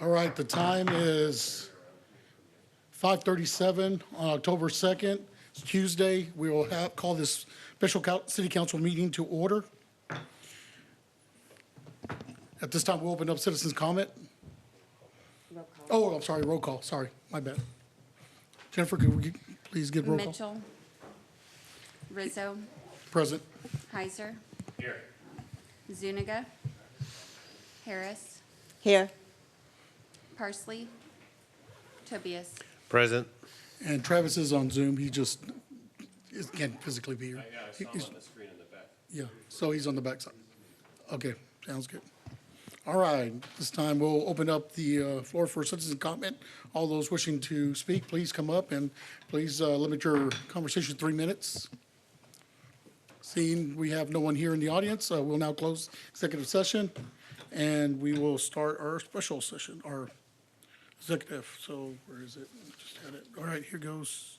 All right, the time is 5:37 on October 2nd. It's Tuesday. We will call this special city council meeting to order. At this time, we'll open up citizens' comment. Roll call. Oh, I'm sorry, roll call. Sorry, my bad. Jennifer, could we please get roll call? Mitchell. Rizzo. Present. Heiser. Here. Zuniga. Harris. Here. Parsley. Tobias. Present. And Travis is on Zoom. He just can't physically be here. Yeah, I saw him on the screen in the back. Yeah, so he's on the backside. Okay, sounds good. All right, this time we'll open up the floor for citizen comment. All those wishing to speak, please come up and please limit your conversation to 3 minutes. Seeing we have no one here in the audience, we'll now close executive session and we will start our special session, our executive. So where is it? Just had it. All right, here goes.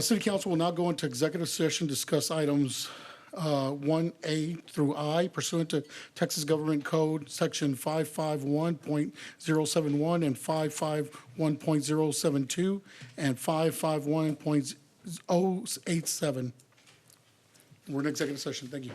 City Council will now go into executive session, discuss items 1A through I pursuant to Texas Government Code Section 551.071 and 551.072 and 551.087. We're in executive session. Thank you.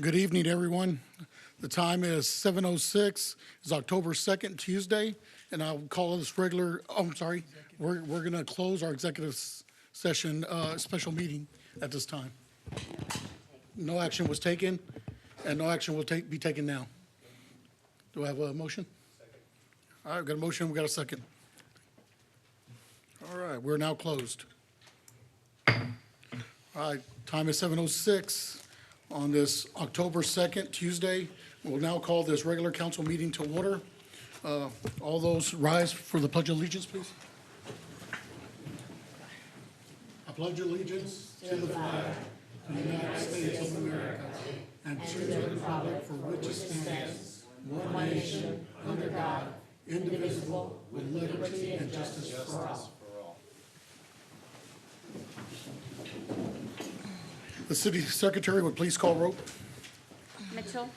Good evening, everyone. The time is 7:06. It's October 2nd, Tuesday, and I'll call this regular, oh, I'm sorry, we're going to close our executive session special meeting at this time. No action was taken, and no action will be taken now. Do I have a motion? Second. All right, we've got a motion, we've got a second. All right, we're now closed. All right, time is 7:06. On this October 2nd, Tuesday, we'll now call this regular council meeting to order. All those rise for the Pledge of Allegiance, please. I pledge allegiance to the flag of the United States of America and to the republic for which it stands, one nation, under God, indivisible, with liberty and justice for all. The city secretary would please call roll. Mitchell.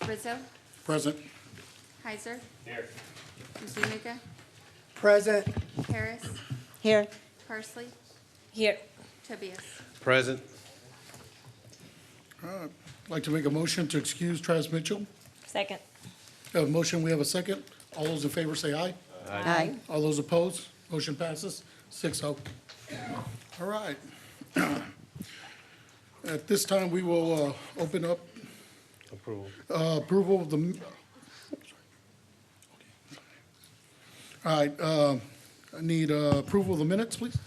Rizzo. Present. Heiser. Here. Zuniga. Present. Harris. Here. Parsley. Here. Tobias. Present. I'd like to make a motion to excuse Travis Mitchell. Second. We have a motion, we have a second. All those in favor say aye. Aye. All those opposed, Motion passes 6-0. All right. At this time, we will open up Approval. approval of the, all right, I need approval of the minutes, please.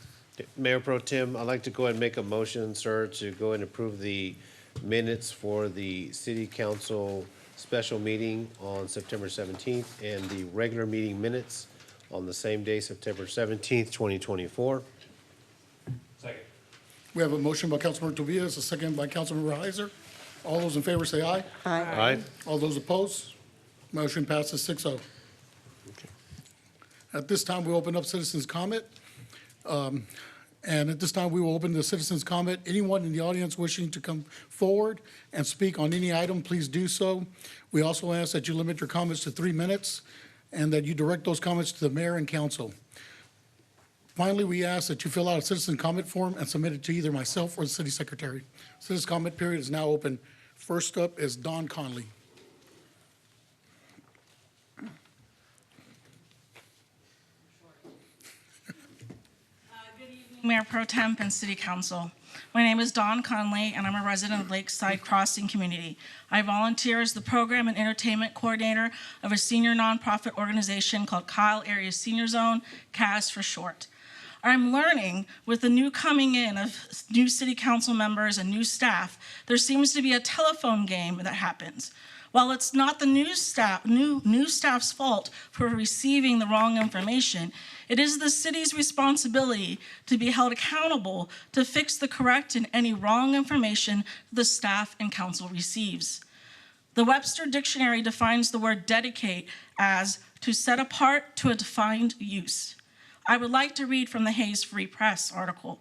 Mayor Pro Tem, I'd like to go ahead and make a motion, sir, to go and approve the minutes for the city council special meeting on September 17th and the regular meeting minutes on the same day, September 17th, 2024. Second. We have a motion by Councilmember Tobias, a second by Councilmember Heiser. All those in favor say aye. Aye. All those opposed? Motion passes 6-0. At this time, we open up citizens' comment. And at this time, we will open the citizens' comment. Anyone in the audience wishing to come forward and speak on any item, please do so. We also ask that you limit your comments to 3 minutes and that you direct those comments to the mayor and council. Finally, we ask that you fill out a citizen comment form and submit it to either myself or the city secretary. Citizen comment period is now open. First up is Don Conley. Mayor Pro Temp and City Council. My name is Dawn Conley, and I'm a resident of Lakeside Crossing Community. I volunteer as the Program and Entertainment Coordinator of a senior nonprofit organization called Kyle Area Senior Zone, CAS for short. I'm learning with the new coming in of new city council members and new staff, there seems to be a telephone game that happens. While it's not the new staff's fault for receiving the wrong information, it is the city's responsibility to be held accountable to fix the correct and any wrong information the staff and council receives. The Webster Dictionary defines the word dedicate as to set apart to a defined use. I would like to read from the Hayes Free Press article.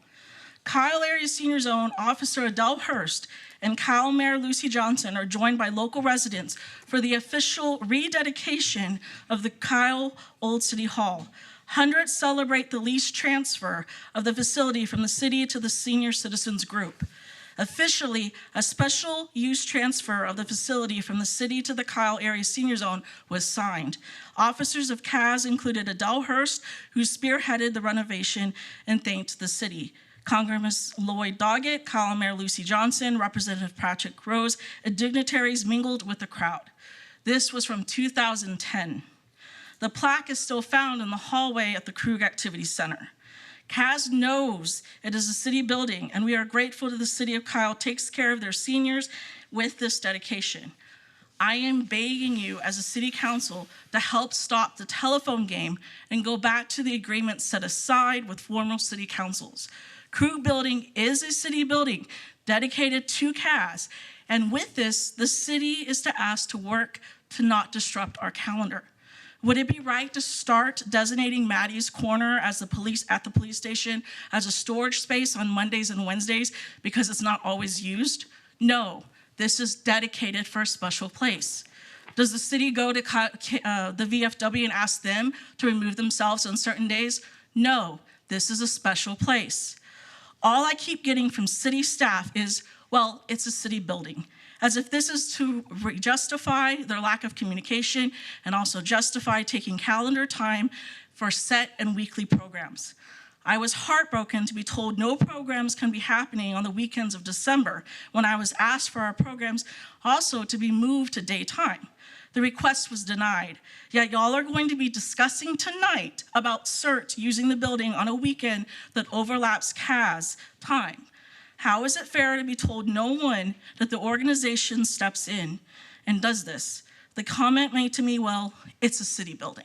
Kyle Area Senior Zone Officer Adele Hurst and Kyle Mayor Lucy Johnson are joined by local residents for the official rededication of the Kyle Old City Hall. Hundreds celebrate the lease transfer of the facility from the city to the senior citizens group. Officially, a special use transfer of the facility from the city to the Kyle Area Senior Zone was signed. Officers of CAS included Adele Hurst, who spearheaded the renovation and thanked the city. Congressman Lloyd Doggett, Kyle Mayor Lucy Johnson, Representative Patrick Rose, and dignitaries mingled with the crowd. This was from 2010. The plaque is still found in the hallway at the Krug Activity Center. CAS knows it is a city building, and we are grateful to the city of Kyle takes care of their seniors with this dedication. I am begging you as a city council to help stop the telephone game and go back to the agreement set aside with former city councils. Krug Building is a city building dedicated to CAS, and with this, the city is to ask to work to not disrupt our calendar. Would it be right to start designating Maddie's Corner as the police station as a storage space on Mondays and Wednesdays because it's not always used? No, this is dedicated for a special place. Does the city go to the VFW and ask them to remove themselves on certain days? No, this is a special place. All I keep getting from city staff is, well, it's a city building, as if this is to justify their lack of communication and also justify taking calendar time for set and weekly programs. I was heartbroken to be told no programs can be happening on the weekends of December when I was asked for our programs also to be moved to daytime. The request was denied, yet y'all are going to be discussing tonight about CERT using the building on a weekend that overlaps CAS time. How is it fair to be told no one that the organization steps in and does this? The comment made to me, well, it's a city building.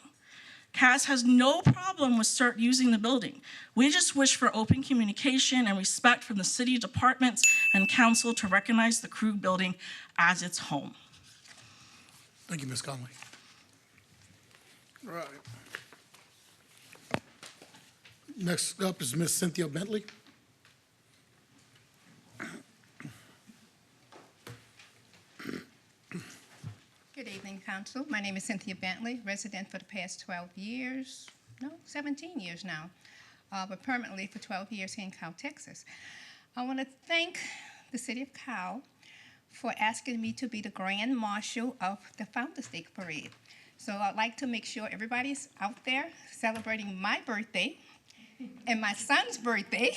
CAS has no problem with CERT using the building. We just wish for open communication and respect from the city departments and council to recognize the Krug building as its home. Thank you, Ms. Conley. All right. Next up is Ms. Cynthia Bentley. Good evening, Council. My name is Cynthia Bentley, resident for the past 17 years now, but permanently for 12 years here in Kyle, Texas. I want to thank the City of Kyle for asking me to be the Grand Marshal of the Founder's Day Parade. So I'd like to make sure everybody's out there celebrating my birthday and my son's birthday,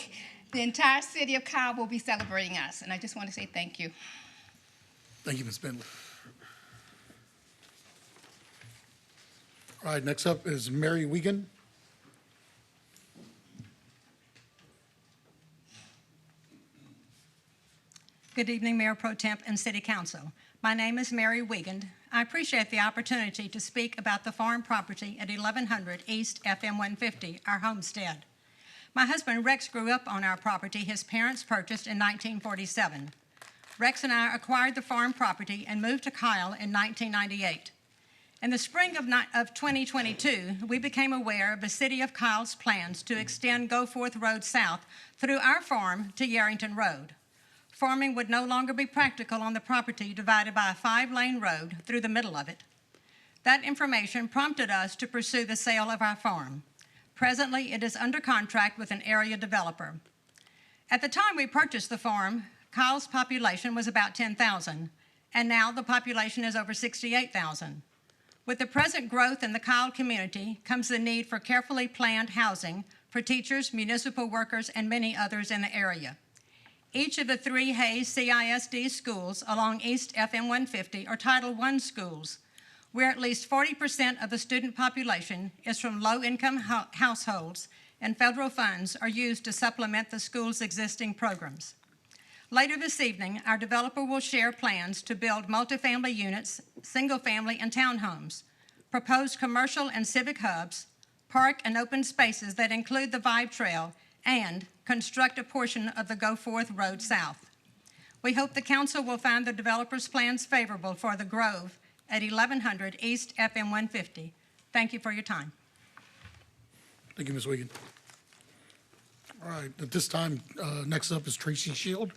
the entire city of Kyle will be celebrating us. And I just want to say thank you. Thank you, Ms. Bentley. All right, next up is Mary Wiegand. Good evening, Mayor Pro Temp and City Council. My name is Mary Wiegand. I appreciate the opportunity to speak about the farm property at 1100 East FM 150, our homestead. My husband Rex grew up on our property his parents purchased in 1947. Rex and I acquired the farm property and moved to Kyle in 1998. In the spring of 2022, we became aware of the City of Kyle's plans to extend Goforth Road south through our farm to Yarrington Road. Farming would no longer be practical on the property divided by a 5-lane road through the middle of it. That information prompted us to pursue the sale of our farm. Presently, it is under contract with an area developer. At the time we purchased the farm, Kyle's population was about 10,000, and now the population is over 68,000. With the present growth in the Kyle community comes the need for carefully planned housing for teachers, municipal workers, and many others in the area. Each of the 3 Hayes CISD schools along East FM 150 are Title I schools, where at least 40% of the student population is from low-income households, and federal funds are used to supplement the school's existing programs. Later this evening, our developer will share plans to build multifamily units, single-family, and townhomes, propose commercial and civic hubs, park and open spaces that include the Vibe Trail, and construct a portion of the Goforth Road south. We hope the council will find the developer's plans favorable for the Grove at 1100 East FM 150. Thank you for your time. Thank you, Ms. Wiegand. All right, at this time, next up is Tracy Shield.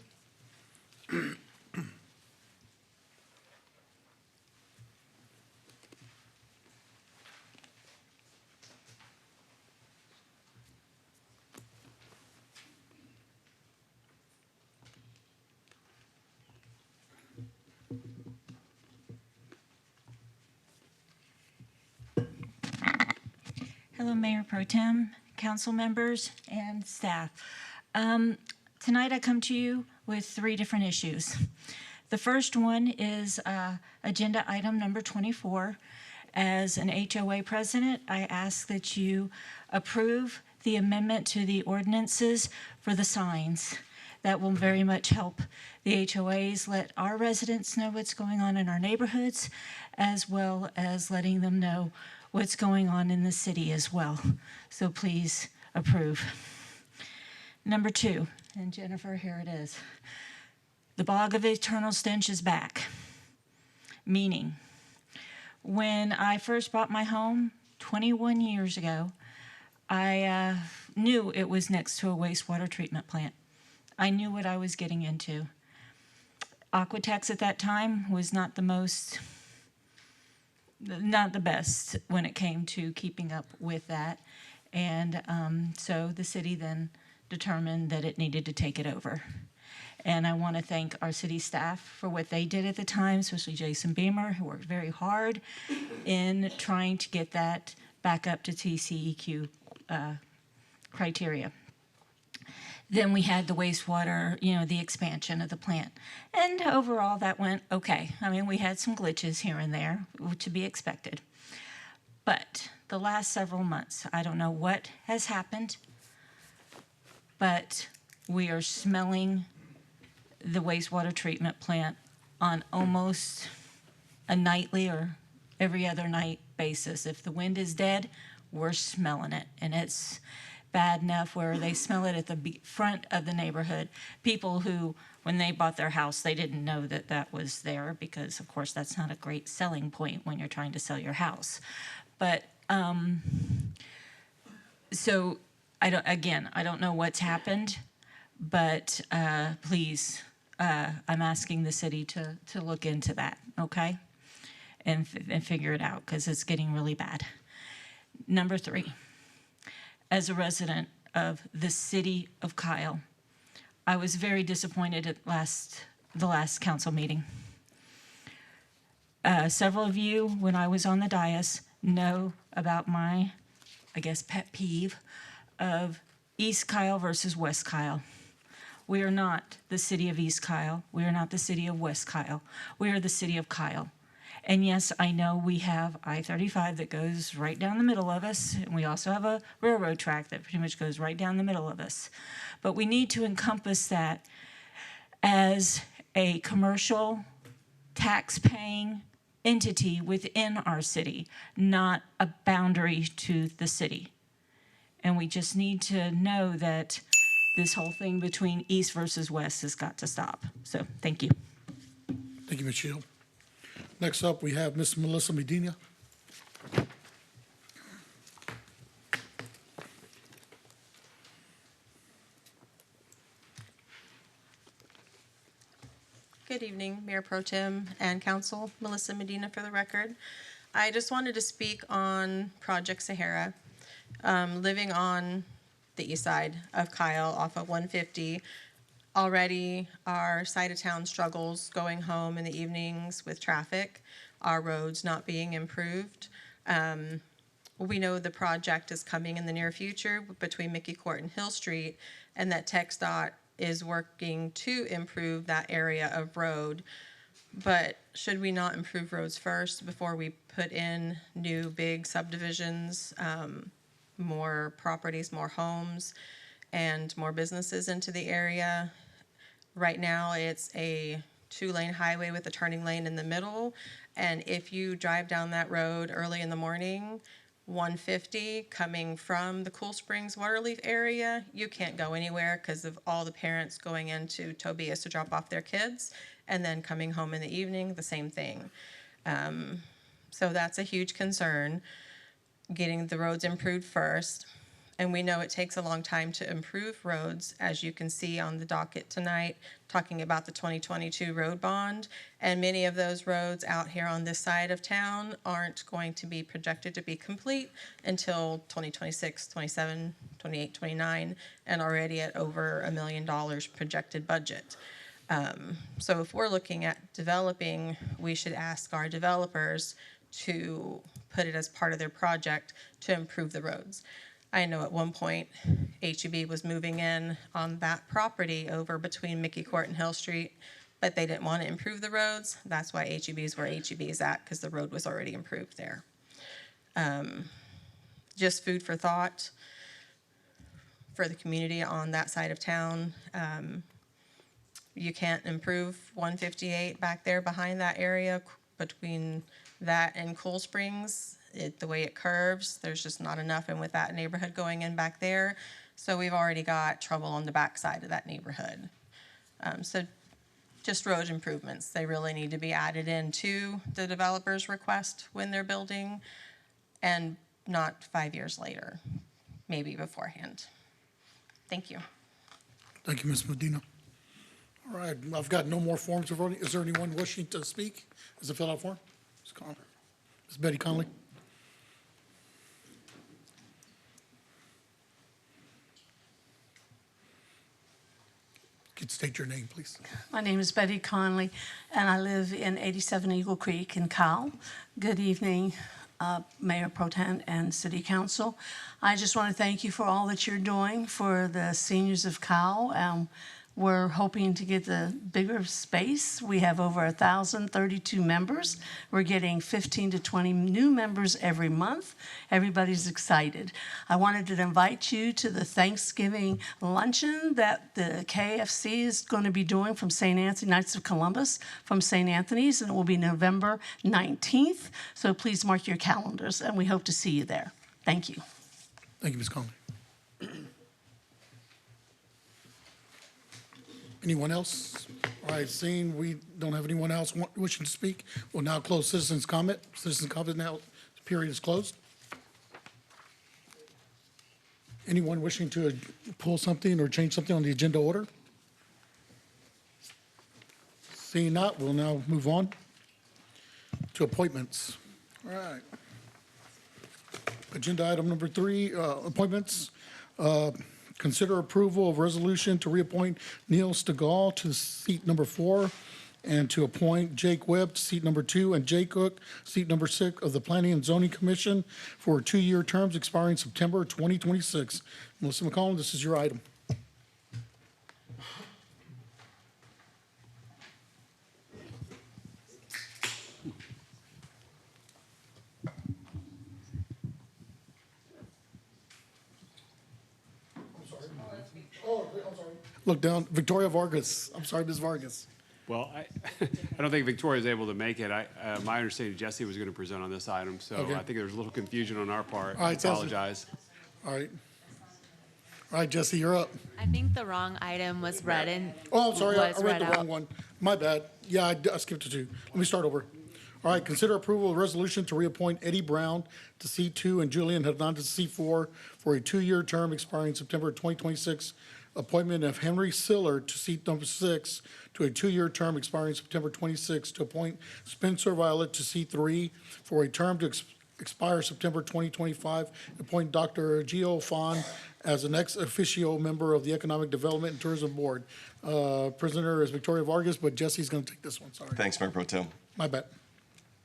Hello, Mayor Pro Tem, council members, and staff. Tonight I come to you with 3 different issues. The first one is agenda item number 24. As an HOA president, I ask that you approve the amendment to the ordinances for the signs. That will very much help the HOAs let our residents know what's going on in our neighborhoods, as well as letting them know what's going on in the city as well. So please approve. Number 2, and Jennifer, here it is. The bog of eternal stench is back. Meaning, when I first bought my home 21 years ago, I knew it was next to a wastewater treatment plant. I knew what I was getting into. Aquatex at that time was not the best when it came to keeping up with that. And so the city then determined that it needed to take it over. And I want to thank our city staff for what they did at the time, especially Jason Beamer, who worked very hard in trying to get that back up to TCEQ criteria. Then we had the wastewater, the expansion of the plant. And overall, that went okay. I mean, we had some glitches here and there, to be expected. But the last several months, I don't know what has happened, but we are smelling the wastewater treatment plant on almost a nightly or every other night basis. If the wind is dead, we're smelling it. And it's bad enough where they smell it at the front of the neighborhood. People who, when they bought their house, they didn't know that that was there because, of course, that's not a great selling point when you're trying to sell your house. But so I don't know what's happened, but please, I'm asking the city to look into that, okay, and figure it out because it's getting really bad. Number 3. As a resident of the city of Kyle, I was very disappointed at the last council meeting. Several of you, when I was on the dais, know about my, pet peeve of East Kyle versus West Kyle. We are not the city of East Kyle. We are not the city of West Kyle. We are the city of Kyle. And yes, I know we have I-35 that goes right down the middle of us, and we also have a railroad track that pretty much goes right down the middle of us. But we need to encompass that as a commercial, tax-paying entity within our city, not a boundary to the city. And we just need to know that this whole thing between east versus west has got to stop. So, thank you. Thank you, Ms. Shield. Next up, we have Ms. Melissa Medina. Good evening, Mayor Pro Tem and Council. Melissa Medina for the record. I just wanted to speak on Project Sahara. Living on the east side of Kyle off of 150, already our side of town struggles going home in the evenings with traffic, our roads not being improved. We know the project is coming in the near future between Mickey Court and Hill Street, and that TxDOT is working to improve that area of road. But should we not improve roads first before we put in new big subdivisions, more properties, more homes, and more businesses into the area? Right now, it's a 2-lane highway with a turning lane in the middle. And if you drive down that road early in the morning, 150 coming from the Cool Springs Waterleaf area, you can't go anywhere because of all the parents going into Tobias to drop off their kids, and then coming home in the evening, the same thing. So that's a huge concern, getting the roads improved first. And we know it takes a long time to improve roads, as you can see on the docket tonight, talking about the 2022 road bond. And many of those roads out here on this side of town aren't going to be projected to be complete until 2026, 27, 28, 29, and already at over $1 million projected budget. So if we're looking at developing, we should ask our developers to put it as part of their project to improve the roads. I know at one point HEB was moving in on that property over between Mickey Court and Hill Street, but they didn't want to improve the roads. That's why HEB's where HEB's at, because the road was already improved there. Just food for thought for the community on that side of town. You can't improve 158 back there behind that area between that and Cool Springs. The way it curves, there's just not enough, and with that neighborhood going in back there, so we've already got trouble on the back side of that neighborhood. So just road improvements, they really need to be added into the developer's request when they're building, and not 5 years later, maybe beforehand. Thank you. Thank you, Ms. Medina. All right, I've got no more forms of voting. Is there anyone wishing to speak? Is it filled out form? Ms. Betty Conley. Could you state your name, please? My name is Betty Conley, and I live in 87 Eagle Creek in Kyle. Good evening, Mayor Pro Tem and City Council. I just want to thank you for all that you're doing for the seniors of Kyle. We're hoping to get the bigger space. We have over 1,032 members. We're getting 15 to 20 new members every month. Everybody's excited. I wanted to invite you to the Thanksgiving luncheon that the KFC is going to be doing from St. Anthony, Knights of Columbus, from St. Anthony's, and it will be November 19th. So please mark your calendars, and we hope to see you there. Thank you. Thank you, Ms. Conley. Anyone else? All right, seeing we don't have anyone else wishing to speak, we'll now close citizens' comment. Citizens' comment now, the period is closed. Anyone wishing to pull something or change something on the agenda order? Seeing not, we'll now move on to appointments. All right. Agenda item number 3, appointments. Consider approval of resolution to reappoint Neil Stegall to seat number 4 and to appoint Jake Webb to seat number 2 and Jay Cook, seat number 6 of the Planning and Zoning Commission for 2-year terms expiring September 2026. Melissa McCollum, this is your item. Look down, Victoria Vargas. I'm sorry, Ms. Vargas. Well, I don't think Victoria's able to make it. My understanding, Jesse was going to present on this item, so Okay. I think there was a little confusion on our part. All I right, sounds good. apologize. All right. All right, Jesse, you're up. I think the wrong item was read in. Oh, I'm sorry, I was read the out. wrong one. My bad. Yeah, I skipped to 2. Let me start over. All right, consider approval of resolution to reappoint Eddie Brown to C2 and Julian Hernandez to C4 for a 2-year term expiring September 2026. Appointment of Henry Siller to seat number 6 to a 2-year term expiring September 26. To appoint Spencer Violette to C3 for a term to expire September 2025. Appoint Dr. Giao Phan as an ex officio member of the Economic Development and Tourism Board. Prisoner is Victoria Vargas, but Jesse's going to take this one, sorry. Thanks, Mayor Pro Tem. My bad.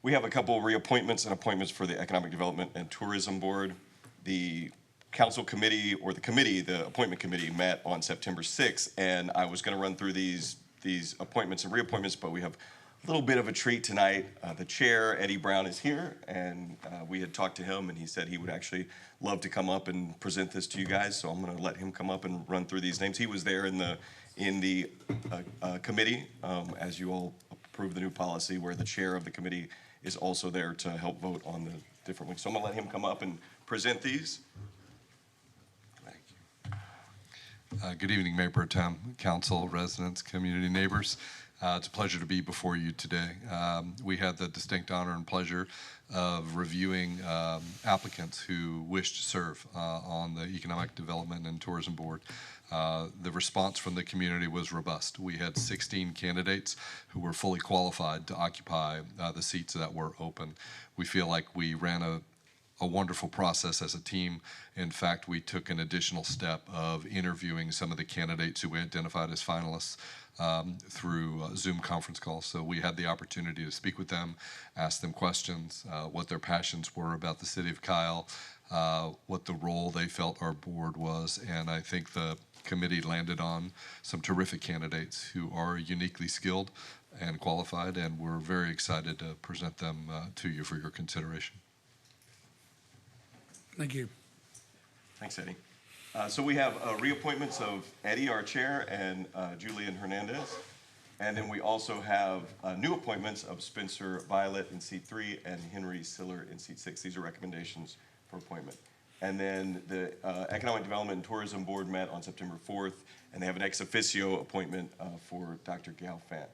We have a couple reappointments and appointments for the Economic Development and Tourism Board. The council committee, or the committee, the appointment committee, met on September 6th, and I was going to run through these appointments and reappointments, but we have a little bit of a treat tonight. The chair, Eddie Brown, is here, and we had talked to him, and he said he would actually love to come up and present this to you guys, so I'm going to let him come up and run through these names. He was there in the committee as you all approve the new policy, where the chair of the committee is also there to help vote on the different ones. So I'm going to let him come up and present these. Good evening, Mayor Pro Tem, council, residents, community neighbors. It's a pleasure to be before you today. We had the distinct honor and pleasure of reviewing applicants who wish to serve on the Economic Development and Tourism Board. The response from the community was robust. We had 16 candidates who were fully qualified to occupy the seats that were open. We feel like we ran a wonderful process as a team. In fact, we took an additional step of interviewing some of the candidates who we identified as finalists through Zoom conference calls. So we had the opportunity to speak with them, ask them questions, what their passions were about the city of Kyle, what the role they felt our board was, and I think the committee landed on some terrific candidates who are uniquely skilled and qualified, and we're very excited to present them to you for your consideration. Thank you. Thanks, Eddie. So we have reappointments of Eddie, our chair, and Julian Hernandez. And then we also have new appointments of Spencer Violette in seat 3 and Henry Siller in seat 6. These are recommendations for appointment. And then the Economic Development and Tourism Board met on September 4th, and they have an ex officio appointment for Dr. Giao Phan.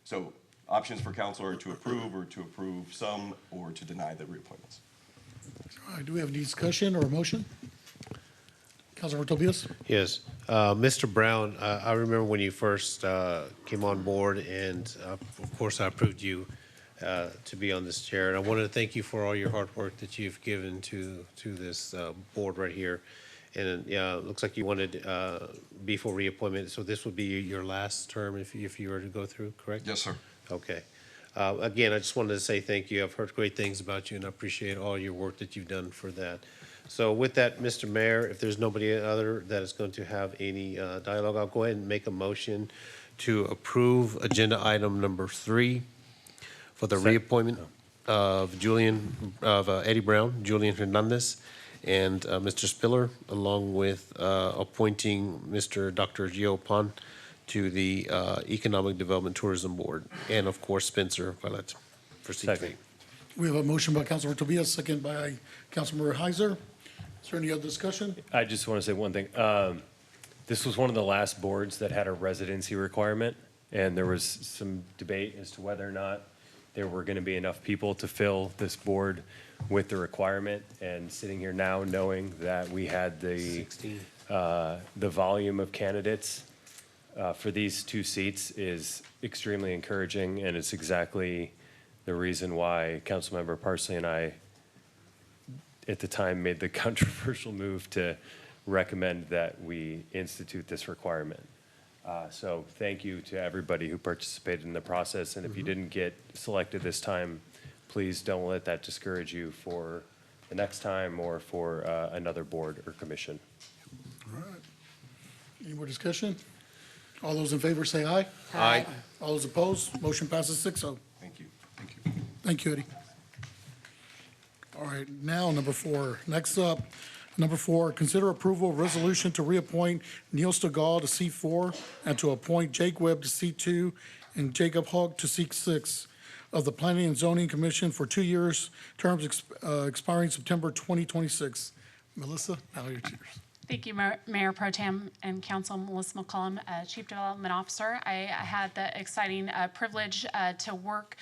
So options for council are to approve some, or to deny the reappointments. All right, do we have any discussion or a motion? Councilor Tobias? Yes. Mr. Brown, I remember when you first came on board, and of course I approved you to be on this chair. And I wanted to thank you for all your hard work that you've given to this board right here. And yeah, it looks like you wanted be for reappointment. So this would be your last term if you were to go through, correct? Yes, sir. Okay. Again, I just wanted to say thank you. I've heard great things about you, and I appreciate all your work that you've done for that. So with that, Mr. Mayor, if there's nobody other that is going to have any dialogue, I'll go ahead and make a motion to approve agenda item number 3 for the reappointment of Eddie Brown, Julian Hernandez, and Mr. Spiller, along with appointing Mr. Dr. Giao Phan to the Economic Development Tourism Board, and of course Spencer Violette for C3. We have a motion by Councilor Tobias, second by Councilmember Heiser. Is there any other discussion? I just want to say one thing. This was one of the last boards that had a residency requirement, and there was some debate as to whether or not there were going to be enough people to fill this board with the requirement. And sitting here now, knowing that we had the volume of candidates for these 2 seats is extremely encouraging, and it's exactly the reason why Councilmember Parsley and I, at the time, made the controversial move to recommend that we institute this requirement. So thank you to everybody who participated in the process, and if you didn't get selected this time, please don't let that discourage you for the next time or for another board or commission. All right. Any more discussion? All those in favor say aye. Aye. All those opposed, motion passes 6-0. Thank you. Thank you, Eddie. All right, now number 4. Next up, number 4, consider approval of resolution to reappoint Neil Stegall to seat 4 and to appoint Jake Webb to seat 2 and Jacob Hogg to seat 6 of the Planning and Zoning Commission for 2 years, terms expiring September 2026. Melissa, now your yours. Thank you, Mayor Pro Tem and Council. Melissa McCollum, Chief Development Officer. I had the exciting privilege to work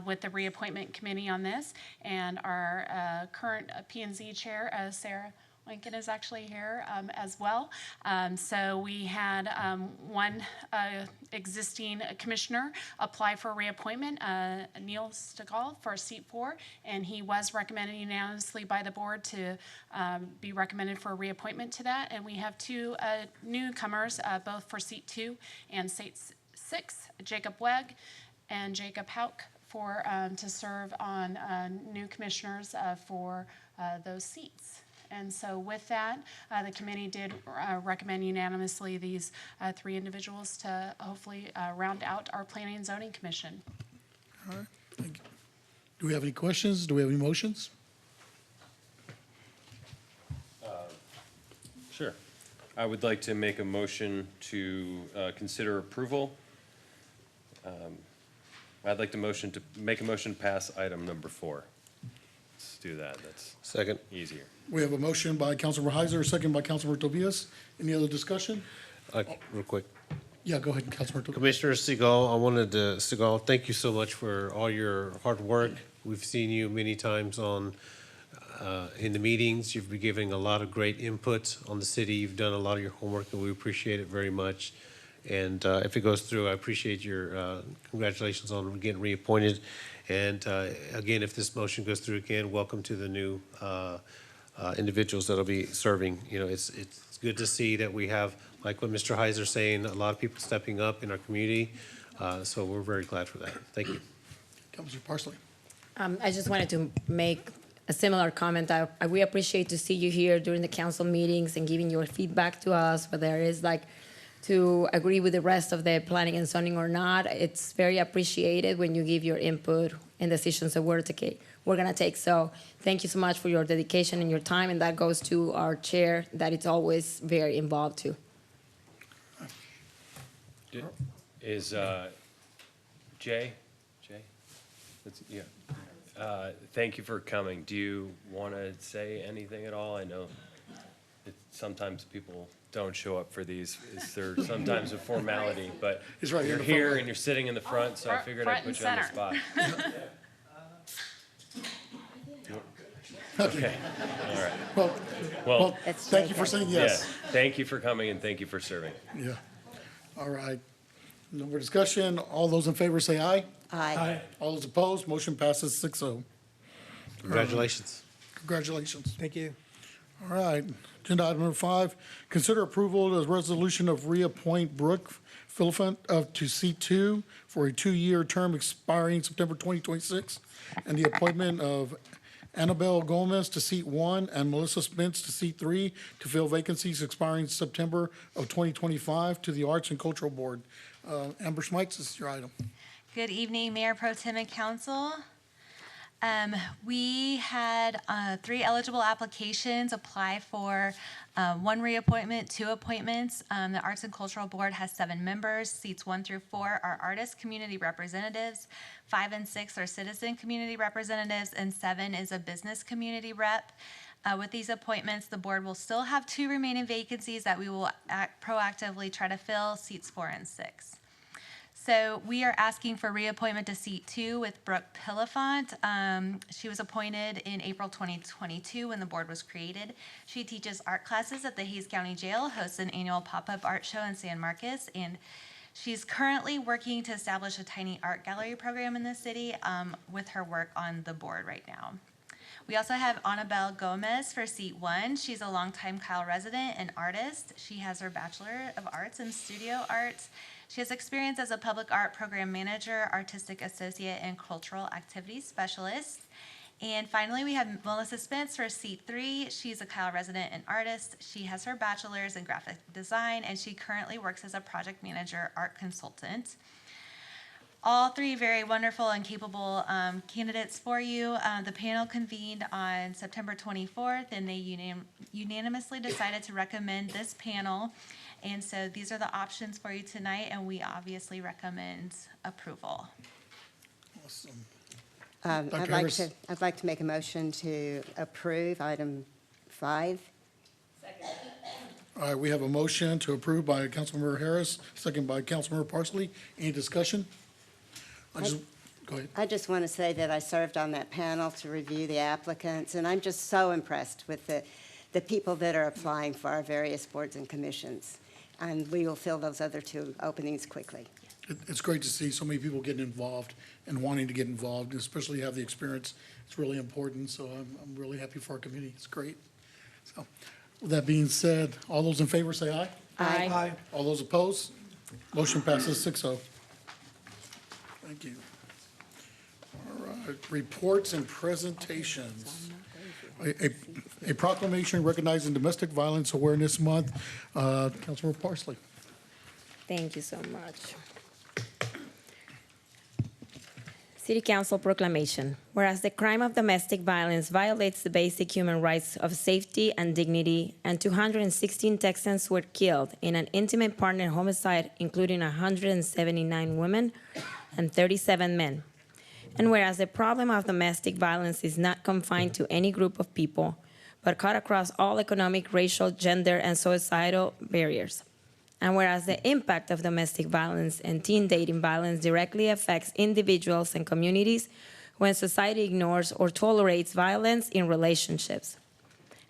with the reappointment committee on this, and our current P&Z Chair, Sarah Lincoln, is actually here as well. So we had one existing commissioner apply for reappointment, Neil Stegall, for seat 4, and he was recommended unanimously by the board to be recommended for reappointment to that. And we have 2 newcomers, both for seat 2 and seat 6, Jacob Webb and Jacob Hauk, for to serve on new commissioners for those seats. And so with that, the committee did recommend unanimously these 3 individuals to hopefully round out our Planning and Zoning Commission. All right, thank you. Do we have any questions? Do we have any motions? Sure. I would like to make a motion to consider approval. I'd like to make a motion to pass item number 4. Let's do that. That's Second. easier. We have a motion by Councilmember Heiser, a second by Councilmember Tobias. Any other discussion? Real quick. Yeah, go ahead, Councilmember Tobias. Commissioner Stegall, thank you so much for all your hard work. We've seen you many times in the meetings. You've been giving a lot of great input on the city. You've done a lot of your homework, and we appreciate it very much. And if it goes through, I appreciate your congratulations on getting reappointed. And again, if this motion goes through again, welcome to the new individuals that'll be serving. You know, it's good to see that we have, like what Mr. Heiser's saying, a lot of people stepping up in our community. So we're very glad for that. Thank you. Councilor Parsley. I just wanted to make a similar comment. We appreciate to see you here during the council meetings and giving your feedback to us, whether it's like to agree with the rest of the planning and zoning or not. It's very appreciated when you give your input and decisions that we're gonna take. So thank you so much for your dedication and your time, and that goes to our chair that it's always very involved too. Is Jay? Yeah. Thank you for coming. Do you want to say anything at all? I know that sometimes people don't show up for these. Is there sometimes a formality, but He's right here you're in the front here row. and you're sitting in the front, so I figured I'd put you on the spot. Okay, all right. Well, thank you for saying yes. Yeah, thank you for coming and thank you for serving. Yeah. All right. No more discussion. All those in favor say aye. Aye. All those opposed, motion passes 6-0. Congratulations. Congratulations. Thank you. All right. Agenda item number 5, consider approval of the resolution of reappoint Brooke Philippant to seat 2 for a 2-year term expiring September 2026, and the appointment of Annabelle Gomez to seat 1 and Melissa Spence to seat 3 to fill vacancies expiring September of 2025 to the Arts and Cultural Board. Amber Schmeitz, this is your item. Good evening, Mayor Pro Tem and Council. We had 3 eligible applications apply for 1 reappointment, 2 appointments. The Arts and Cultural Board has 7 members. Seats 1 through 4 are artist community representatives. 5 and 6 are citizen community representatives, and 7 is a business community rep. With these appointments, the board will still have 2 remaining vacancies that we will proactively try to fill, seats 4 and 6. So we are asking for reappointment to seat 2 with Brooke Philippant. She was appointed in April 2022 when the board was created. She teaches art classes at the Hays County Jail, hosts an annual pop-up art show in San Marcos, and she's currently working to establish a tiny art gallery program in the city with her work on the board right now. We also have Annabelle Gomez for seat 1. She's a longtime Kyle resident and artist. She has her Bachelor of Arts in Studio Arts. She has experience as a public art program manager, artistic associate, and cultural activities specialist. And finally, we have Melissa Spence for seat 3. She's a Kyle resident and artist. She has her bachelor's in graphic design, and she currently works as a project manager art consultant. All 3 very wonderful and capable candidates for you. The panel convened on September 24th, and they unanimously decided to recommend this panel. And so these are the options for you tonight, and we obviously recommend approval. Awesome. I'd Dr. like Harris? to, I'd like to make a motion to approve item 5. All right, we have a motion to approve by Councilmember Harris, second by Councilmember Parsley. Any discussion? Go ahead. I just want to say that I served on that panel to review the applicants, and I'm just so impressed with the people that are applying for our various boards and commissions. And we will fill those other 2 openings quickly. It's great to see so many people getting involved and wanting to get involved, especially have the experience. It's really important, so I'm really happy for our community. It's great. So, with that being said, all those in favor say aye. Aye. All those opposed? Motion passes 6-0. Thank you. All right, reports and presentations. A proclamation recognizing Domestic Violence Awareness Month. Councilmember Parsley. Thank you so much. City Council proclamation. Whereas the crime of domestic violence violates the basic human rights of safety and dignity, and 216 Texans were killed in an intimate partner homicide, including 179 women and 37 men. And whereas the problem of domestic violence is not confined to any group of people, but cut across all economic, racial, gender, and societal barriers. And whereas the impact of domestic violence and teen dating violence directly affects individuals and communities when society ignores or tolerates violence in relationships.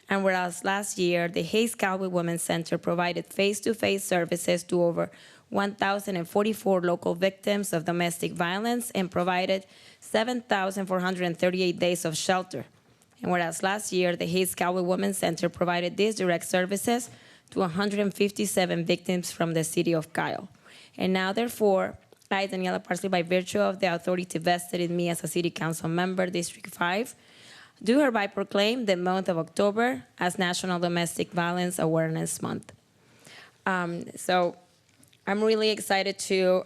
And whereas last year, the Hayes Cowboy Women's Center provided face-to-face services to over 1,044 local victims of domestic violence and provided 7,438 days of shelter. And whereas last year, the Hayes Cowboy Women's Center provided these direct services to 157 victims from the city of Kyle. And now, therefore, I, Daniela Parsley, by virtue of the authority vested in me as a city council member, District 5, do hereby proclaim the month of October as National Domestic Violence Awareness Month. So I'm really excited to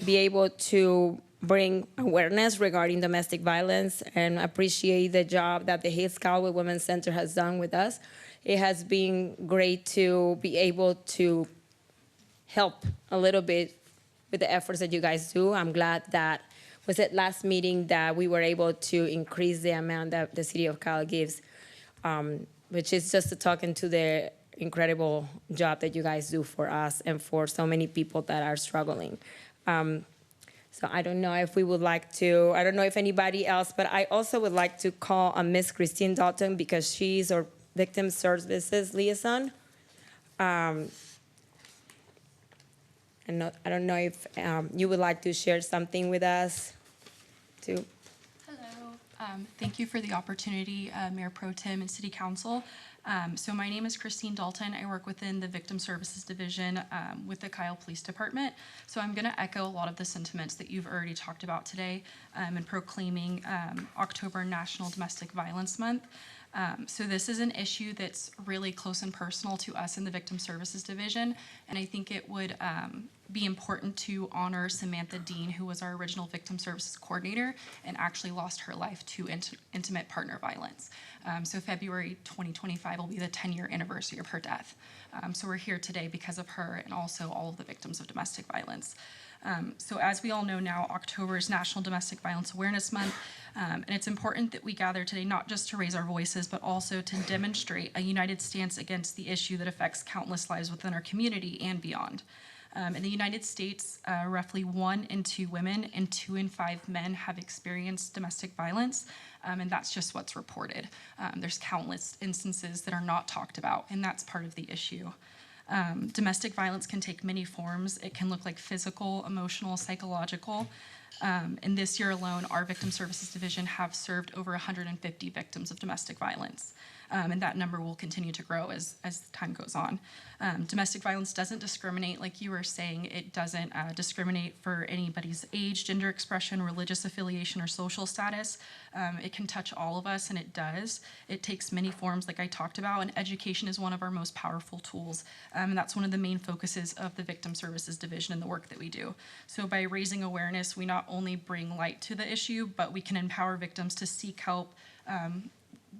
be able to bring awareness regarding domestic violence and appreciate the job that the Hayes Cowboy Women's Center has done with us. It has been great to be able to help a little bit with the efforts that you guys do. I'm glad that was at last meeting that we were able to increase the amount that the city of Kyle gives, which is just a token to the incredible job that you guys do for us and for so many people that are struggling. So I don't know if we would like to, I don't know if anybody else, but I also would like to call on Miss Christine Dalton because she's our Victim Services Liaison. And I don't know if you would like to share something with us, too. Hello. Thank you for the opportunity, Mayor Pro Tem and City Council. So my name is Christine Dalton. I work within the Victim Services Division with the Kyle Police Department. So I'm going to echo a lot of the sentiments that you've already talked about today in proclaiming October National Domestic Violence Month. So this is an issue that's really close and personal to us in the Victim Services Division, and I think it would be important to honor Samantha Dean, who was our original Victim Services Coordinator and actually lost her life to intimate partner violence. So February 2025 will be the 10-year anniversary of her death. So we're here today because of her and also all of the victims of domestic violence. So as we all know now, October is National Domestic Violence Awareness Month, and it's important that we gather today not just to raise our voices, but also to demonstrate a united stance against the issue that affects countless lives within our community and beyond. In the United States, roughly 1 in 2 women and 2 in 5 men have experienced domestic violence, and that's just what's reported. There's countless instances that are not talked about, and that's part of the issue. Domestic violence can take many forms. It can look like physical, emotional, psychological. And this year alone, our Victim Services Division have served over 150 victims of domestic violence. And that number will continue to grow as time goes on. Domestic violence doesn't discriminate, like you were saying. It doesn't discriminate for anybody's age, gender expression, religious affiliation, or social status. It can touch all of us, and it does. It takes many forms, like I talked about, and education is one of our most powerful tools. And that's one of the main focuses of the Victim Services Division and the work that we do. So by raising awareness, we not only bring light to the issue, but we can empower victims to seek help,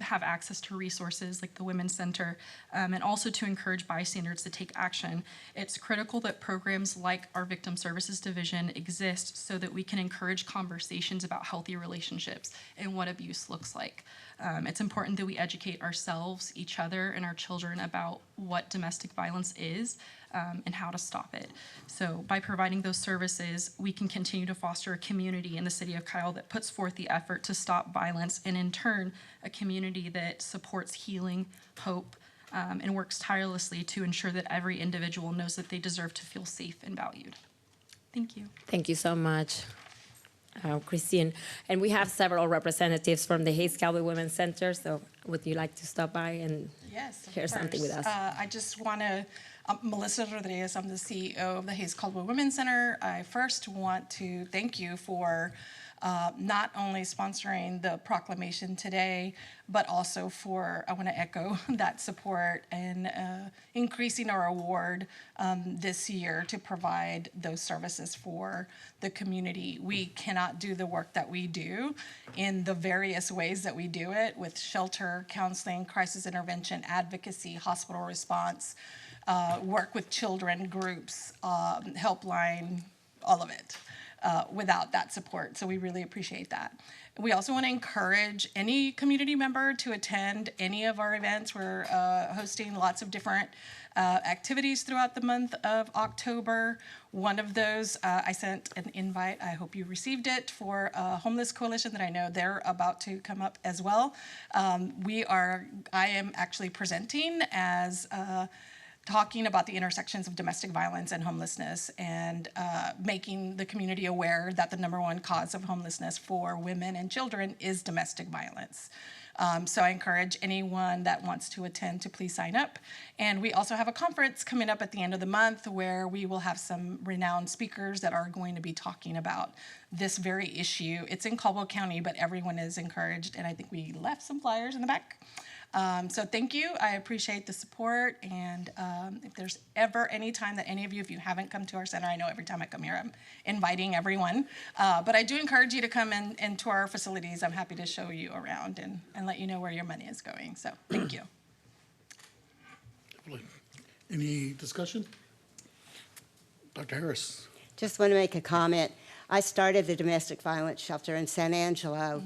have access to resources like the Women's Center, and also to encourage bystanders to take action. It's critical that programs like our Victim Services Division exist so that we can encourage conversations about healthy relationships and what abuse looks like. It's important that we educate ourselves, each other, and our children about what domestic violence is, and how to stop it. So by providing those services, we can continue to foster a community in the city of Kyle that puts forth the effort to stop violence, and in turn, a community that supports healing, hope, and works tirelessly to ensure that every individual knows that they deserve to feel safe and valued. Thank you. Thank you so much, Christine. And we have several representatives from the Hayes Cowboy Women's Center, so would you like to stop by and share something with us? I just want to, Melissa Rodriguez, I'm the CEO of the Hayes Caldwell Women's Center. I first want to thank you for not only sponsoring the proclamation today, but also for, I want to echo that support and increasing our award this year to provide those services for the community. We cannot do the work that we do in the various ways that we do it, with shelter, counseling, crisis intervention, advocacy, hospital response, work with children groups, helpline, all of it. Without that support. So we really appreciate that. We also want to encourage any community member to attend any of our events. We're hosting lots of different activities throughout the month of October. One of those, I sent an invite, I hope you received it, for a homeless coalition that I know they're about to come up as well. I am actually presenting as talking about the intersections of domestic violence and homelessness, and making the community aware that the #1 cause of homelessness for women and children is domestic violence. So I encourage anyone that wants to attend to please sign up. And we also have a conference coming up at the end of the month where we will have some renowned speakers that are going to be talking about this very issue. It's in Caldwell County, but everyone is encouraged, and I think we left some flyers in the back. So thank you. I appreciate the support. And if there's ever any time that any of you, if you haven't come to our center, I know every time I come here, I'm inviting everyone. But I do encourage you to come into our facilities. I'm happy to show you around and let you know where your money is going. So thank you. Any discussion? Dr. Harris. Just want to make a comment. I started the domestic violence shelter in San Angelo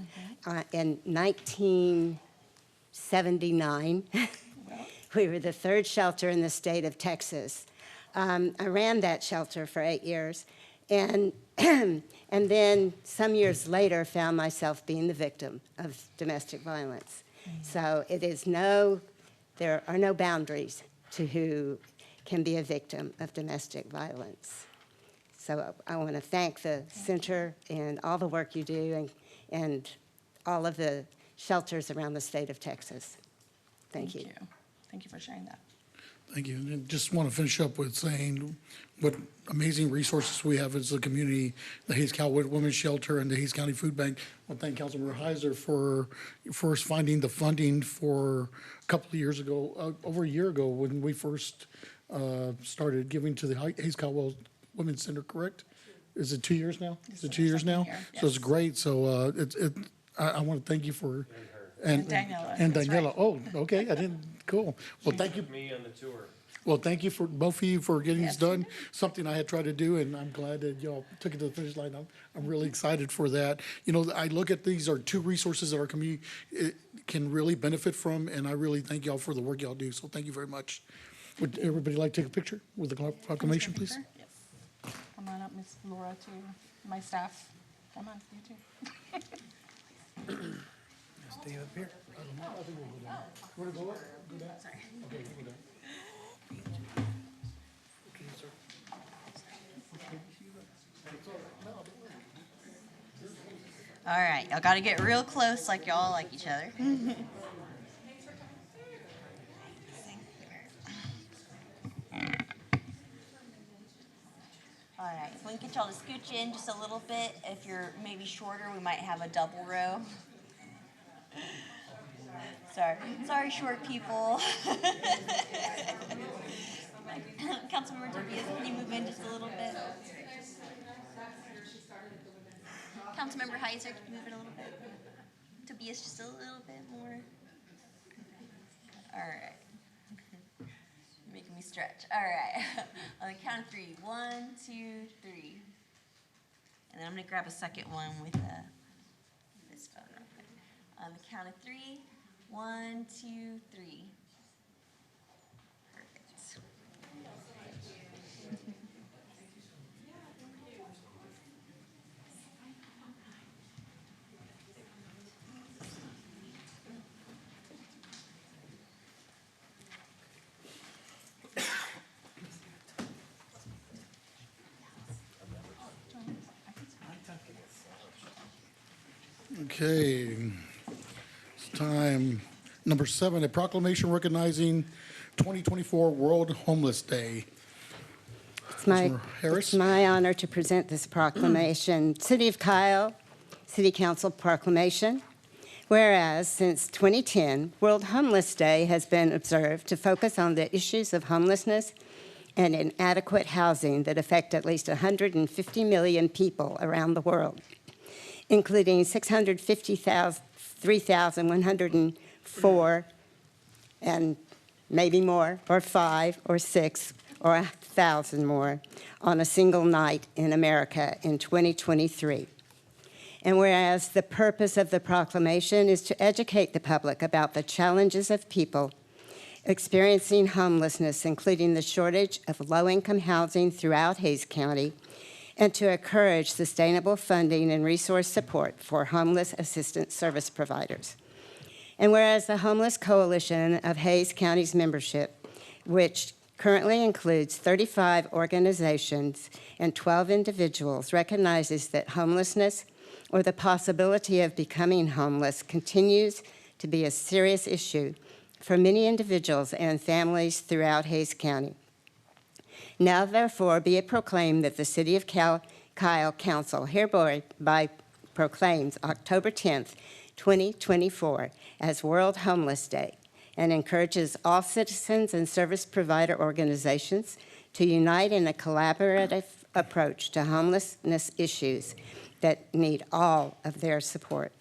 in 1979. We were the third shelter in the state of Texas. I ran that shelter for 8 years, and then some years later found myself being the victim of domestic violence. So there are no boundaries to who can be a victim of domestic violence. So I want to thank the center and all the work you do, and all of the shelters around the state of Texas. Thank you. Thank you for sharing that. Thank you. And just want to finish up with saying what amazing resources we have as a community, the Hayes Cowboy Women's Shelter and the Hayes County Food Bank. I want to thank Councilmember Heiser for first finding the funding for a couple of years ago, over a year ago, when we first started giving to the Hayes Cowboy Women's Center, correct? Is it 2 years now? Is it 2 years now? So it's great. So I want to thank you for, and Daniela. Oh, okay. I didn't. Cool. Well, thank you. Me on the tour. Well, thank you for both of you for getting this done. Something I had tried to do, and I'm glad that y'all took it to the finish line. I'm really excited for that. You know, I look at these are two resources that our community can really benefit from, and I really thank y'all for the work y'all do. So thank you very much. Would everybody like to take a picture with the proclamation, please? Yes. Come on up, Miss Laura, to my staff. Come on, you too. Stay up here. You want to go up? Go down? Sorry. Okay, you go down. Okay, sir. All right, y'all got to get real close like y'all like each other. All right, if we can get y'all to scooch in just a little bit. If you're maybe shorter, we might have a double row. Sorry, short people. Councilmember Tobias, can you move in just a little bit? Councilmember Heiser, can you move in a little bit? Tobias, just a little bit more. All right. Making me stretch. All right. On the count of 3. 1, 2, 3. And then I'm going to grab a second one with this phone real quick. On the count of 3. 1, 2, 3. Perfect. Okay, it's time. Number 7, a proclamation recognizing 2024 World Homeless Day. Councilmember Harris. It's my honor to present this proclamation. City of Kyle, City Council proclamation. Whereas since 2010, World Homeless Day has been observed to focus on the issues of homelessness and inadequate housing that affect at least 150 million people around the world, including 653,104, and maybe more, or 5, or 6, or 1,000 more on a single night in America in 2023. And whereas the purpose of the proclamation is to educate the public about the challenges of people experiencing homelessness, including the shortage of low-income housing throughout Hays County, and to encourage sustainable funding and resource support for homeless assistance service providers. And whereas the Homeless Coalition of Hays County's membership, which currently includes 35 organizations and 12 individuals, recognizes that homelessness or the possibility of becoming homeless continues to be a serious issue for many individuals and families throughout Hays County. Now, therefore, be it proclaimed that the City of Kyle Council hereby proclaims October 10th, 2024 as World Homeless Day and encourages all citizens and service provider organizations to unite in a collaborative approach to homelessness issues that need all of their support.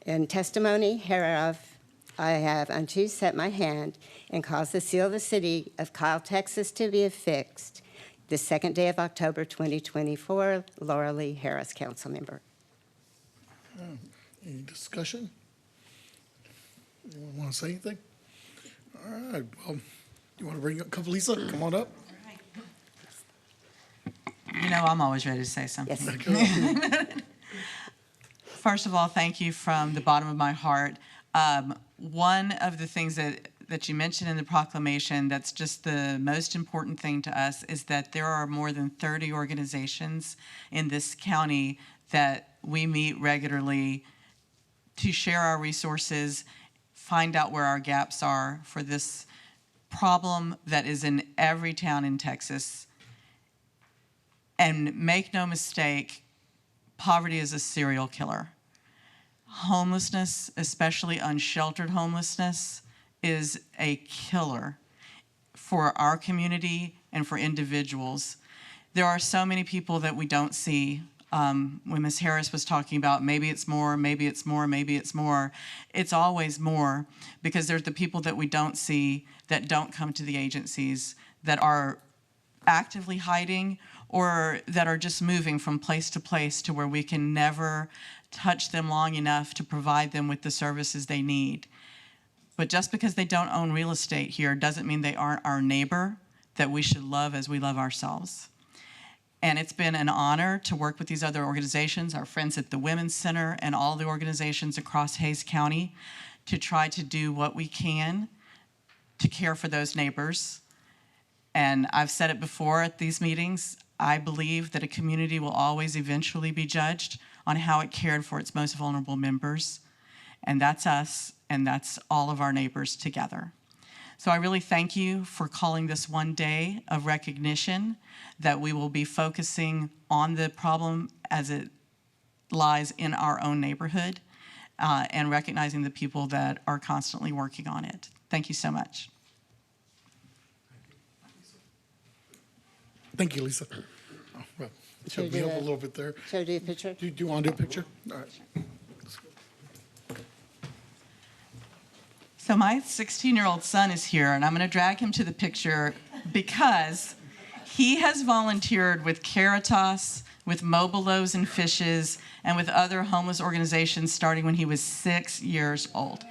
In testimony hereof, I have unto set my hand and cause the seal of the City of Kyle, Texas to be affixed the 2nd day of October 2024. Laura Lee Harris, council member. Any discussion? Anyone want to say anything? All right, well, you want to bring up Lisa? Come on up. You know, I'm always ready to say something. Yes. First of all, thank you from the bottom of my heart. One of the things that you mentioned in the proclamation that's just the most important thing to us is that there are more than 30 organizations in this county that we meet regularly to share our resources, find out where our gaps are for this problem that is in every town in Texas. And make no mistake, poverty is a serial killer. Homelessness, especially unsheltered homelessness, is a killer for our community and for individuals. There are so many people that we don't see. When Ms. Harris was talking about maybe it's more, maybe it's more, maybe it's more, it's always more, because there's the people that we don't see that don't come to the agencies, that are actively hiding or that are just moving from place to place to where we can never touch them long enough to provide them with the services they need. But just because they don't own real estate here doesn't mean they aren't our neighbor that we should love as we love ourselves. And it's been an honor to work with these other organizations, our friends at the Women's Center and all the organizations across Hays County, to try to do what we can to care for those neighbors. And I've said it before at these meetings, I believe that a community will always eventually be judged on how it cared for its most vulnerable members. And that's us, and that's all of our neighbors together. So I really thank you for calling this one day of recognition, that we will be focusing on the problem as it lies in our own neighborhood, and recognizing the people that are constantly working on it. Thank you so much. Thank you, Lisa. Oh, well, should we help a little bit there? Should I do a picture? Do you want to do a picture? All right. So my 16-year-old son is here, and I'm going to drag him to the picture because he has volunteered with Caritas, with Mobilos and Fishes, and with other homeless organizations starting when he was 6 years old.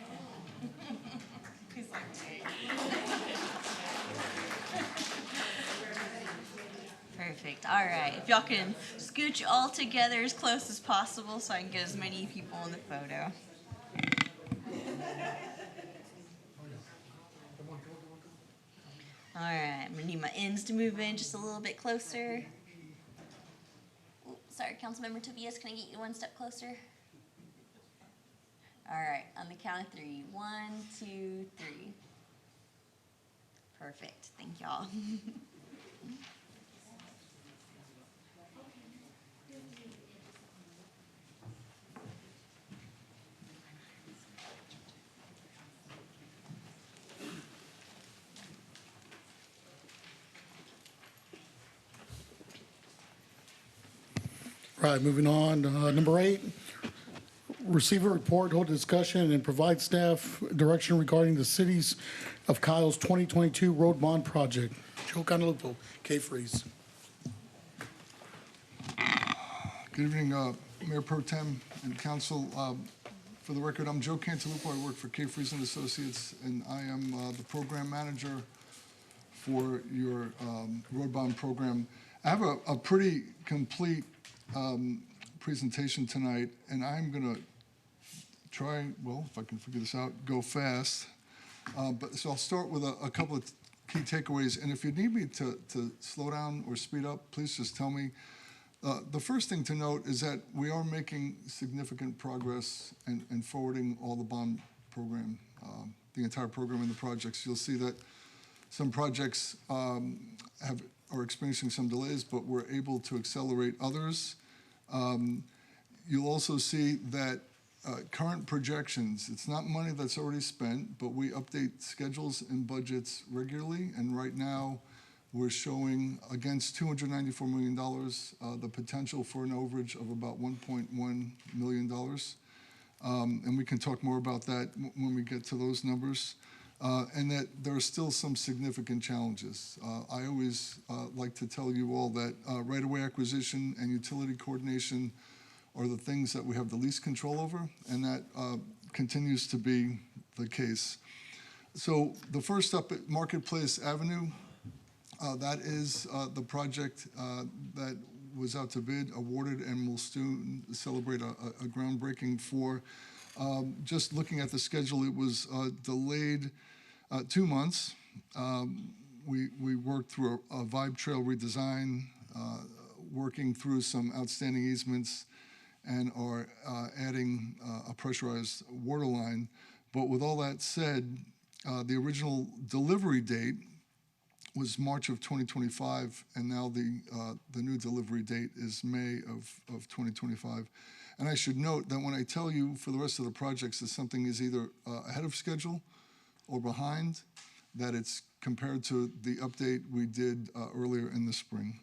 Perfect. All right. If y'all can scooch all together as close as possible so I can get as many people in the photo. All right. I'm going to need my ends to move in just a little bit closer. Ooh, sorry, Councilmember Tobias, can I get you one step closer? All right. On the count of 3. 1, 2, 3. Perfect. Thank y'all. Right, moving on, number 8, receive a report, hold a discussion, and provide staff direction regarding the cities of Kyle's 2022 road bond project. Joe Cantalupo, K-Freeze. Good evening, Mayor Pro Tem and Council. For the record, I'm Joe Cantalupo. I work for K-Freeze and Associates, and I am the program manager for your road bond program. I have a pretty complete presentation tonight, and I'm going to try, well, if I can figure this out, go fast. So I'll start with a couple of key takeaways, and if you need me to slow down or speed up, please just tell me. The first thing to note is that we are making significant progress and forwarding all the bond program, the entire program and the projects. You'll see that some projects are experiencing some delays, but we're able to accelerate others. You'll also see that current projections, it's not money that's already spent, but we update schedules and budgets regularly, and right now we're showing against $294 million the potential for an overage of about $1.1 million. And we can talk more about that when we get to those numbers. And that there are still some significant challenges. I always like to tell you all that right-of-way acquisition and utility coordination are the things that we have the least control over, and that continues to be the case. So the first up at Marketplace Avenue, that is the project that was out to bid, awarded, and will soon celebrate a groundbreaking for. Just looking at the schedule, it was delayed 2 months. We worked through a Vibe Trail redesign, working through some outstanding easements, and are adding a pressurized water line. But with all that said, the original delivery date was March of 2025, and now the new delivery date is May of 2025. And I should note that when I tell you for the rest of the projects that something is either ahead of schedule or behind, that it's compared to the update we did earlier in the spring.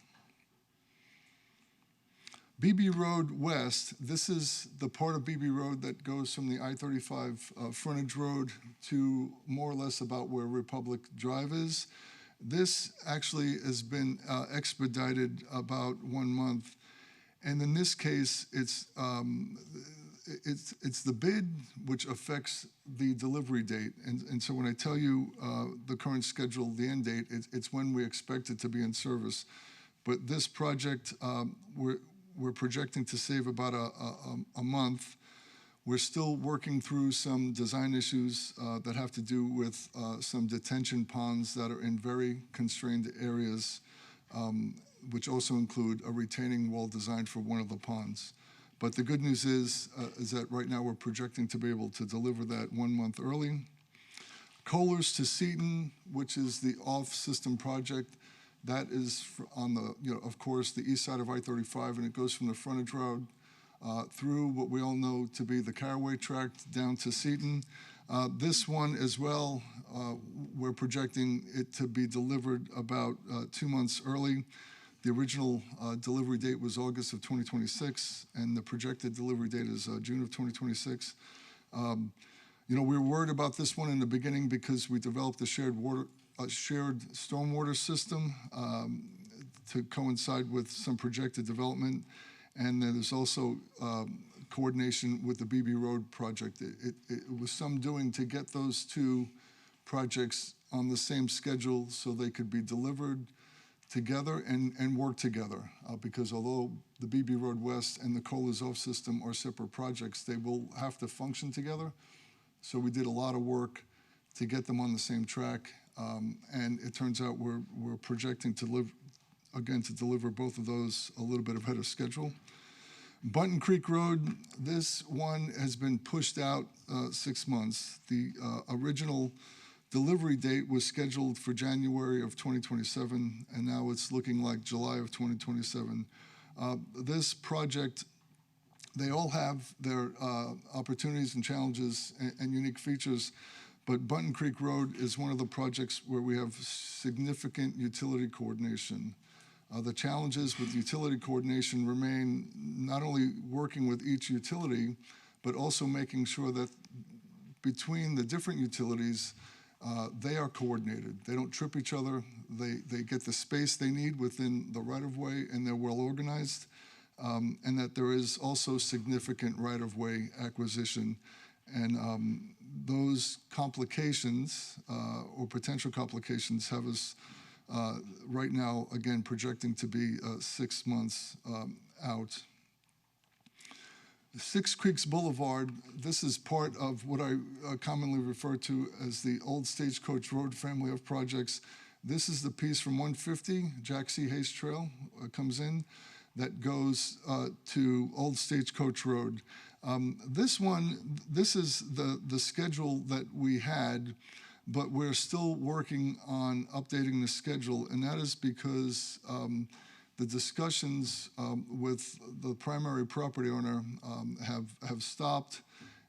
BB Road West, this is the part of BB Road that goes from the I-35 frontage road to more or less about where Republic Drive is. This actually has been expedited about 1 month. And in this case, it's the bid which affects the delivery date. And so when I tell you the current schedule, the end date, it's when we expect it to be in service. But this project, we're projecting to save about a month. We're still working through some design issues that have to do with some detention ponds that are in very constrained areas, which also include a retaining wall designed for one of the ponds. But the good news is that right now we're projecting to be able to deliver that 1 month early. Kohlers to Seton, which is the off-system project, that is on the, of course, the east side of I-35, and it goes from the frontage road through what we all know to be the Caraway tract down to Seton. This one as well, we're projecting it to be delivered about 2 months early. The original delivery date was August of 2026, and the projected delivery date is June of 2026. We were worried about this one in the beginning because we developed a shared stormwater system to coincide with some projected development, and then there's also coordination with the BB Road project. It was some doing to get those two projects on the same schedule so they could be delivered together and work together, because although the BB Road West and the Kohlers Off system are separate projects, they will have to function together. So we did a lot of work to get them on the same track, and it turns out we're projecting to deliver both of those a little bit ahead of schedule. Bunton Creek Road, this one has been pushed out 6 months. The original delivery date was scheduled for January of 2027, and now it's looking like July of 2027. This project, they all have their opportunities and challenges and unique features, but Bunton Creek Road is one of the projects where we have significant utility coordination. The challenges with utility coordination remain not only working with each utility, but also making sure that between the different utilities, they are coordinated. They don't trip each other. They get the space they need within the right-of-way, and they're well organized, and that there is also significant right-of-way acquisition. And those complications or potential complications have us right now, again, projecting to be 6 months out. Six Creeks Boulevard, this is part of what I commonly refer to as the Old Stagecoach Road family of projects. This is the piece from 150, Jack C. Hayes Trail, comes in, that goes to Old Stagecoach Road. This is the schedule that we had, but we're still working on updating the schedule, and that is because the discussions with the primary property owner have stopped,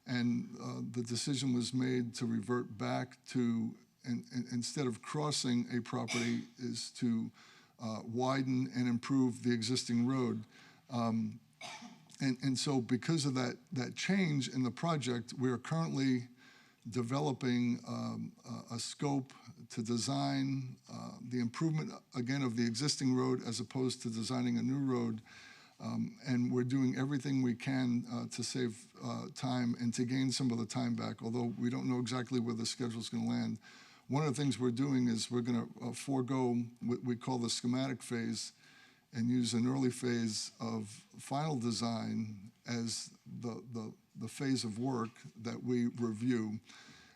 and the decision was made to revert back to, instead of crossing a property, is to widen and improve the existing road. And so because of that change in the project, we are currently developing a scope to design the improvement, again, of the existing road as opposed to designing a new road. And we're doing everything we can to save time and to gain some of the time back, although we don't know exactly where the schedule's going to land. One of the things we're doing is we're going to forego what we call the schematic phase and use an early phase of final design as the phase of work that we review.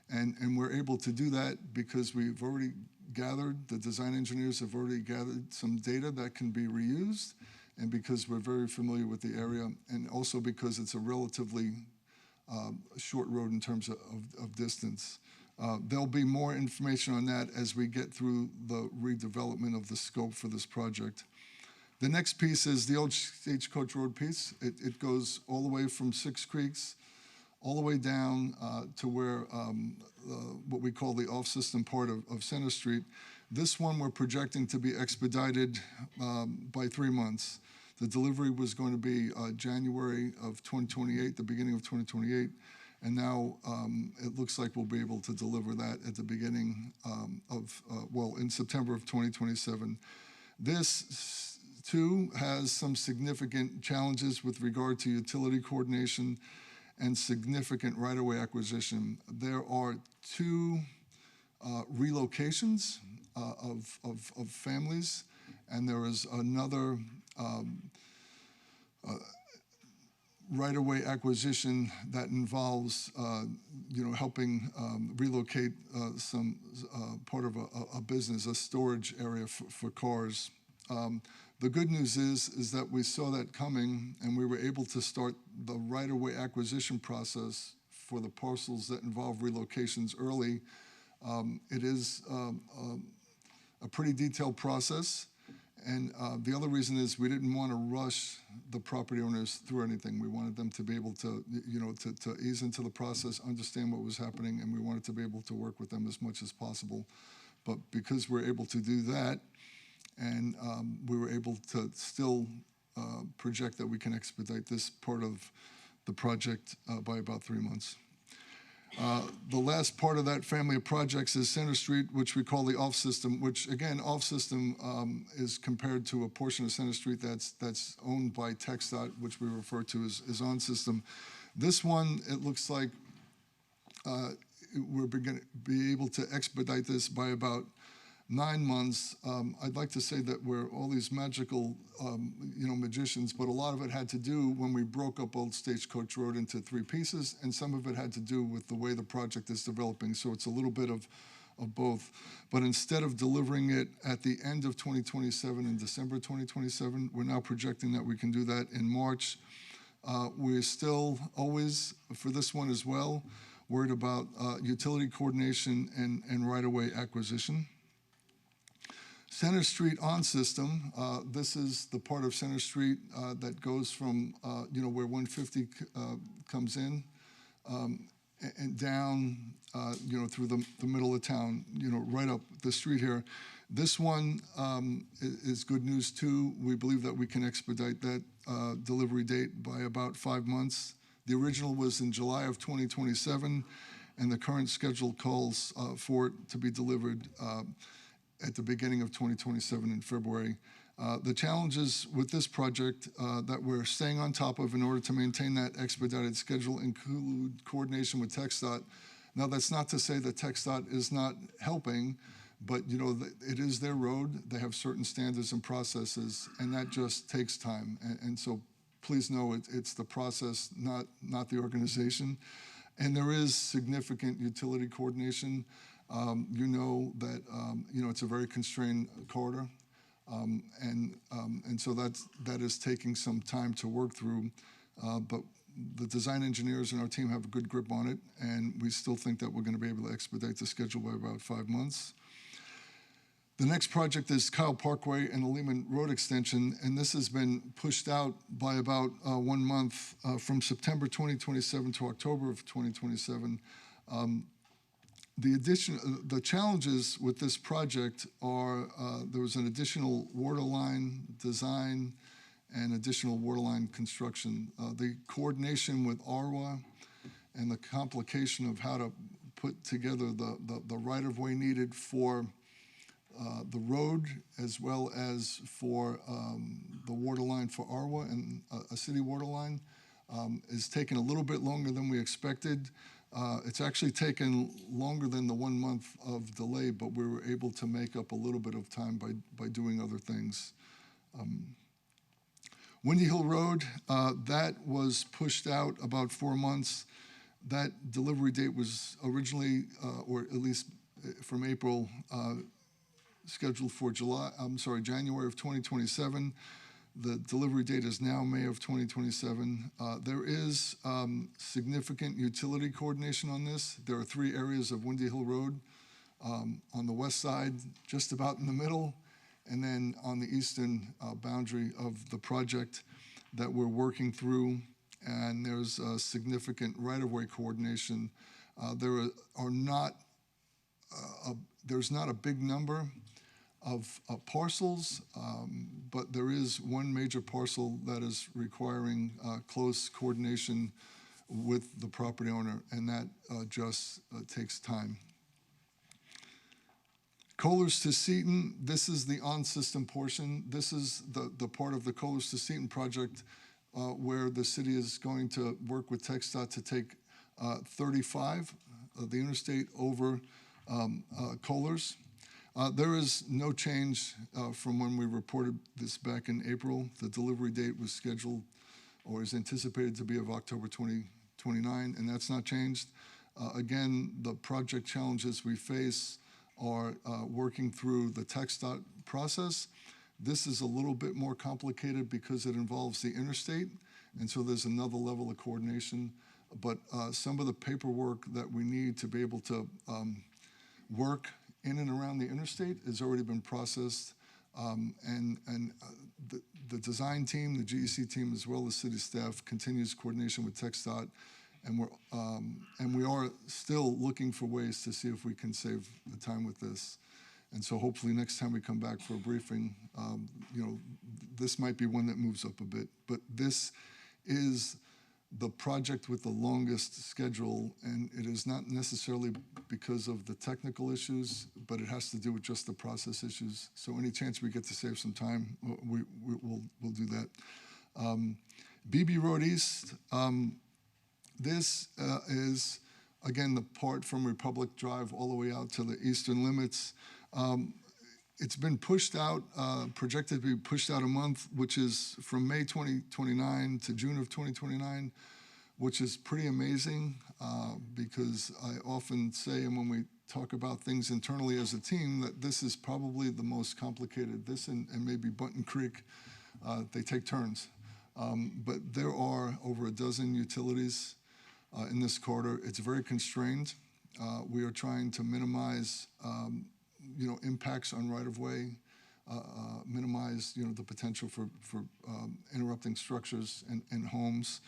And we're able to do that because we've already gathered, the design engineers have already gathered some data that can be reused, and because we're very familiar with the area, and also because it's a relatively short road in terms of distance. There'll be more information on that as we get through the redevelopment of the scope for this project. The next piece is the Old Stagecoach Road piece. It goes all the way from Six Creeks, all the way down to where what we call the off-system part of Center Street. This one we're projecting to be expedited by 3 months. The delivery was going to be January of 2028, the beginning of 2028, and now it looks like we'll be able to deliver that at the beginning in September of 2027. This too has some significant challenges with regard to utility coordination and significant right-of-way acquisition. There are 2 relocations of families, and there is another right-of-way acquisition that involves, helping relocate some part of a business, a storage area for cars. The good news is that we saw that coming, and we were able to start the right-of-way acquisition process for the parcels that involve relocations early. It is a pretty detailed process, and the other reason is we didn't want to rush the property owners through anything. We wanted them to be able to, to ease into the process, understand what was happening, and we wanted to be able to work with them as much as possible. But because we're able to do that, and we were able to still project that we can expedite this part of the project by about 3 months. The last part of that family of projects is Center Street, which we call the off-system, which again, off-system is compared to a portion of Center Street that's owned by TxDOT, which we refer to as on-system. This one, it looks like we're going to be able to expedite this by about 9 months. I'd like to say that we're all these magical, magicians, but a lot of it had to do when we broke up Old Stagecoach Road into 3 pieces, and some of it had to do with the way the project is developing. So it's a little bit of both. But instead of delivering it at the end of 2027, in December 2027, we're now projecting that we can do that in March. We're still always, for this one as well, worried about utility coordination and right-of-way acquisition. Center Street on system, this is the part of Center Street that goes from, where 150 comes in and down, through the middle of town, right up the street here. This one is good news too. We believe that we can expedite that delivery date by about 5 months. The original was in July of 2027, and the current schedule calls for it to be delivered at the beginning of 2027 in February. The challenges with this project that we're staying on top of in order to maintain that expedited schedule include coordination with TxDOT. Now, that's not to say that TxDOT is not helping, but it is their road. They have certain standards and processes, and that just takes time. And so please know it's the process, not the organization. And there is significant utility coordination. You know that it's a very constrained corridor, and so that is taking some time to work through. But the design engineers and our team have a good grip on it, and we still think that we're going to be able to expedite the schedule by about 5 months. The next project is Kyle Parkway and the Lehman Road extension, and this has been pushed out by about 1 month from September 2027 to October of 2027. The challenges with this project are there was an additional water line design and additional water line construction. The coordination with ARWA and the complication of how to put together the right-of-way needed for the road as well as for the water line for ARWA and a city water line is taking a little bit longer than we expected. It's actually taken longer than the 1 month of delay, but we were able to make up a little bit of time by doing other things. Windy Hill Road, that was pushed out about 4 months. That delivery date was originally, or at least from April, scheduled for January of 2027. The delivery date is now May of 2027. There is significant utility coordination on this. There are 3 areas of Windy Hill Road on the west side, just about in the middle, and then on the eastern boundary of the project that we're working through. And there's significant right-of-way coordination. There's not a big number of parcels, but there is one major parcel that is requiring close coordination with the property owner, and that just takes time. Kohlers to Seton, this is the on-system portion. This is the part of the Kohlers to Seton project where the city is going to work with TxDOT to take 35, the interstate, over Kohlers. There is no change from when we reported this back in April. The delivery date was scheduled or is anticipated to be of October 2029, and that's not changed. Again, the project challenges we face are working through the TxDOT process. This is a little bit more complicated because it involves the interstate, and so there's another level of coordination. But some of the paperwork that we need to be able to work in and around the interstate has already been processed. The design team, the GEC team, as well as city staff, continues coordination with TxDOT, and we are still looking for ways to see if we can save the time with this. And so hopefully next time we come back for a briefing, this might be one that moves up a bit. But this is the project with the longest schedule, and it is not necessarily because of the technical issues, but it has to do with just the process issues. So any chance we get to save some time, we'll do that. BB Road East, this is, again, the part from Republic Drive all the way out to the eastern limits. It's been pushed out, projected to be pushed out a month, which is from May 2029 to June of 2029, which is pretty amazing because I often say, and when we talk about things internally as a team, that this is probably the most complicated. This and maybe Button Creek, they take turns. But there are over a dozen utilities in this corridor. It's very constrained. We are trying to minimize impacts on right-of-way, minimize, the potential for interrupting structures and homes.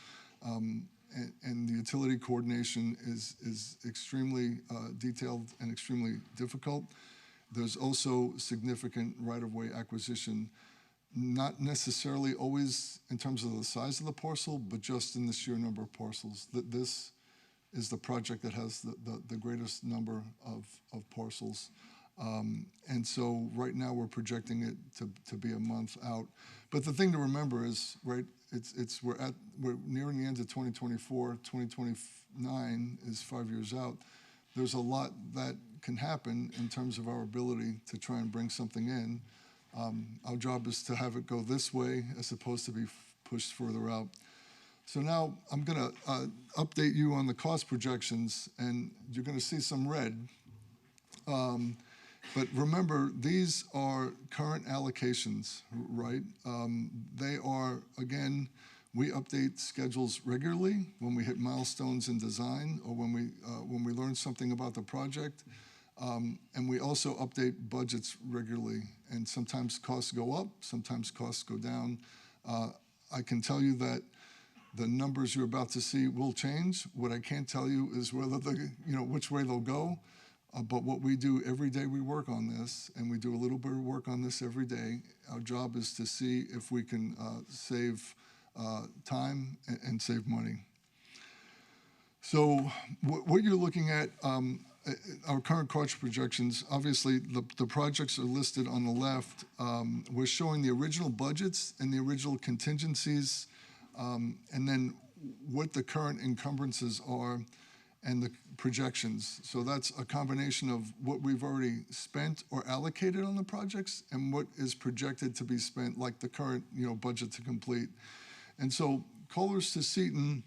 And the utility coordination is extremely detailed and extremely difficult. There's also significant right-of-way acquisition, not necessarily always in terms of the size of the parcel, but just in the sheer number of parcels. This is the project that has the greatest number of parcels. And so right now we're projecting it to be a month out. But the thing to remember is, right, we're nearing the end of 2024, 2029 is 5 years out. There's a lot that can happen in terms of our ability to try and bring something in. Our job is to have it go this way as opposed to be pushed further out. So now I'm going to update you on the cost projections, and you're going to see some red. But remember, these are current allocations, right? They are, again, we update schedules regularly when we hit milestones in design or when we learn something about the project. And we also update budgets regularly. And sometimes costs go up, sometimes costs go down. I can tell you that the numbers you're about to see will change. What I can't tell you is whether which way they'll go. But what we do every day, we work on this, and we do a little bit of work on this every day. Our job is to see if we can save time and save money. So what you're looking at, our current cost projections, obviously the projects are listed on the left. We're showing the original budgets and the original contingencies, and then what the current encumbrances are and the projections. So that's a combination of what we've already spent or allocated on the projects and what is projected to be spent, like the current budget to complete. And so Culvers to Seton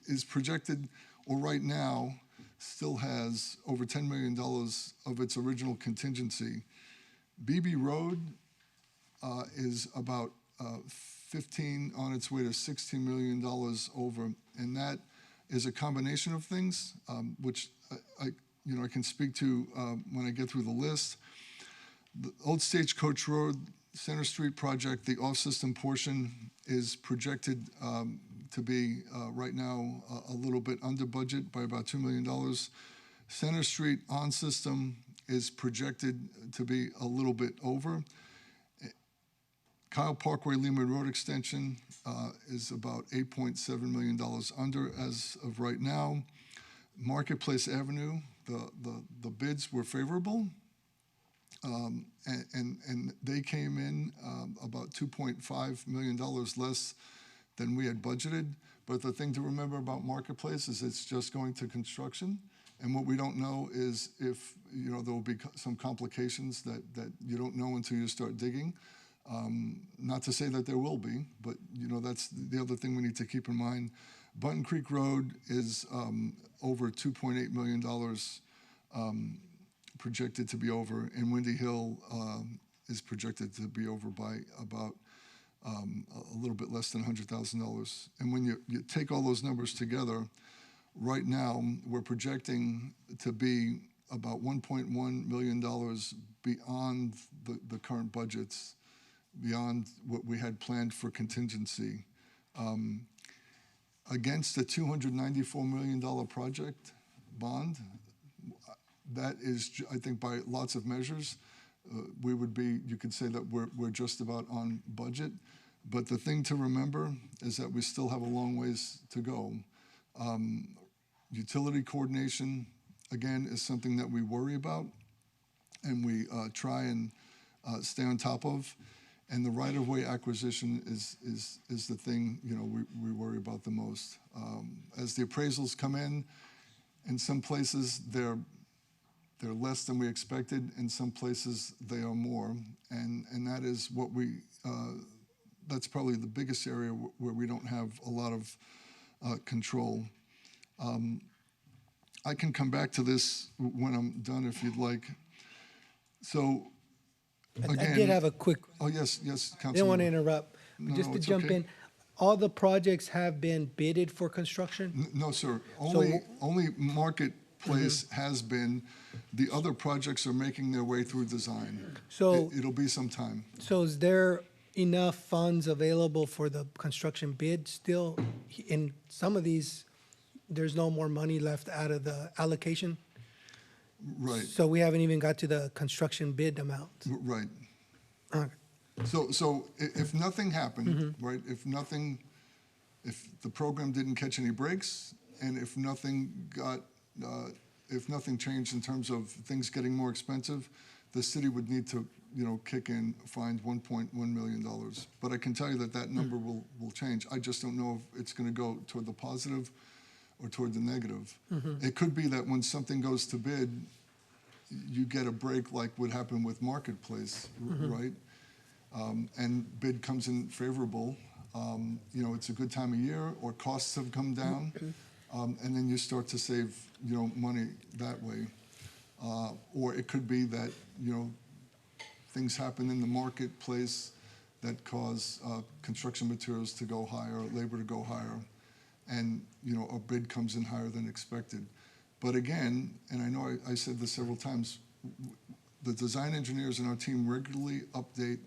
is projected, or right now, still has over $10 million of its original contingency. BB Road is about 15 on its way to $16 million over, and that is a combination of things, which I can speak to when I get through the list. The Old Stagecoach Road, Center Street project, the off-system portion is projected to be right now a little bit under budget by about $2 million. Center Street on-system is projected to be a little bit over. Kyle Parkway Lehman Road extension is about $8.7 million under as of right now. Marketplace Avenue, the bids were favorable, and they came in about $2.5 million less than we had budgeted. But the thing to remember about Marketplace is it's just going to construction. And what we don't know is if there will be some complications that you don't know until you start digging. Not to say that there will be, but that's the other thing we need to keep in mind. Button Creek Road is over $2.8 million projected to be over, and Windy Hill is projected to be over by about a little bit less than $100,000. And when you take all those numbers together, right now we're projecting to be about $1.1 million beyond the current budgets, beyond what we had planned for contingency. Against a $294 million project bond, that is, I think, by lots of measures, we would be, you could say that we're just about on budget. But the thing to remember is that we still have a long ways to go. Utility coordination, again, is something that we worry about and we try and stay on top of. And the right-of-way acquisition is the thing, you know, we worry about the most. As the appraisals come in some places they're less than we expected. In some places they are more, and that is what we. That's probably the biggest area where we don't have a lot of control. I can come back to this when I'm done if you'd like. So. Again, I did have a quick. Oh, yes, Councilman. I didn't want to interrupt. No, Just to it's jump okay. in, all the projects have been bidded for construction? No, sir. So- Only Marketplace has been. The other projects are making their way through design. So- It'll be some time. So is there enough funds available for the construction bid still? In some of these, there's no more money left out of the allocation? Right. So we haven't even got to the construction bid amount? Right. Okay. So if nothing happened, Mm-hmm. right, if the program didn't catch any breaks, and if nothing changed in terms of things getting more expensive, the city would need to, kick in, find $1.1 million. But I can tell you that number will change. I just don't know if it's going to go toward the positive or toward the negative. It could be that when something goes to bid, you get a break like what happened with Marketplace, right? And bid comes in favorable. It's a good time of year, or costs have come down, and then you start to save, money that way. Or it could be that, things happen in the marketplace that cause construction materials to go higher, labor to go higher, and a bid comes in higher than expected. But again, and I know I said this several times, the design engineers in our team regularly update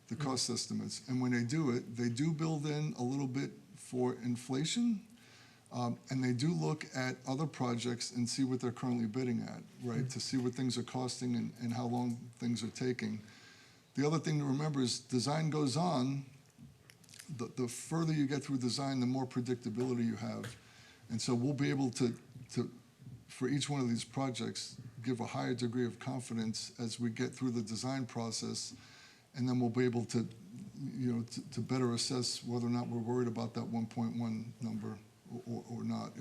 the cost estimates, and when they do it, they do build in a little bit for inflation, and they do look at other projects and see what they're currently bidding at, right, to see what things are costing and how long things are taking. The other thing to remember is design goes on. The further you get through design, the more predictability you have. And so we'll be able to, for each one of these projects, give a higher degree of confidence as we get through the design process, and then we'll be able to, to better assess whether or not we're worried about that 1.1 number or not.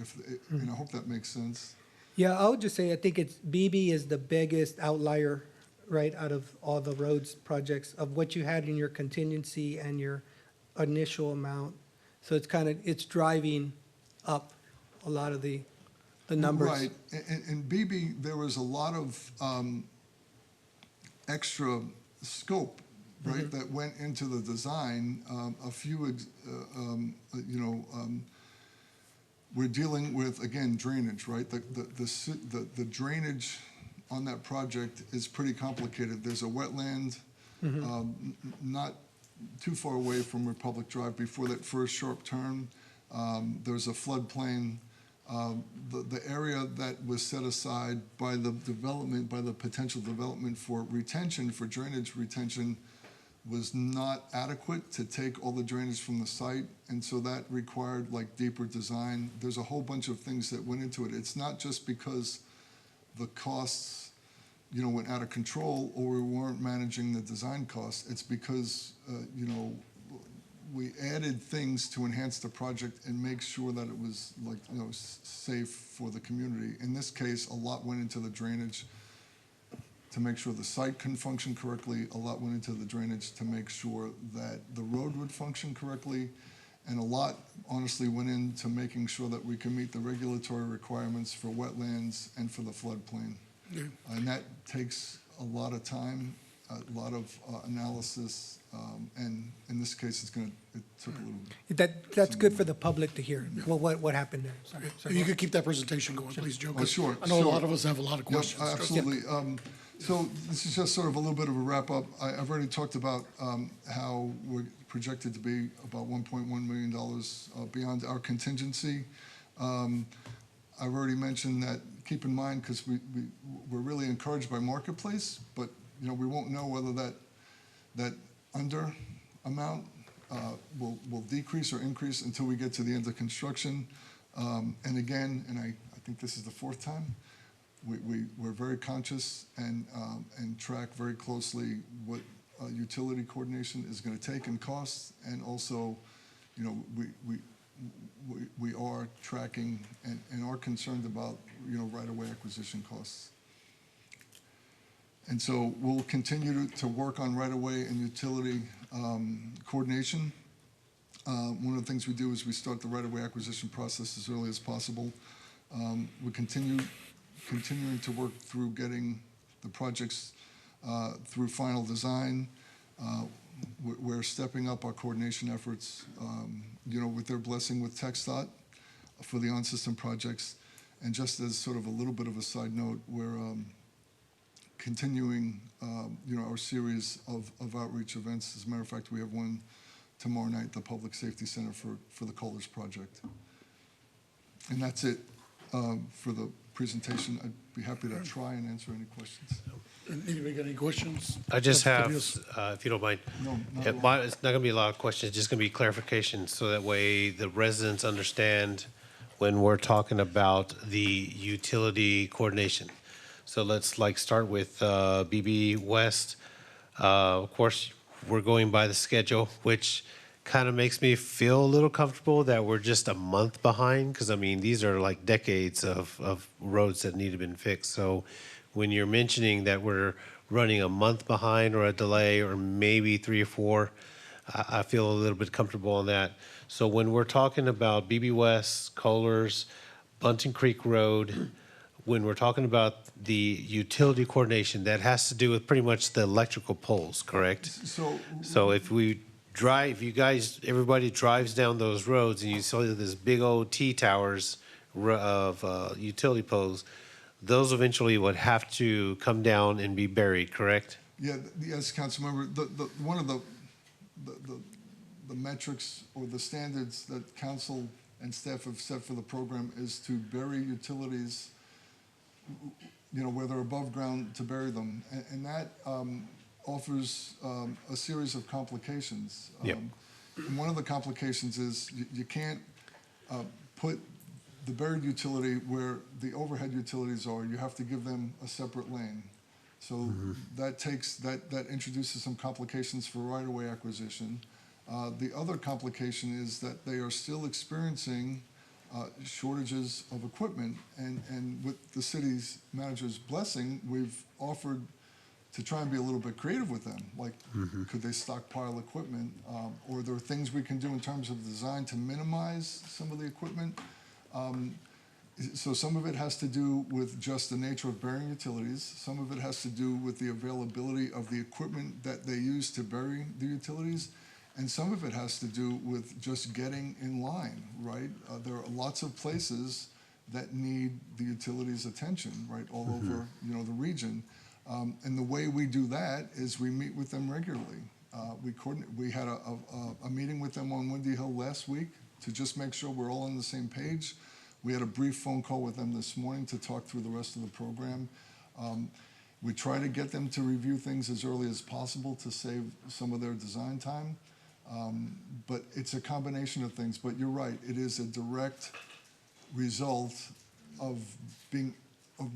And I hope that makes sense. Yeah, I would just say I think BB is the biggest outlier, right, out of all the roads projects of what you had in your contingency and your initial amount. So it's driving up a lot of the numbers. Right. In BB, there was a lot of extra scope, right, that went into the design. We're dealing with, again, drainage, right? The drainage on that project is pretty complicated. There's a wetland not too far away from Republic Drive before that first sharp turn. There's a floodplain. The area that was set aside by the potential development for retention, for drainage retention, was not adequate to take all the drainage from the site, and so that required deeper design. There's a whole bunch of things that went into it. It's not just because the costs, went out of control or we weren't managing the design costs. It's because, we added things to enhance the project and make sure that it was safe for the community. In this case, a lot went into the drainage to make sure the site can function correctly. A lot went into the drainage to make sure that the road would function correctly. And a lot, honestly, went into making sure that we can meet the regulatory requirements for wetlands and for the floodplain. And that takes a lot of time. a lot of analysis, and in this case, it took a little. That's good for the public to hear, what happened there. Sorry. If you could keep that presentation going, please, Joe. 'cause Sure. I know a sure. lot of us have a lot of Yep, questions. absolutely. So this is just sort of a little bit of a wrap-up. I've already talked about how we're projected to be about $1.1 million beyond our contingency. I've already mentioned that, keep in mind, because we're really encouraged by marketplace, but we won't know whether that under amount will decrease or increase until we get to the end of construction. And again, and I think this is the fourth time, we're very conscious and track very closely what utility coordination is going to take and cost, and also, we are tracking and are concerned about right-of-way acquisition costs. And so we'll continue to work on right-of-way and utility coordination. One of the things we do is we start the right-of-way acquisition process as early as possible. We continuing to work through getting the projects through final design. We're stepping up our coordination efforts, with their blessing with TxDOT for the on-system projects. And just as sort of a little bit of a side note, we're continuing, our series of outreach events. As a matter of fact, we have one tomorrow night at the Public Safety Center for the Colors Project. And that's it for the presentation. I'd be happy to try and answer any questions. Anybody got any questions? I just have, Yes. if you don't mind, No, not it's at all. not going to be a lot of questions, just going to be clarification, so that way the residents understand when we're talking about the utility coordination. So let's start with BB West. Of course, we're going by the schedule, which kind of makes me feel a little comfortable that we're just a month behind, because these are like decades of roads that need to be fixed. So when you're mentioning that we're running a month behind or a delay or maybe 3 or 4, I feel a little bit comfortable on that. So when we're talking about BB West, Kohlers, Bunting Creek Road, when we're talking about the utility coordination, that has to do with pretty much the electrical poles, correct? So if everybody drives down those roads and you saw this big old T-towers of utility poles, those eventually would have to come down and be buried, correct? Yeah, yes, Councilmember. One of the metrics or the standards that council and staff have set for the program is to bury utilities, where they're above ground, to bury them, and that offers a series of complications. Yep. And one of the complications is you can't put the buried utility where the overhead utilities are. You have to give them a separate lane. So that introduces some complications for right-of-way acquisition. The other complication is that they are still experiencing shortages of equipment, and with the city's manager's blessing, we've offered to try and be a little bit creative with them. Like, could they stockpile equipment, or there are things we can do in terms of design to minimize some of the equipment. So some of it has to do with just the nature of burying utilities. Some of it has to do with the availability of the equipment that they use to bury the utilities. And some of it has to do with just getting in line, right? There are lots of places that need the utilities' attention, right, all over, the region. And the way we do that is we meet with them regularly. We had a meeting with them on Windy Hill last week to just make sure we're all on the same page. We had a brief phone call with them this morning to talk through the rest of the program. We try to get them to review things as early as possible to save some of their design time. But it's a combination of things. But you're right, it is a direct result of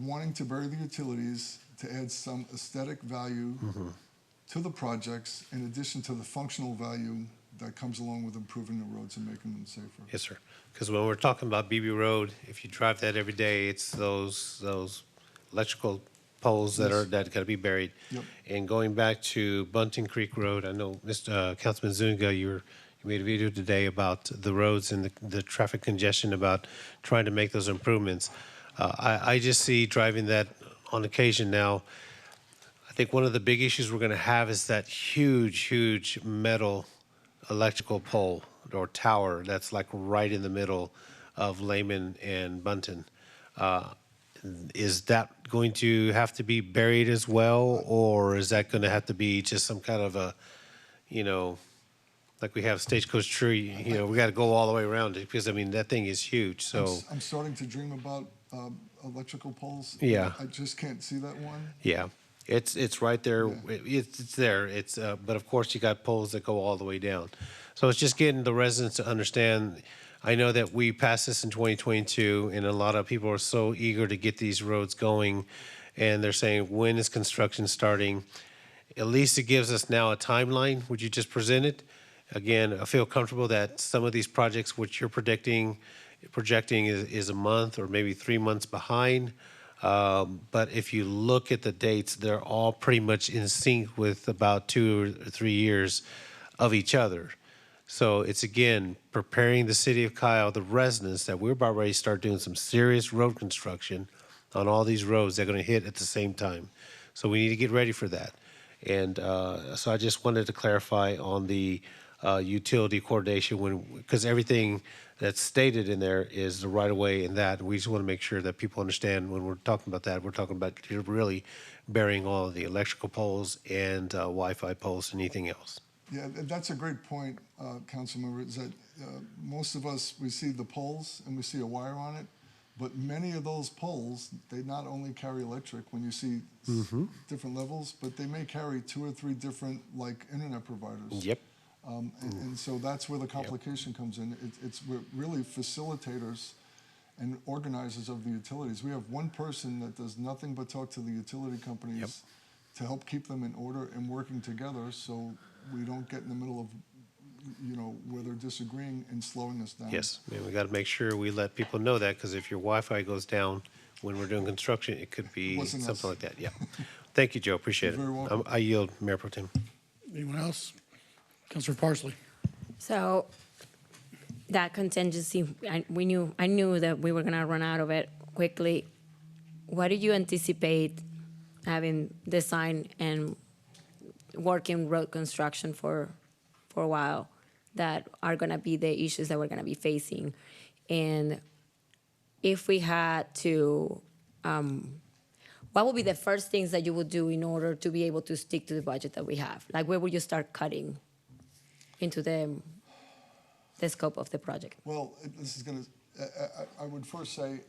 wanting to bury the utilities to add some aesthetic value to the projects, in addition to the functional value that comes along with improving the roads and making them safer. Yes, sir. Because when we're talking about BB Road, if you drive that every day, it's those electrical poles that got to be buried. Yep. And going back to Bunting Creek Road, I know Councilman Zuniga, you made a video today about the roads and the traffic congestion, about trying to make those improvements. I just see driving that on occasion now. I think one of the big issues we're gonna have is that huge metal electrical pole or tower that's like right in the middle of Lehman and Bunton. Is that going to have to be buried as well, or is that gonna have to be just some kind of a, you know, like we have Stagecoach Tree, you know, we gotta go all the way around it, because I mean, that thing is huge, so, I'm starting to dream about electrical poles. Yeah. I just can't see that one. yeah. It's right there, it's there, but of course you got poles that go all the way down. So it's just getting the residents to understand. I know that we passed this in 2022, and a lot of people are so eager to get these roads going, and they're saying, when is construction starting? At least it gives us now a timeline, would you just present it? Again, I feel comfortable that some of these projects which you're projecting is a month or maybe 3 months behind. But if you look at the dates, they're all pretty much in sync with about 2 or 3 years of each other. So it's, again, preparing the city of Kyle, the residents, that we're about ready to start doing some serious road construction on all these roads. They're going to hit at the same time. So we need to get ready for that. And so I just wanted to clarify on the utility coordination, because everything that's stated in there is the right-of-way and that. We just want to make sure that people understand when we're talking about that, we're talking about really burying all of the electrical poles and Wi-Fi poles and anything else. Yeah, that's a great point, Councilmember, is that most of us, we see the poles and we see a wire on it, but many of those poles, they not only carry electric when you see different levels, but they may carry 2 or 3 different, like, internet providers. Yep. And so that's where the complication comes in. We're really facilitators and organizers of the utilities. We have one person that does nothing but talk to the utility companies to help keep them in order and working together, so we don't get in the middle of, where they're disagreeing and slowing us down. Yes, I mean, we got to make sure we let people know that, because if your Wi-Fi goes down when we're doing construction, it could be Wasn't us. something like that, yeah. Thank you, Joe, appreciate it. You're very welcome. I yield, Mayor Pro Tem. Anyone else? Councilor Parsley. So that contingency, I knew that we were gonna run out of it quickly. What do you anticipate having design and working road construction for a while that are gonna be the issues that we're gonna be facing? And if we had to, what would be the first things that you would do in order to be able to stick to the budget that we have? Like, where would you start cutting into the scope of the project? Well, this is going to, I would first say,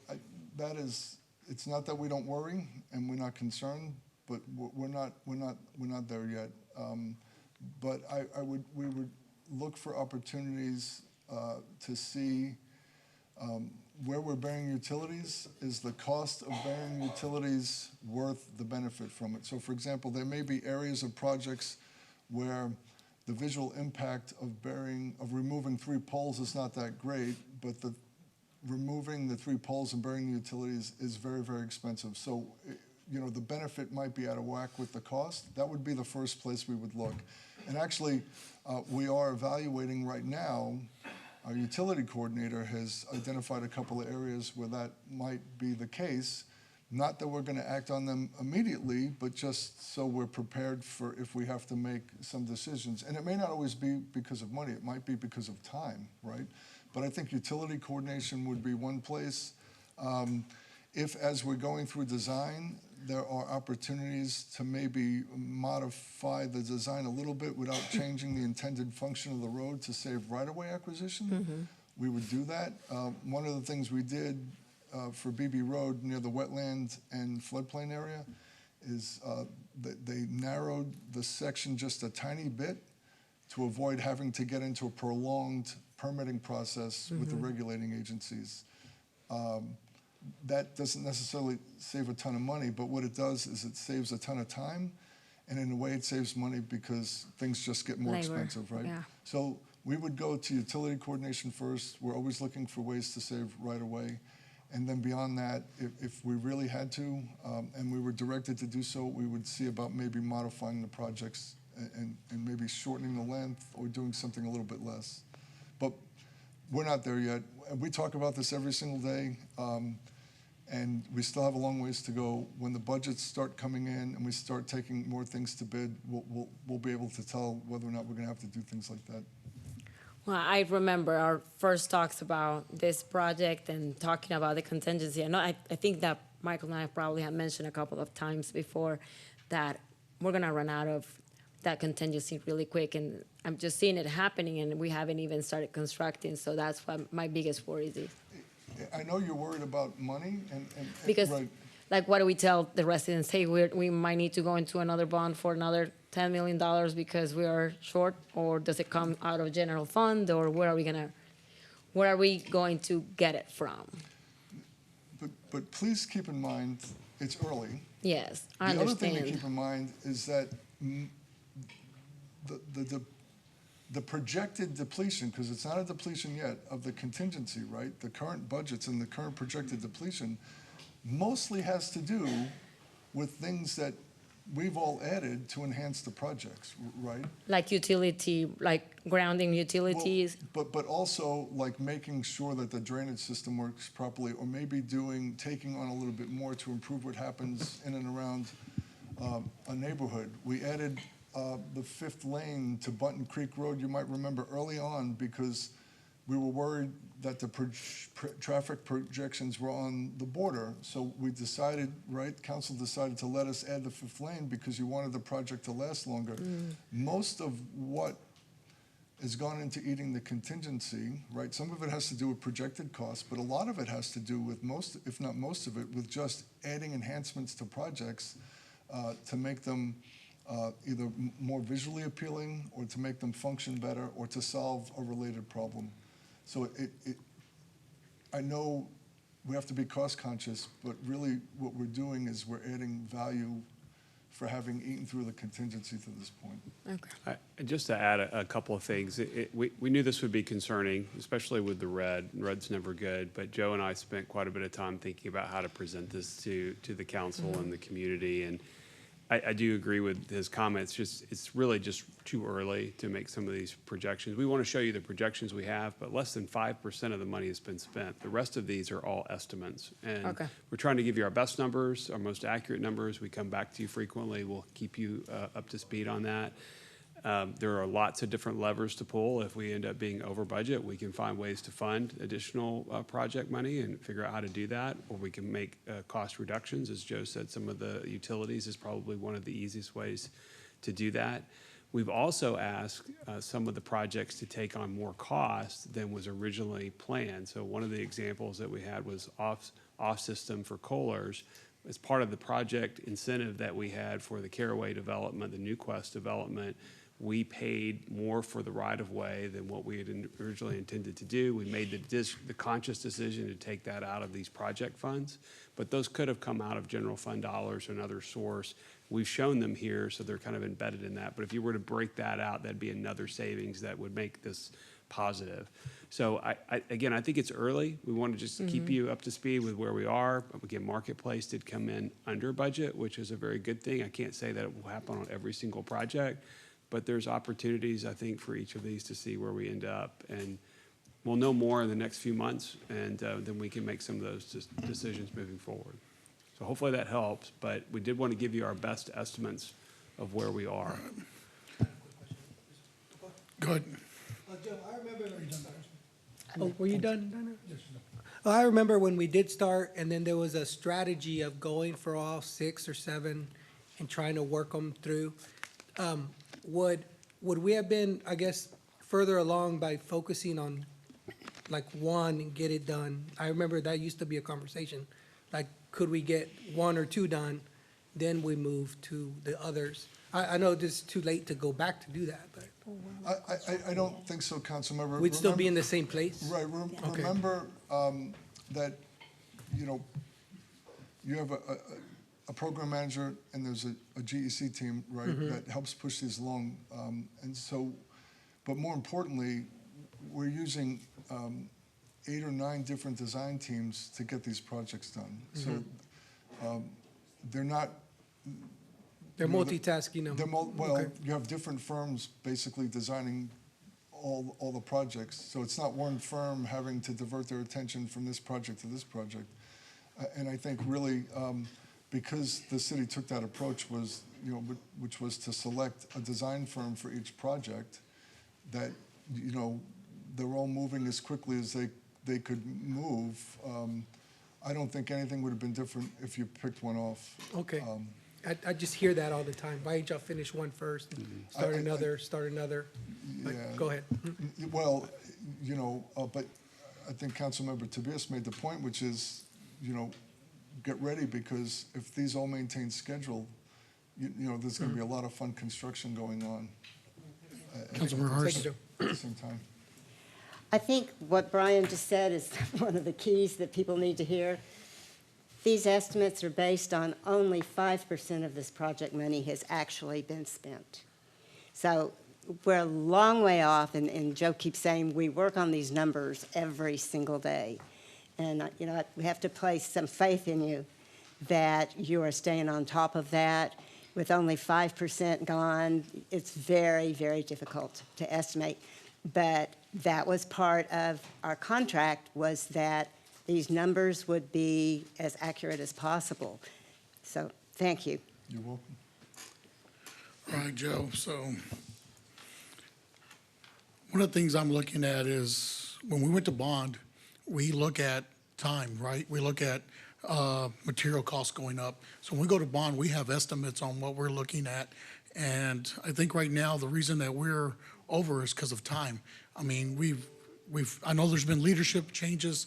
it's not that we don't worry and we're not concerned, but we're not there yet. But we would look for opportunities to see where we're bearing utilities. Is the cost of bearing utilities worth the benefit from it? So, for example, there may be areas of projects where the visual impact of removing 3 poles is not that great, but removing the 3 poles and burying the utilities is very, very expensive. So, the benefit might be out of whack with the cost. That would be the first place we would look. And actually, we are evaluating right now. Our utility coordinator has identified a couple of areas where that might be the case. Not that we're going to act on them immediately, but just so we're prepared for if we have to make some decisions. And it may not always be because of money. It might be because of time, right? But I think utility coordination would be one place. If, as we're going through design, there are opportunities to maybe modify the design a little bit without changing the intended function of the road to save right-of-way acquisition, we would do that. One of the things we did for BB Road near the wetland and floodplain area is they narrowed the section just a tiny bit to avoid having to get into a prolonged permitting process with the regulating agencies. That doesn't necessarily save a ton of money, but what it does is it saves a ton of time, and in a way it saves money because things just get more expensive, right? Yeah. So we would go to utility coordination first. We're always looking for ways to save right away. And then beyond that, if we really had to, and we were directed to do so, we would see about maybe modifying the projects and maybe shortening the length or doing something a little bit less. But we're not there yet. We talk about this every single day. And we still have a long ways to go. When the budgets start coming in and we start taking more things to bid, we'll be able to tell whether or not we're gonna have to do things like that. Well, I remember our first talks about this project and talking about the contingency. I think that Michael and I probably have mentioned a couple of times before that we're gonna run out of that contingency really quick, and I'm just seeing it happening, and we haven't even started constructing, so that's what my biggest worry is. I know you're worried about money Because, right. like, what do we tell the residents? Hey, we might need to go into another bond for another $10 million because we are short, or does it come out of general fund, or where are we going to get it from? But please keep in mind, it's early. Yes, I The other thing to understand. keep in mind is that the projected depletion, because it's not a depletion yet, of the contingency, right? The current budgets and the current projected depletion mostly has to do with things that we've all added to enhance the projects, right? Like utility, like grounding utilities. But also like making sure that the drainage system works properly, or maybe taking on a little bit more to improve what happens in and around a neighborhood. We added the 5th lane to Button Creek Road, you might remember early on, because we were worried that the traffic projections were on the border. So we decided, right, council decided to let us add the 5th lane because you wanted the project to last longer. Most of what has gone into eating the contingency, right, some of it has to do with projected costs, but a lot of it has to do with most, if not most of it, with just adding enhancements to projects to make them either more visually appealing, or to make them function better, or to solve a related problem. So I know we have to be cost conscious, but really what we're doing is we're adding value for having eaten through the contingency to this point. Okay. Just to add a couple of things, we knew this would be concerning, especially with the red. Red's never good, but Joe and I spent quite a bit of time thinking about how to present this to the council and the community, and I do agree with his comments. It's really just too early to make some of these projections. We want to show you the projections we have, but less than 5% of the money has been spent. The rest of these are all estimates. And Okay. we're trying to give you our best numbers, our most accurate numbers. We come back to you frequently. We'll keep you up to speed on that. There are lots of different levers to pull. If we end up being over budget, we can find ways to fund additional project money and figure out how to do that, or we can make cost reductions. As Joe said, some of the utilities is probably one of the easiest ways to do that. We've also asked some of the projects to take on more cost than was originally planned. So one of the examples that we had was off system for Kohlers. As part of the project incentive that we had for the Caraway development, the New Quest development, we paid more for the right-of-way than what we had originally intended to do. We made the conscious decision to take that out of these project funds, but those could have come out of general fund dollars or another source. We've shown them here, so they're kind of embedded in that. But if you were to break that out, that'd be another savings that would make this positive. So again, I think it's early. We want to just keep you up to speed with where we are. Again, Marketplace did come in under budget, which is a very good thing. I can't say that it will happen on every single project, but there's opportunities, I think, for each of these to see where we end up. And we'll know more in the next few months, and then we can make some of those decisions moving forward. So hopefully that helps, but we did want to give you our best estimates of where we are. Good. Joe, I remember. Oh, were you done, Donna? Well, I remember when we did start, and then there was a strategy of going for all 6 or 7 and trying to work them through. Would we have been, I guess, further along by focusing on like one and get it done? I remember that used to be a conversation. Like, could we get 1 or 2 done, then we move to the others? I know it's too late to go back to do that, but. I don't think so, Councilmember. We'd still be in the same place? Right, Okay. remember that, you know, you have a program manager and there's a GEC team, right, that helps push these along. And so, but more importantly, we're using 8 or 9 different design teams to get these projects done. So they're not. They're multitasking them. Well, Okay. you have different firms basically designing all the projects. So it's not one firm having to divert their attention from this project to this project. And I think really, because the city took that approach was, which was to select a design firm for each project, that, they're all moving as quickly as they could move. I don't think anything would have been different if you picked one off. Okay. I just hear that all the time. Why didn't y'all finish one first, start another? But Yeah. go ahead. Well, but I think Councilmember Tobias made the point, which is, get ready, because if these all maintain schedule, there's going to be a lot of fun construction going on. Councilmember Hurst. At the same time. I think what Brian just said is one of the keys that people need to hear. These estimates are based on only 5% of this project money has actually been spent. So we're a long way off, and Joe keeps saying we work on these numbers every single day. And, we have to place some faith in you that you are staying on top of that. With only 5% gone, it's very, very difficult to estimate. But that was part of our contract, was that these numbers would be as accurate as possible. So, thank you. You're welcome. All right, Joe, so one of the things I'm looking at is when we went to bond, we look at time, right? We look at material costs going up. So when we go to bond, we have estimates on what we're looking at. And I think right now, the reason that we're over is because of time. I mean, I know there's been leadership changes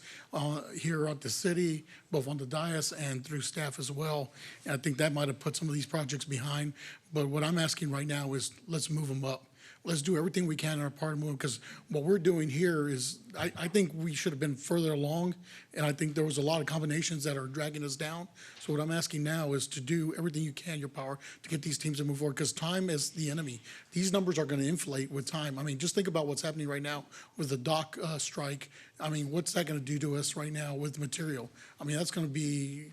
here at the city, both on the dais and through staff as well. And I think that might have put some of these projects behind. But what I'm asking right now is let's move them up. Let's do everything we can in our part of moving, because what we're doing here is, I think we should have been further along, and I think there was a lot of combinations that are dragging us down. So what I'm asking now is to do everything you can in your power to get these teams to move forward, because time is the enemy. These numbers are going to inflate with time. I mean, just think about what's happening right now with the dock strike. I mean, what's that going to do to us right now with material? I mean, that's going to be,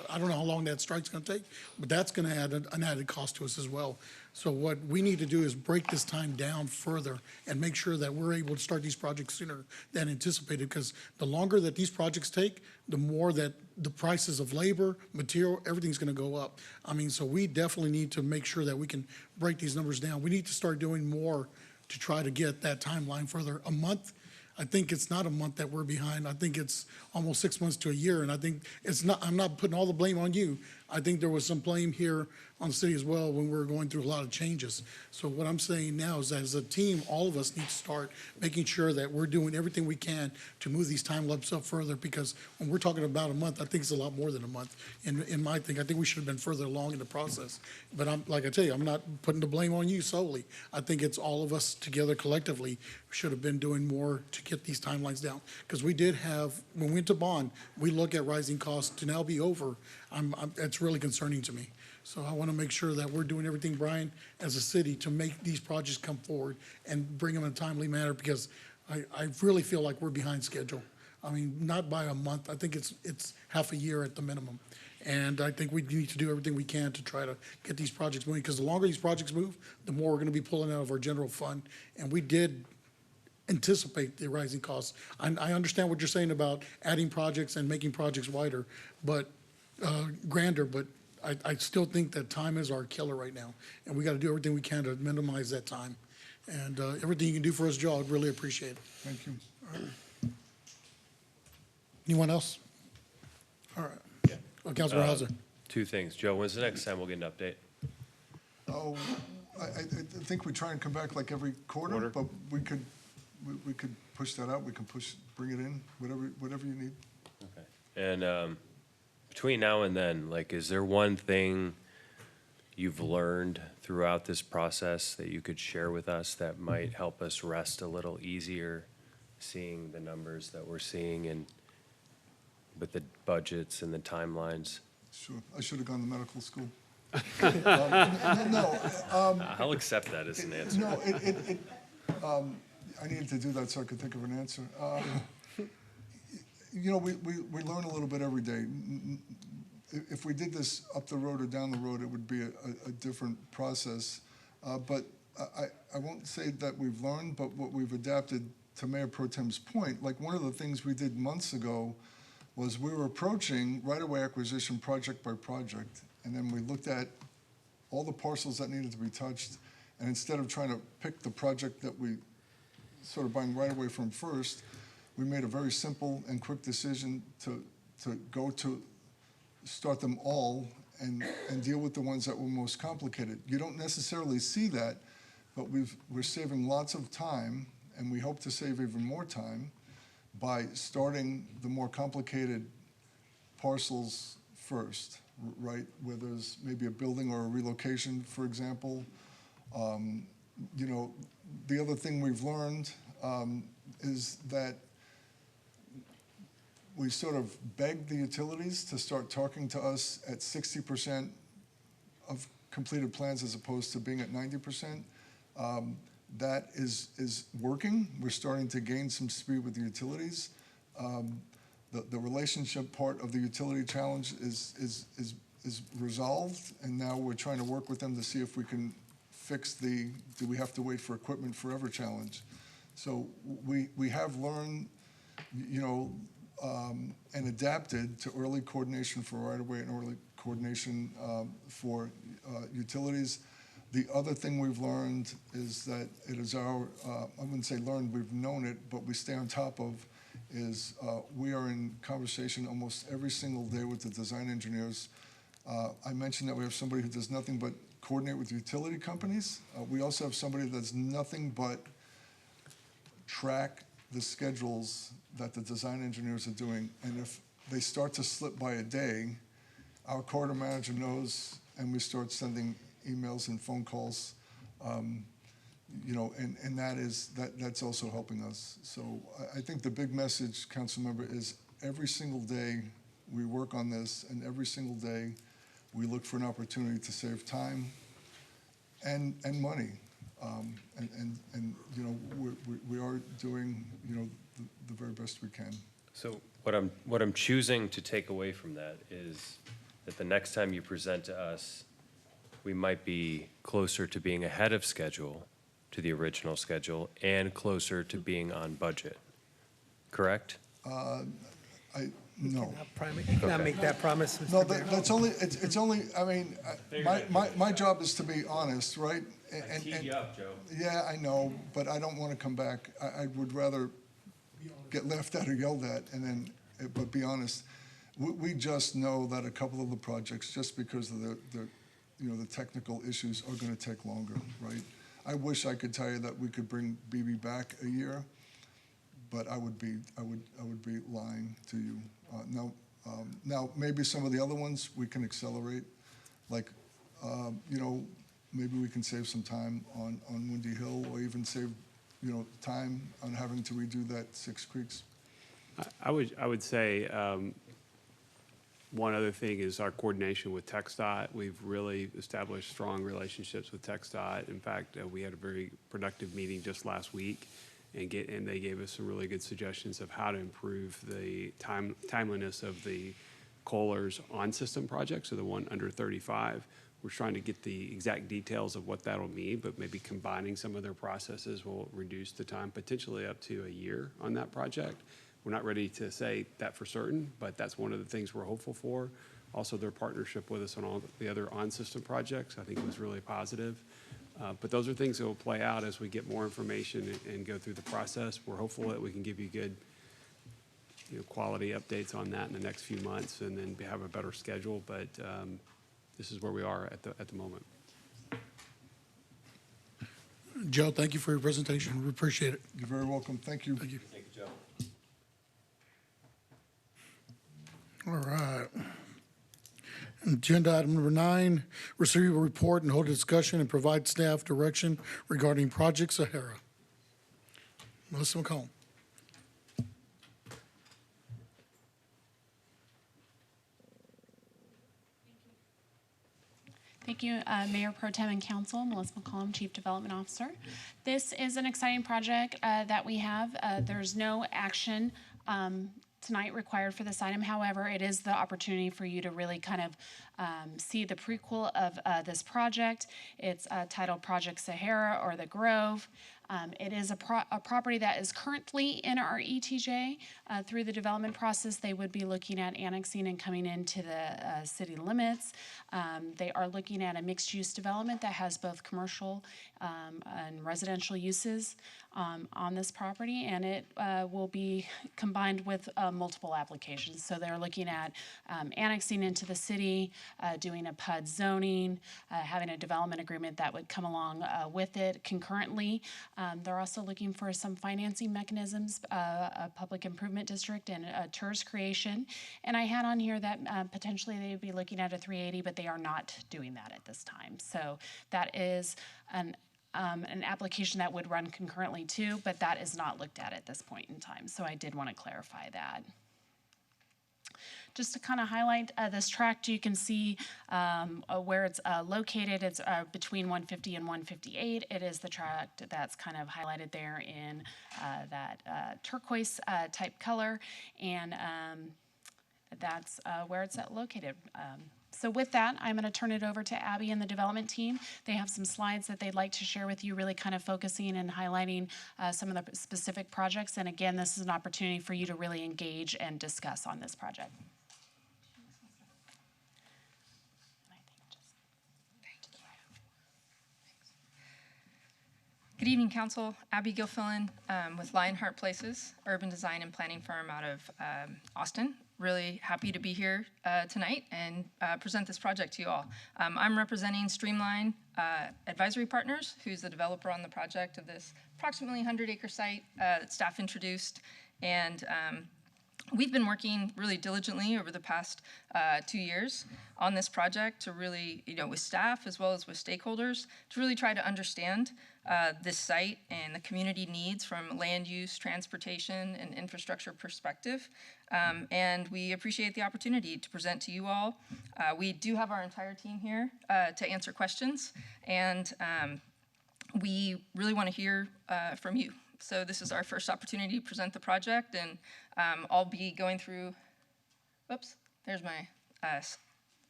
I don't know how long that strike's going to take, but that's going to add an added cost to us as well. So what we need to do is break this time down further and make sure that we're able to start these projects sooner than anticipated, because the longer that these projects take, the more that the prices of labor, material, everything's going to go up. I mean, so we definitely need to make sure that we can break these numbers down. We need to start doing more to try to get that timeline further. A month, I think it's not a month that we're behind. I think it's almost 6 months to a year, and I think it's not, I'm not putting all the blame on you. I think there was some blame here on the city as well when we were going through a lot of changes. So what I'm saying now is that as a team, all of us need to start making sure that we're doing everything we can to move these time lapses up further, because when we're talking about a month, I think it's a lot more than a month. In my thing, I think we should have been further along in the process. But like I tell you, I'm not putting the blame on you solely. I think it's all of us together collectively should have been doing more to get these timelines down. Because we did have, when we went to bond, we look at rising costs to now be over. It's really concerning to me. So I want to make sure that we're doing everything, Brian, as a city, to make these projects come forward and bring them in a timely manner, because I really feel like we're behind schedule. I mean, not by a month. I think it's half a year at the minimum. And I think we need to do everything we can to try to get these projects moving, because the longer these projects move, the more we're going to be pulling out of our general fund. And we did anticipate the rising costs. I understand what you're saying about adding projects and making projects wider, but grander, but I still think that time is our killer right now, and we got to do everything we can to minimize that time. And everything you can do for us, Joe, I'd really appreciate it. Thank you. All right. Anyone else? All right. Yeah. Well, Councilor Hauser. 2 things. Joe, when's the next time we'll get an update? Oh, I think we try and come back like every quarter, but we could push that out. We can bring it in, whatever you need. Okay. And between now and then, like, is there one thing you've learned throughout this process that you could share with us that might help us rest a little easier, seeing the numbers that we're seeing and with the budgets and the timelines? Sure. I should have gone to medical school. I'll accept that as an answer. No, I needed to do that so I could think of an answer. We learn a little bit every day. If we did this up the road or down the road, it would be a different process. But I won't say that we've learned, but what we've adapted, to Mayor Pro Tem's point, like one of the things we did months ago was we were approaching right-of-way acquisition project by project, and then we looked at all the parcels that needed to be touched, and instead of trying to pick the project that we sort of buying right-of-way from first, we made a very simple and quick decision to go to start them all and deal with the ones that were most complicated. You don't necessarily see that, but we're saving lots of time, and we hope to save even more time by starting the more complicated parcels first, right? Where there's maybe a building or a relocation, for example. You know, the other thing we've learned is that we sort of begged the utilities to start talking to us at 60% of completed plans as opposed to being at 90%. That is working. We're starting to gain some speed with the utilities. The relationship part of the utility challenge is resolved, and now we're trying to work with them to see if we can fix the do we have to wait for equipment forever challenge. So we have learned, you know, and adapted to early coordination for right-of-way and early coordination for utilities. The other thing we've learned is that it is our, I wouldn't say learned, we've known it, but we stay on top of, is we are in conversation almost every single day with the design engineers. I mentioned that we have somebody who does nothing but coordinate with utility companies. We also have somebody that does nothing but track the schedules that the design engineers are doing. And if they start to slip by a day, our corridor manager knows, and we start sending emails and phone calls, you know, and that's also helping us. So I think the big message, council member, is every single day we work on this, and every single day we look for an opportunity to save time and money. And you know, we are doing, you know, the very best we can. So what I'm choosing to take away from that is that the next time you present to us, we might be closer to being ahead of schedule, to the original schedule, and closer to being on budget. Correct? No. You cannot make that promise, Mr. No, Mayor. that's only, it's only, I mean, my job is to be honest, right? I teed you up, Joe. Yeah, I know, but I don't want to come back. I would rather get laughed at or yelled at, and then, but be honest. We just know that a couple of the projects, just because of the you know, the technical issues, are going to take longer, right? I wish I could tell you that we could bring BB back a year, but I would be lying to you. Now maybe some of the other ones we can accelerate, like you know, maybe we can save some time on Windy Hill, or even save, you know, time on having to redo that Six Creeks. I would say one other thing is our coordination with TxDOT. We've really established strong relationships with TxDOT. In fact, we had a very productive meeting just last week, and they gave us some really good suggestions of how to improve the timeliness of the Kohler's on-system project, so the one under 35. We're trying to get the exact details of what that'll mean, but maybe combining some of their processes will reduce the time potentially up to a year on that project. We're not ready to say that for certain, but that's one of the things we're hopeful for. Also, their partnership with us on all the other on-system projects, I think, was really positive. But those are things that will play out as we get more information and go through the process. We're hopeful that we can give you good, you know, quality updates on that in the next few months, and then have a better schedule. But this is where we are at the moment. Joe, thank you for your presentation. We appreciate it. You're very welcome. Thank you. Thank you. Thank you, Joe. All right. Agenda item number 9, receive a report and hold a discussion and provide staff direction regarding Project Sahara. Melissa McCollum. Thank you, Mayor Pro Tem and Council. Melissa McCollum, Chief Development Officer. This is an exciting project that we have. There's no action tonight required for this item. However, it is the opportunity for you to really kind of see the prequel of this project. It's titled Project Sahara, or The Grove. It is a property that is currently in our ETJ. Through the development process, they would be looking at annexing and coming into the city limits. They are looking at a mixed-use development that has both commercial and residential uses on this property, and it will be combined with multiple applications. So they're looking at annexing into the city, doing a PUD zoning, having a development agreement that would come along with it concurrently. They're also looking for some financing mechanisms, a public improvement district and a TERS creation. And I had on here that potentially they would be looking at a 380, but they are not doing that at this time. So that is an application that would run concurrently too, but that is not looked at this point in time. So I did want to clarify that. Just to kind of highlight this tract, you can see where it's located. It's between 150 and 158. It is the tract that's kind of highlighted there in that turquoise type color, and that's where it's located. So with that, I'm going to turn it over to Abby and the development team. They have some slides that they'd like to share with you, really kind of focusing and highlighting some of the specific projects. And again, this is an opportunity for you to really engage and discuss on this project. Good evening, Council. Abby Gilfillan with Lionheart Places, urban design and planning firm out of Austin. Really happy to be here tonight and present this project to you all. I'm representing Streamline Advisory Partners, who's the developer on the project of this approximately 100-acre site that staff introduced. And we've been working really diligently over the past 2 years on this project to really, with staff as well as with stakeholders, to really try to understand this site and the community needs from land use, transportation, and infrastructure perspective. And we appreciate the opportunity to present to you all. We do have our entire team here to answer questions, and we really want to hear from you. So this is our first opportunity to present the project, and I'll be going through, oops, there's my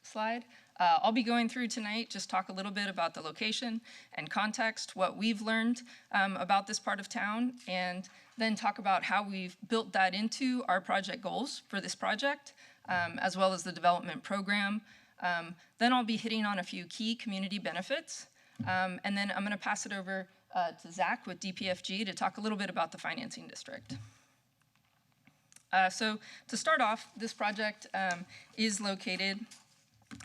slide. I'll be going through tonight, just talk a little bit about the location and context, what we've learned about this part of town, and then talk about how we've built that into our project goals for this project, as well as the development program. Then I'll be hitting on a few key community benefits, and then I'm going to pass it over to Zach with DPFG to talk a little bit about the financing district. So to start off, this project is located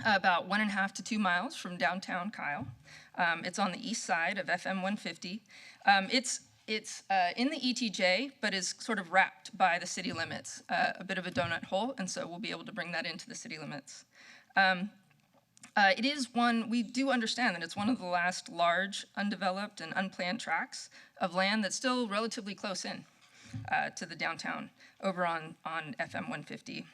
about 1.5 to 2 miles from downtown Kyle. It's on the east side of FM 150. It's in the ETJ, but is sort of wrapped by the city limits, a bit of a donut hole, and so we'll be able to bring that into the city limits. It is one, we do understand that it's one of the last large, undeveloped, and unplanned tracts of land that's still relatively close in to the downtown over on FM 150.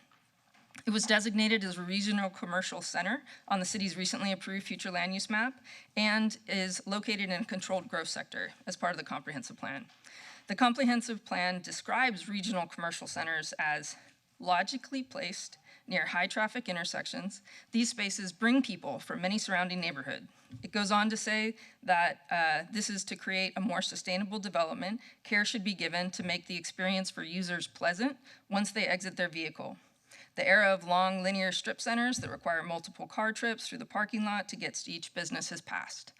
It was designated as a regional commercial center on the city's recently approved future land use map and is located in a controlled growth sector as part of the comprehensive plan. The comprehensive plan describes regional commercial centers as logically placed near high-traffic intersections. These spaces bring people from many surrounding neighborhoods. It goes on to say that this is to create a more sustainable development. Care should be given to make the experience for users pleasant once they exit their vehicle. The era of long linear strip centers that require multiple car trips through the parking lot to get to each business has passed.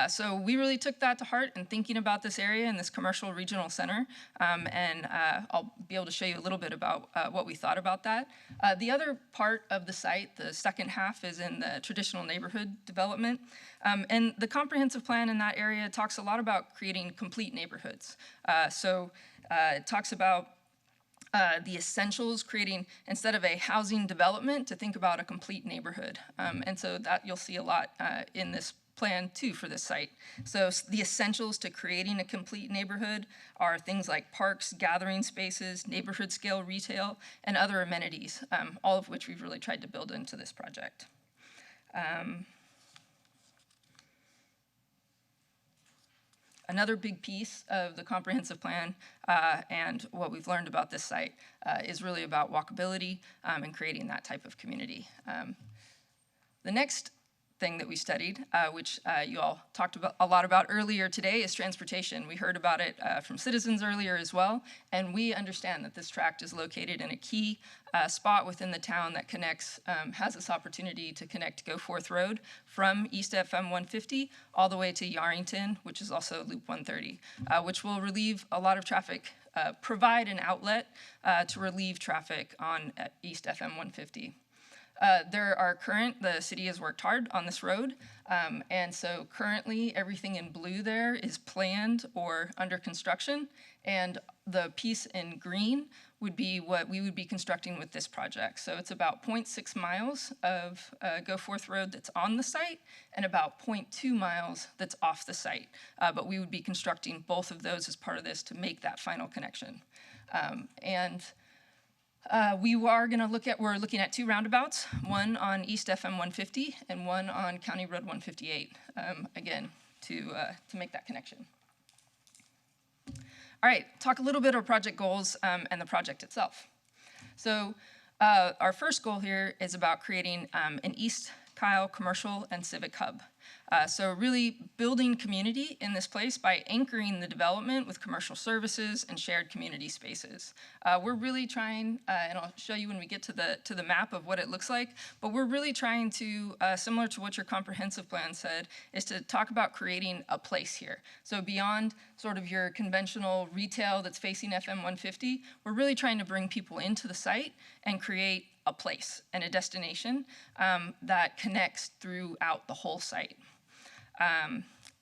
So we really took that to heart in thinking about this area and this commercial regional center, and I'll be able to show you a little bit about what we thought about that. The other part of the site, the second half, is in the traditional neighborhood development, and the comprehensive plan in that area talks a lot about creating complete neighborhoods. It talks about the essentials, creating, instead of a housing development, to think about a complete neighborhood. And so that you'll see a lot in this plan too for this site. So the essentials to creating a complete neighborhood are things like parks, gathering spaces, neighborhood scale retail, and other amenities, all of which we've really tried to build into this project. Another big piece of the comprehensive plan and what we've learned about this site is really about walkability and creating that type of community. The next thing that we studied, which you all talked about a lot about earlier today, is transportation. We heard about it from citizens earlier as well, and we understand that this tract is located in a key spot within the town that connects, has this opportunity to connect Goforth Road from East FM 150 all the way to Yarrington, which is also Loop 130, which will relieve a lot of traffic, provide an outlet to relieve traffic on East FM 150. The city has worked hard on this road, and so currently everything in blue there is planned or under construction, and the piece in green would be what we would be constructing with this project. So it's about 0.6 miles of Goforth Road that's on the site, and about 0.2 miles that's off the site. But we would be constructing both of those as part of this to make that final connection. We're looking at 2 roundabouts, one on East FM 150 and one on County Road 158, again, to make that connection. All right, talk a little bit about project goals and the project itself. So our first goal here is about creating an East Kyle commercial and civic hub. So really building community in this place by anchoring the development with commercial services and shared community spaces. We're really trying, and I'll show you when we get to the map of what it looks like, but we're really trying to, similar to what your comprehensive plan said, is to talk about creating a place here. So beyond sort of your conventional retail that's facing FM 150, we're really trying to bring people into the site and create a place and a destination that connects throughout the whole site.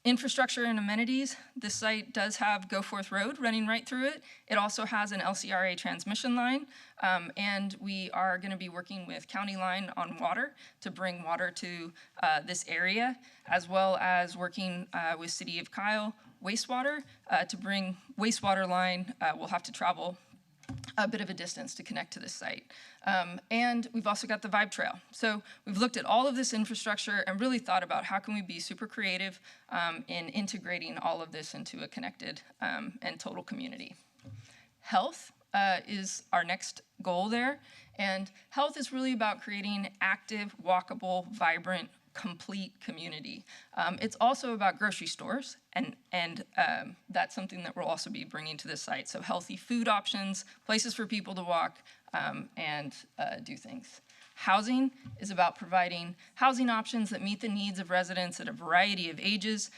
Infrastructure and amenities, this site does have Goforth Road running right through it. It also has an LCRA transmission line, and we are going to be working with County Line on water to bring water to this area, as well as working with City of Kyle wastewater to bring wastewater line. We'll have to travel a bit of a distance to connect to this site. And we've also got the Vibe Trail. So we've looked at all of this infrastructure and really thought about how can we be super creative in integrating all of this into a connected and total community. Health is our next goal there. And health is really about creating active, walkable, vibrant, complete community. It's also about grocery stores, and that's something that we'll also be bringing to this site. So healthy food options, places for people to walk and do things. Housing is about providing housing options that meet the needs of residents at a variety of ages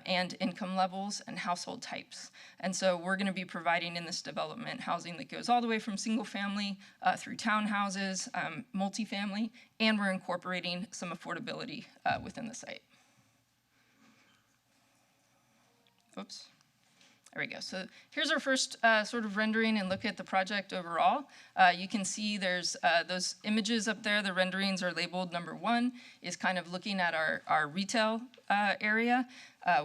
and income levels and household types. And so we're going to be providing in this development housing that goes all the way from single family through townhouses, multifamily, and we're incorporating some affordability within the site. Oops. There we go. So here's our first sort of rendering and look at the project overall. You can see there's those images up there. The renderings are labeled. Number 1 is kind of looking at our retail area.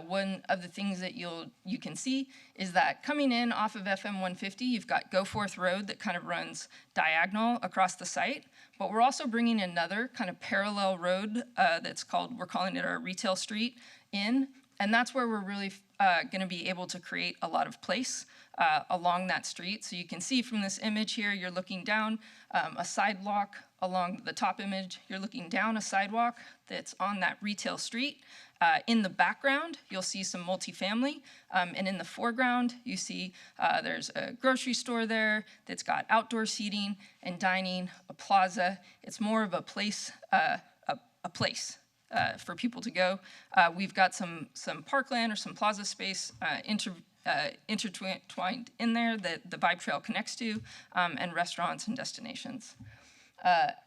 One of the things that you can see is that coming in off of FM 150, you've got Goforth Road that kind of runs diagonal across the site. But we're also bringing another kind of parallel road we're calling it our retail street in. And that's where we're really going to be able to create a lot of place along that street. So you can see from this image here, you're looking down a sidewalk along the top image. You're looking down a sidewalk that's on that retail street. In the background, you'll see some multifamily. And in the foreground, you see there's a grocery store there that's got outdoor seating and dining, a plaza. It's more of a place, for people to go. We've got some parkland or some plaza space intertwined in there that the Vibe Trail connects to, and restaurants and destinations.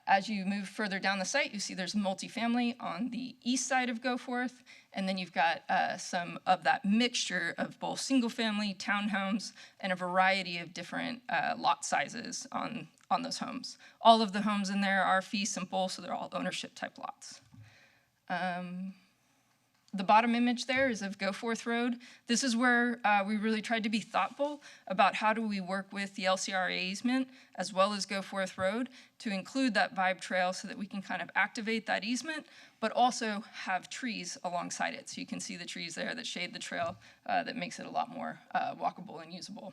As you move further down the site, you see there's multifamily on the east side of Goforth, and then you've got some of that mixture of both single-family, townhomes, and a variety of different lot sizes on those homes. All of the homes in there are fee simple, so they're all ownership-type lots. The bottom image there is of Goforth Road. This is where we really tried to be thoughtful about how do we work with the LCRA easement as well as Goforth Road to include that Vibe Trail so that we can kind of activate that easement, but also have trees alongside it. So you can see the trees there that shade the trail that makes it a lot more walkable and usable.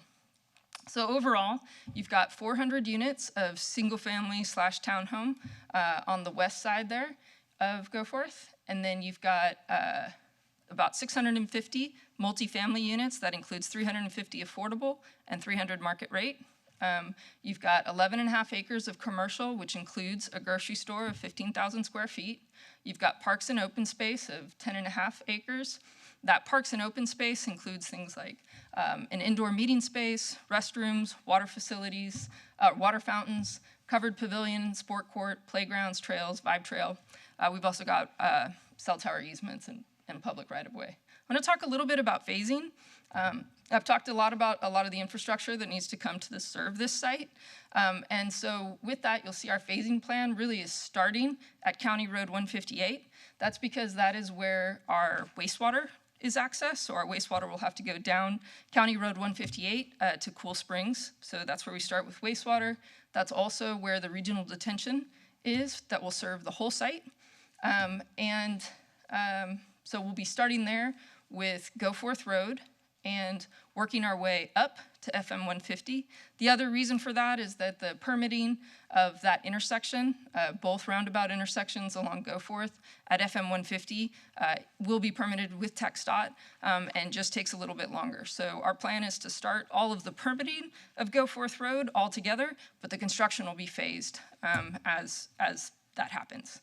So overall, you've got 400 units of single family / townhome on the west side there. of Goforth, and then you've got about 650 multifamily units. That includes 350 affordable and 300 market rate. You've got 11.5 acres of commercial, which includes a grocery store of 15,000 square feet. You've got parks and open space of 10.5 acres. That parks and open space includes things like an indoor meeting space, restrooms, water facilities, water fountains, covered pavilion, sport court, playgrounds, trails, vibe trail. We've also got cell tower easements and public right-of-way. I want to talk a little bit about phasing. I've talked a lot about a lot of the infrastructure that needs to come to serve this site. And so with that, you'll see our phasing plan really is starting at County Road 158. That's because that is where our wastewater is accessed. So our wastewater will have to go down County Road 158 to Cool Springs. So that's where we start with wastewater. That's also where the regional detention is that will serve the whole site. So we'll be starting there with Goforth Road and working our way up to FM 150. The other reason for that is that the permitting of that intersection, both roundabout intersections along Goforth at FM 150, will be permitted with TxDOT and just takes a little bit longer. So our plan is to start all of the permitting of Goforth Road all together, but the construction will be phased as that happens.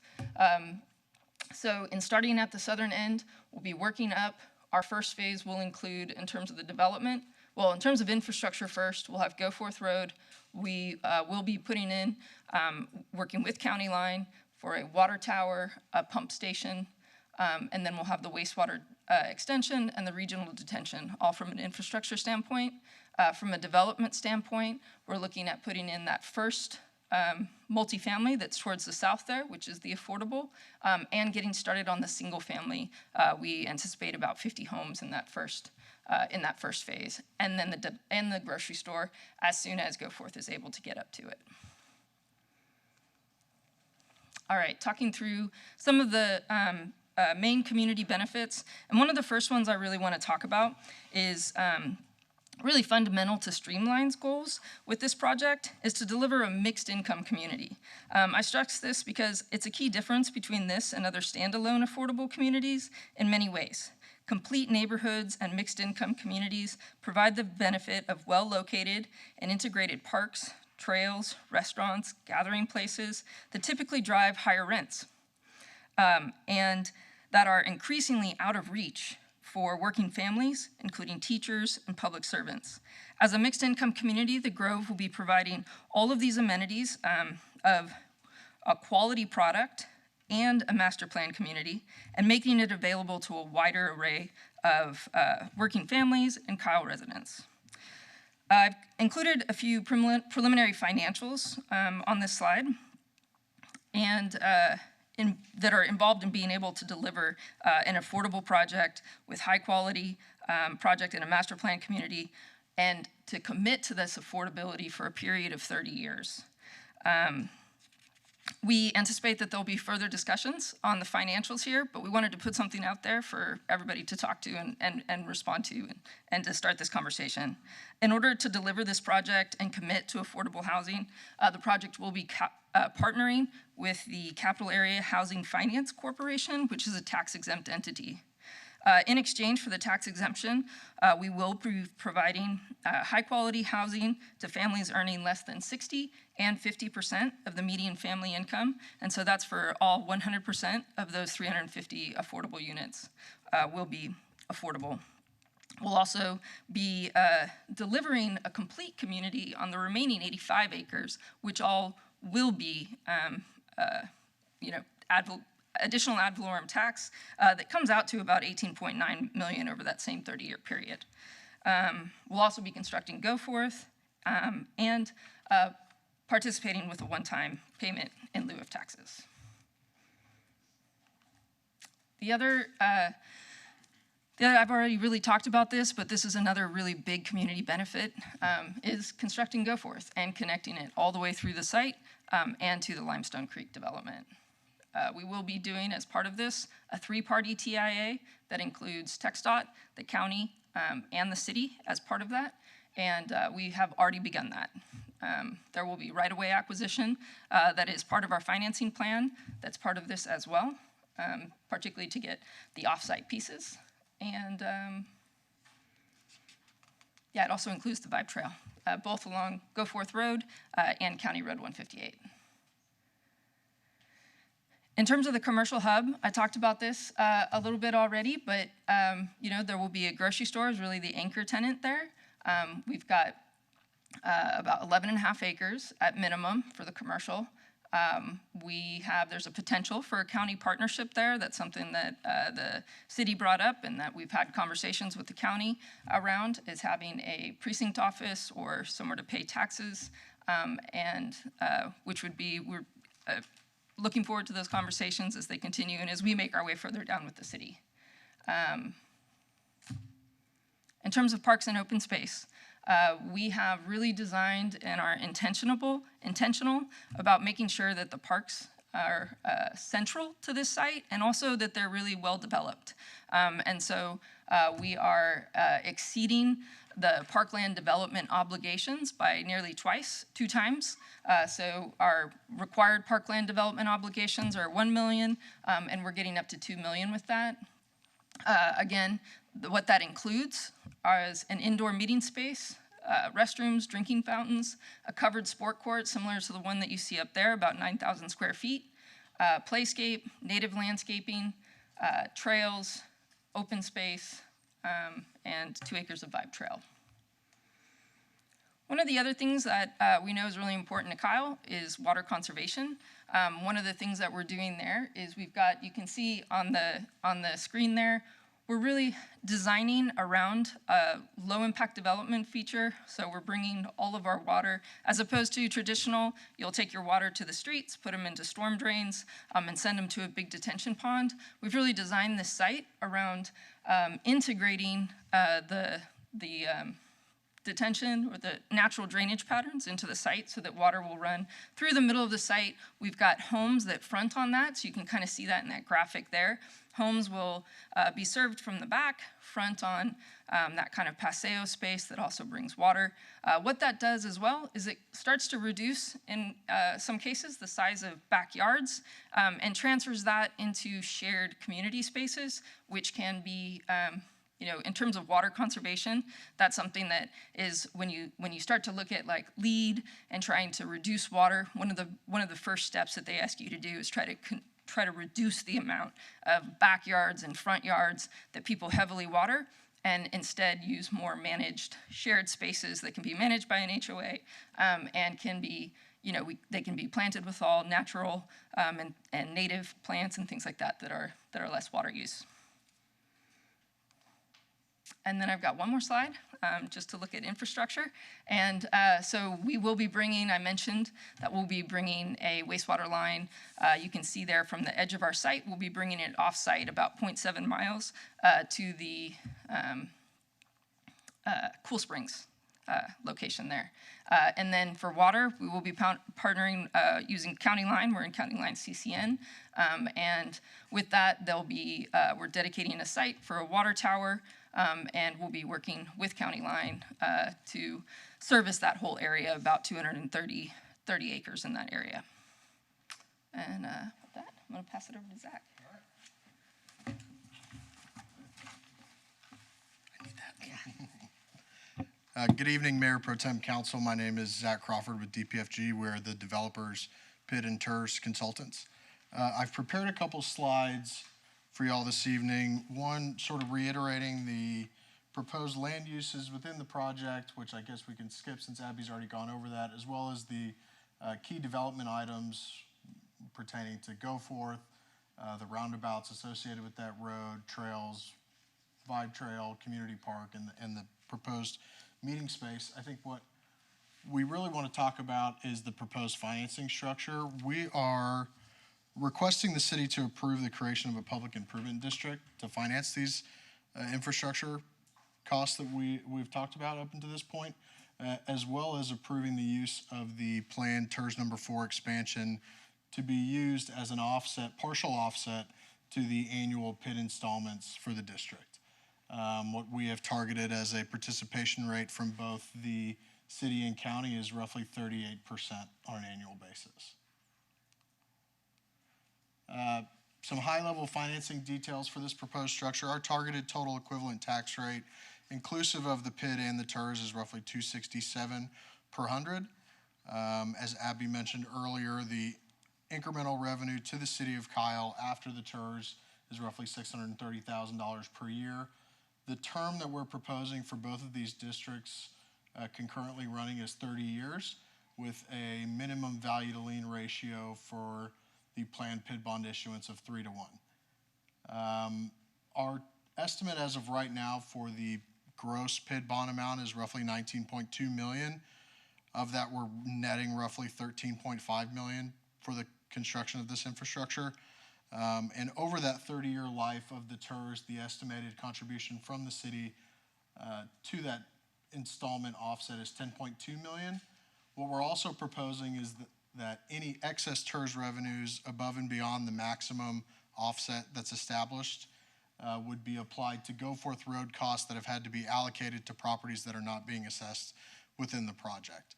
So in starting at the southern end, we'll be working up. Our first phase will include, in terms of the development, well, in terms of infrastructure first, we'll have Goforth Road. We will be putting in, working with County Line for a water tower, a pump station, and then we'll have the wastewater extension and the regional detention, all from an infrastructure standpoint. From a development standpoint, we're looking at putting in that first multifamily that's towards the south there, which is the affordable, and getting started on the single family. We anticipate about 50 homes in that first phase, and then the grocery store as soon as Goforth is able to get up to it. All right, talking through some of the main community benefits, and one of the first ones I really want to talk about is really fundamental to Streamline's goals with this project is to deliver a mixed income community. I stress this because it's a key difference between this and other standalone affordable communities in many ways. Complete neighborhoods and mixed income communities provide the benefit of well-located and integrated parks, trails, restaurants, gathering places that typically drive higher rents and that are increasingly out of reach for working families, including teachers and public servants. As a mixed income community, the Grove will be providing all of these amenities of a quality product and a master plan community, and making it available to a wider array of working families and Kyle residents. I've included a few preliminary financials on this slide, and that are involved in being able to deliver an affordable project with high quality project in a master plan community, and to commit to this affordability for a period of 30 years. We anticipate that there'll be further discussions on the financials here, but we wanted to put something out there for everybody to talk to and respond to and to start this conversation. In order to deliver this project and commit to affordable housing, the project will be partnering with the Capital Area Housing Finance Corporation, which is a tax-exempt entity. In exchange for the tax exemption, we will be providing high-quality housing to families earning less than 60 and 50% of the median family income, and so that's for all 100% of those 350 affordable units will be affordable. We'll also be delivering a complete community on the remaining 85 acres, which all will be, additional ad valorem tax that comes out to about $18.9 million over that same 30-year period. We'll also be constructing Goforth and participating with a one-time payment in lieu of taxes. The other, I've already really talked about this, but this is another really big community benefit, is constructing Goforth and connecting it all the way through the site and to the Limestone Creek development. We will be doing, as part of this, a 3-party TIA that includes TxDOT, the county, and the city as part of that, and we have already begun that. There will be right-of-way acquisition that is part of our financing plan that's part of this as well. particularly to get the off-site pieces. And yeah, it also includes the Vibe Trail, both along Goforth Road and County Road 158. In terms of the commercial hub, I talked about this a little bit already, but you know, there will be a grocery store is really the anchor tenant there. We've got about 11.5 acres at minimum for the commercial. There's a potential for a county partnership there. That's something that the city brought up and that we've had conversations with the county around, is having a precinct office or somewhere to pay taxes, which would be, we're looking forward to those conversations as they continue and as we make our way further down with the city. In terms of parks and open space, we have really designed and are intentional about making sure that the parks are central to this site and also that they're really well developed. And so we are exceeding the parkland development obligations by nearly two times. So our required parkland development obligations are $1 million, and we're getting up to $2 million with that. Again, what that includes is an indoor meeting space, restrooms, drinking fountains, a covered sport court similar to the one that you see up there, about 9,000 square feet, playscape, native landscaping, trails, open space, and 2 acres of Vibe Trail. One of the other things that we know is really important to Kyle is water conservation. One of the things that we're doing there is we've got, you can see on the screen there, we're really designing around a low impact development feature. So we're bringing all of our water, as opposed to traditional, you'll take your water to the streets, put them into storm drains, and send them to a big detention pond. We've really designed this site around integrating the detention or the natural drainage patterns into the site so that water will run through the middle of the site. We've got homes that front on that, so you can kind of see that in that graphic there. Homes will be served from the back, front on that kind of paseo space that also brings water. What that does as well is it starts to reduce, in some cases, the size of backyards and transfers that into shared community spaces, which can be you know, in terms of water conservation, that's something that is when you start to look at like LEED and trying to reduce water, one of the first steps that they ask you to do is try to reduce the amount of backyards and front yards that people heavily water, and instead use more managed shared spaces that can be managed by an HOA and can be, you know, they can be planted with all natural and native plants and things like that that are less water use. And then I've got one more slide just to look at infrastructure. And so we will be bringing, I mentioned that we'll be bringing a wastewater line. You can see there from the edge of our site, we'll be bringing it off-site about 0.7 miles to the Cool Springs location there. And then for water, we will be partnering using County Line. We're in County Line CCN. And with that, there'll be, we're dedicating a site for a water tower, and we'll be working with County Line to service that whole area, about 230 acres in that area. And with that, I'm going to pass it over to Zach. Good evening, Mayor Pro Tem Council. My name is Zach Crawford with DPFG. We're the developers, PID and TERS consultants. I've prepared a couple slides for y'all this evening. One, sort of reiterating the proposed land uses within the project, which I guess we can skip since Abby's already gone over that, as well as the key development items pertaining to Goforth, the roundabouts associated with that road, trails, Vibe Trail, community park, and the proposed meeting space. I think what we really want to talk about is the proposed financing structure. We are requesting the city to approve the creation of a public improvement district to finance these infrastructure costs that we've talked about up until this point, as well as approving the use of the planned TERS number 4 expansion to be used as an offset, partial offset to the annual PID installments for the district. What we have targeted as a participation rate from both the city and county is roughly 38% on an annual basis. Some high-level financing details for this proposed structure. Our targeted total equivalent tax rate, inclusive of the PID and the TERS, is roughly $267 per hundred. As Abby mentioned earlier, the incremental revenue to the city of Kyle after the TERS is roughly $630,000 per year. The term that we're proposing for both of these districts concurrently running is 30 years with a minimum value to lien ratio for the planned PID bond issuance of 3 to 1. Our estimate as of right now for the gross PID bond amount is roughly $19.2 million. Of that, we're netting roughly $13.5 million for the construction of this infrastructure. And over that 30-year life of the TERS, the estimated contribution from the city to that installment offset is $10.2 million. What we're also proposing is that any excess TERS revenues above and beyond the maximum offset that's established would be applied to go-forth road costs that have had to be allocated to properties that are not being assessed within the project.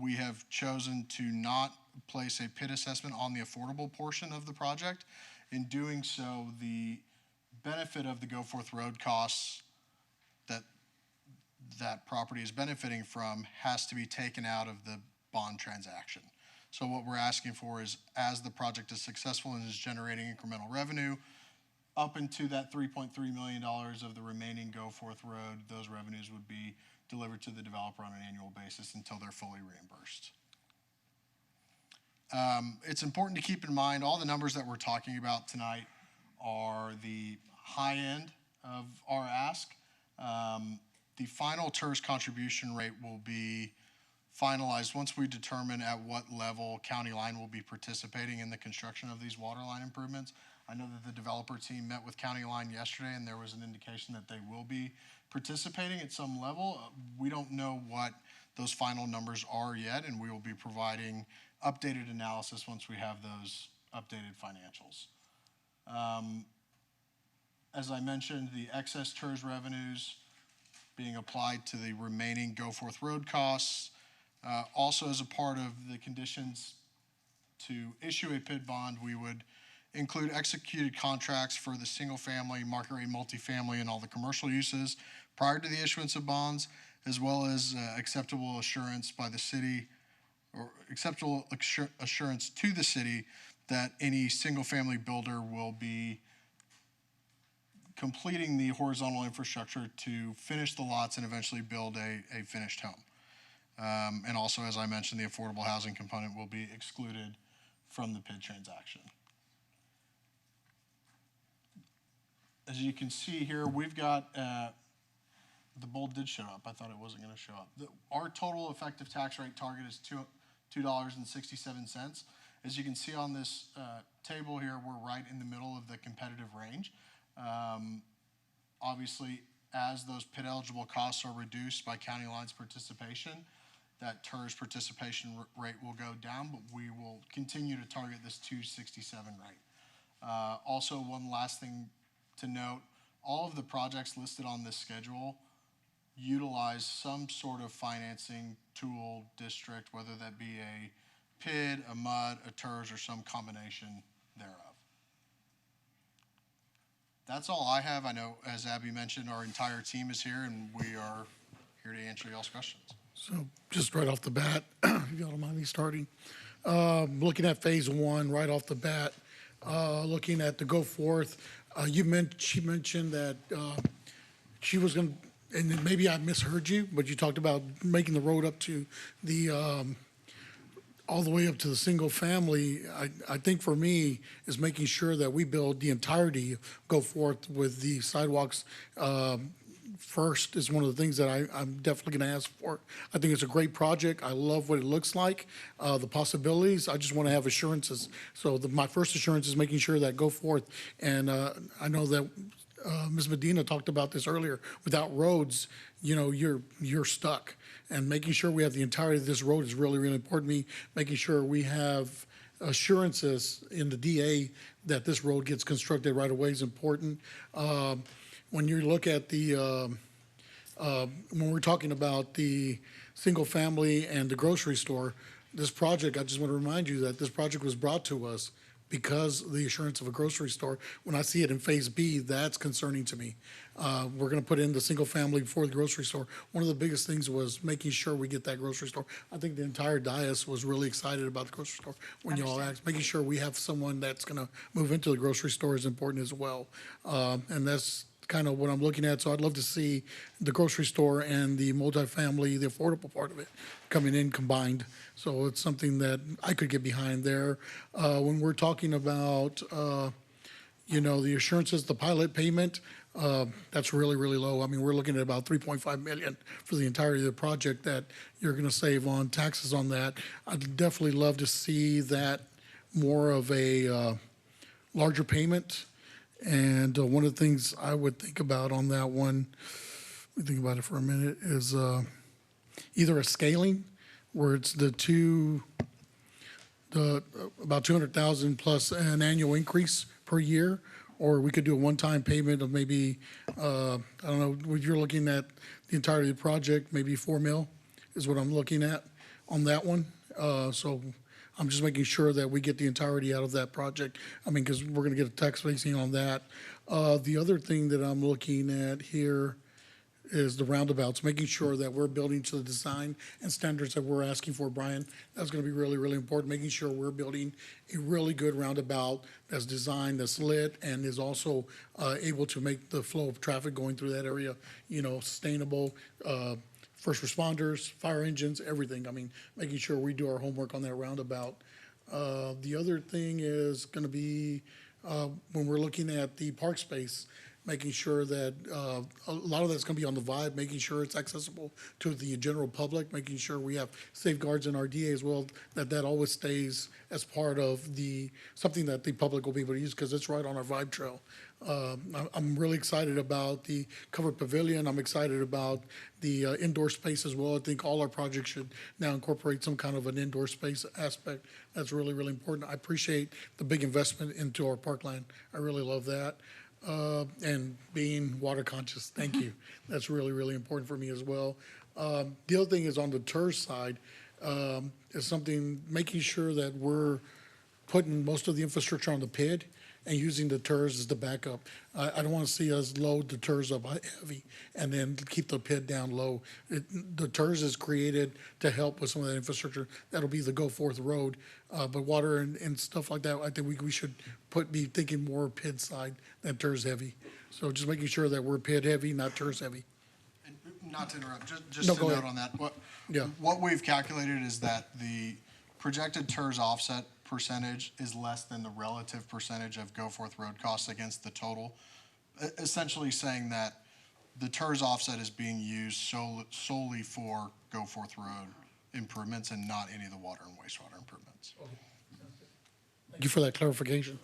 We have chosen to not place a PID assessment on the affordable portion of the project. In doing so, the benefit of the go-forth road costs that property is benefiting from has to be taken out of the bond transaction. So what we're asking for is, as the project is successful and is generating incremental revenue, up into that $3.3 million of the remaining go-forth road, those revenues would be delivered to the developer on an annual basis until they're fully reimbursed. It's important to keep in mind all the numbers that we're talking about tonight are the high end of our ask. The final TERS contribution rate will be finalized once we determine at what level County Line will be participating in the construction of these water line improvements. I know that the developer team met with County Line yesterday, and there was an indication that they will be participating at some level. We don't know what those final numbers are yet, and we will be providing updated analysis once we have those updated financials. As I mentioned, the excess TERS revenues being applied to the remaining go-forth road costs. Also, as a part of the conditions to issue a PID bond, we would include executed contracts for the single-family, market rate multifamily, and all the commercial uses prior to the issuance of bonds, as well as acceptable assurance by the city, or acceptable assurance to the city that any single-family builder will be completing the horizontal infrastructure to finish the lots and eventually build a finished home. And also, as I mentioned, the affordable housing component will be excluded from the PID transaction. As you can see here, we've got, the bold did show up. I thought it wasn't gonna show up. Our total effective tax rate target is $2.67. As you can see on this table here, we're right in the middle of the competitive range. Obviously, as those PID eligible costs are reduced by County Line's participation, that TERS participation rate will go down, but we will continue to target this 267 rate. Also, one last thing to note, all of the projects listed on this schedule utilize some sort of financing tool district, whether that be a PID, a MUD, a TERS, or some combination thereof. That's all I have. I know, as Abby mentioned, our entire team is here, and we are here to answer y'all's questions. So just right off the bat, if y'all don't mind me starting, looking at phase one right off the bat, looking at the go forth, she mentioned that she was going to, and then maybe I misheard you, but you talked about making the road up to the all the way up to the single family. I think for me is making sure that we build the entirety, go forth with the sidewalks first is one of the things that I'm definitely going to ask for. I think it's a great project. I love what it looks like, the possibilities. I just want to have assurances. So my first assurance is making sure that go forth. And I know that Ms. Medina talked about this earlier. Without roads, you know, you're stuck. And making sure we have the entirety of this road is really, really important to me. Making sure we have assurances in the DA that this road gets constructed right away is important. When you look at the, when we're talking about the single family and the grocery store, this project, I just want to remind you that this project was brought to us because the assurance of a grocery store, when I see it in Phase B, that's concerning to me. We're gonna put in the single family before the grocery store. One of the biggest things was making sure we get that grocery store. I think the entire dais was really excited about the grocery store when you all asked. Making sure we have someone that's gonna move into the grocery store is important as well. And that's kind of what I'm looking at. So I'd love to see the grocery store and the multifamily, the affordable part of it, coming in combined. So it's something that I could get behind there. When we're talking about, the assurances, the pilot payment, that's really, really low. I mean, we're looking at about 3.5 million for the entirety of the project that you're going to save on taxes on that. I'd definitely love to see that more of a larger payment. And one of the things I would think about on that one, let me think about it for a minute, is either a scaling where it's about 200,000 plus an annual increase per year, or we could do a one-time payment of maybe, I don't know, when you're looking at the entirety of the project, maybe 4 mil is what I'm looking at on that one. So I'm just making sure that we get the entirety out of that project. I mean, because we're going to get a tax basing on that. The other thing that I'm looking at here is the roundabouts, making sure that we're building to the design and standards that we're asking for, Brian. That's going to be really, really important, making sure we're building a really good roundabout that's designed, that's lit, and is also able to make the flow of traffic going through that area, sustainable, first responders, fire engines, everything. I mean, making sure we do our homework on that roundabout. The other thing is going to be when we're looking at the park space, making sure that a lot of that's going to be on the vibe, making sure it's accessible to the general public, making sure we have safeguards in our DA as well, that always stays as part of something that the public will be able to use because it's right on our vibe trail. I'm really excited about the covered pavilion. I'm excited about the indoor space as well. I think all our projects should now incorporate some kind of an indoor space aspect. That's really, really important. I appreciate the big investment into our parkland. I really love that. And being water conscious, thank you. That's really, really important for me as well. The other thing is on the TERS side, is something, making sure that we're putting most of the infrastructure on the PID and using the TERS as the backup. I don't want to see us load the TERS up heavy and then keep the PID down low. The TERS is created to help with some of that infrastructure. That'll be the go forth road. But water and stuff like that, I think we should be thinking more PID side than TERS heavy. So just making sure that we're PID heavy, not TERS heavy. And not to interrupt, just No, to go note ahead. on that, Yeah. what we've calculated is that the projected TERS offset percentage is less than the relative percentage of go forth road costs against the total. Essentially saying that the TERS offset is being used solely for go forth road improvements and not any of the water and wastewater improvements. Thank you for that clarification.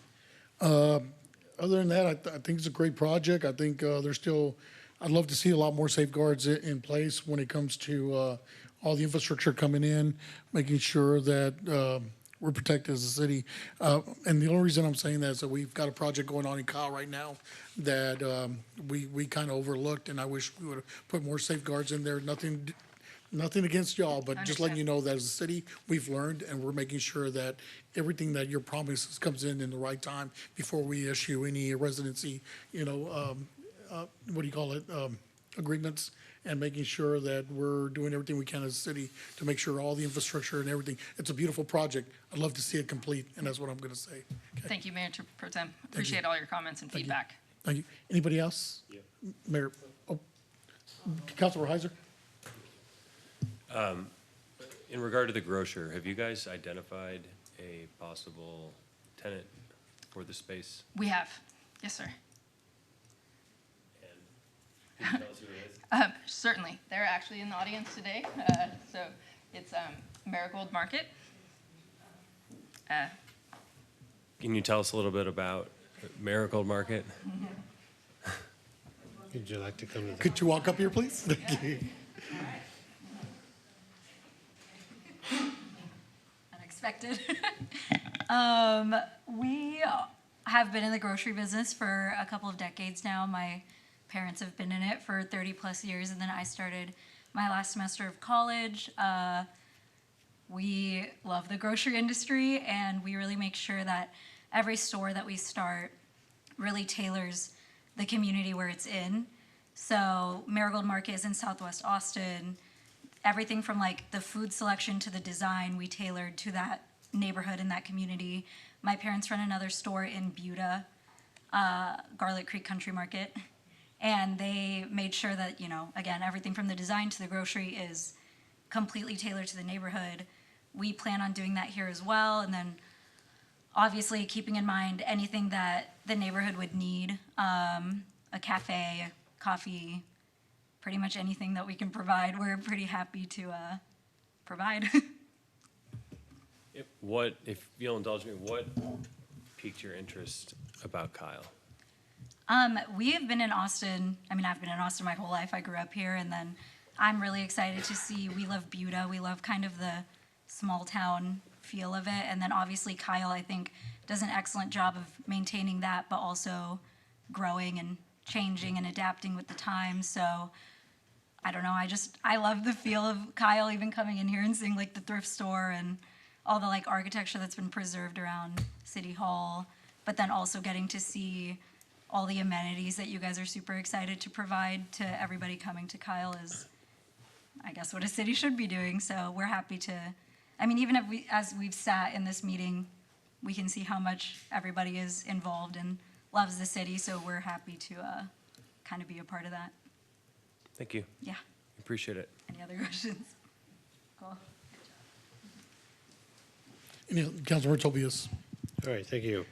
Other than that, I think it's a great project. I think I'd love to see a lot more safeguards in place when it comes to all the infrastructure coming in, making sure that we're protected as a city. And the only reason I'm saying that is that we've got a project going on in Kyle right now that we kind of overlooked, and I wish we would have put more safeguards in there. Nothing against y'all, but just letting you know that as a city, we've learned, and we're making sure that everything that your promises comes in the right time before we issue any residency, agreements, and making sure that we're doing everything we can as a city to make sure all the infrastructure and everything. It's a beautiful project. I'd love to see it complete, and that's what I'm going to say. Okay. Thank you, Mayor Pro Tem. Appreciate all your comments and Thank you. feedback. Thank you. Anybody else? Mayor, Councilor Heiser? In regard to the grocer, have you guys identified a possible tenant for the space? We have. Yes, sir. Can you tell us who it is? Certainly. They're actually in the audience today. So it's Marigold Market. Can you tell us a little bit about Marigold Market? Would you like to come to the... Could you walk up here, please? Thank you. Unexpected. We have been in the grocery business for a couple of decades now. My parents have been in it for 30 plus years, and then I started my last semester of college. We love the grocery industry, and we really make sure that every store that we start really tailors the community where it's in. So Marigold Market is in Southwest Austin. Everything from like the food selection to the design, we tailored to that neighborhood and that community. My parents run another store in Buda, Garlic Creek Country Market. And they made sure that, you know, again, everything from the design to the grocery is completely tailored to the neighborhood. We plan on doing that here as well. And then obviously keeping in mind anything that the neighborhood would need, a cafe, coffee, pretty much anything that we can provide, we're pretty happy to provide. What, if you'll indulge me, what piqued your interest about Kyle? We have been in Austin. I mean, I've been in Austin my whole life. I grew up here, and then I'm really excited to see. We love Buda. We love kind of the small town feel of it. And then obviously Kyle, I think, does an excellent job of maintaining that, but also growing and changing and adapting with the times. So I don't know. I love the feel of Kyle, even coming in here and seeing like the thrift store and all the like architecture that's been preserved around City Hall, but then also getting to see all the amenities that you guys are super excited to provide to everybody coming to Kyle is, I guess, what a city should be doing. So we're happy to, I mean, even if as we've sat in this meeting, we can see how much everybody is involved and loves the city. So we're happy to kind of be a part of that. Thank you. Yeah. Appreciate it. Any other questions? Cool. Councilmember Tobias. All right, thank you.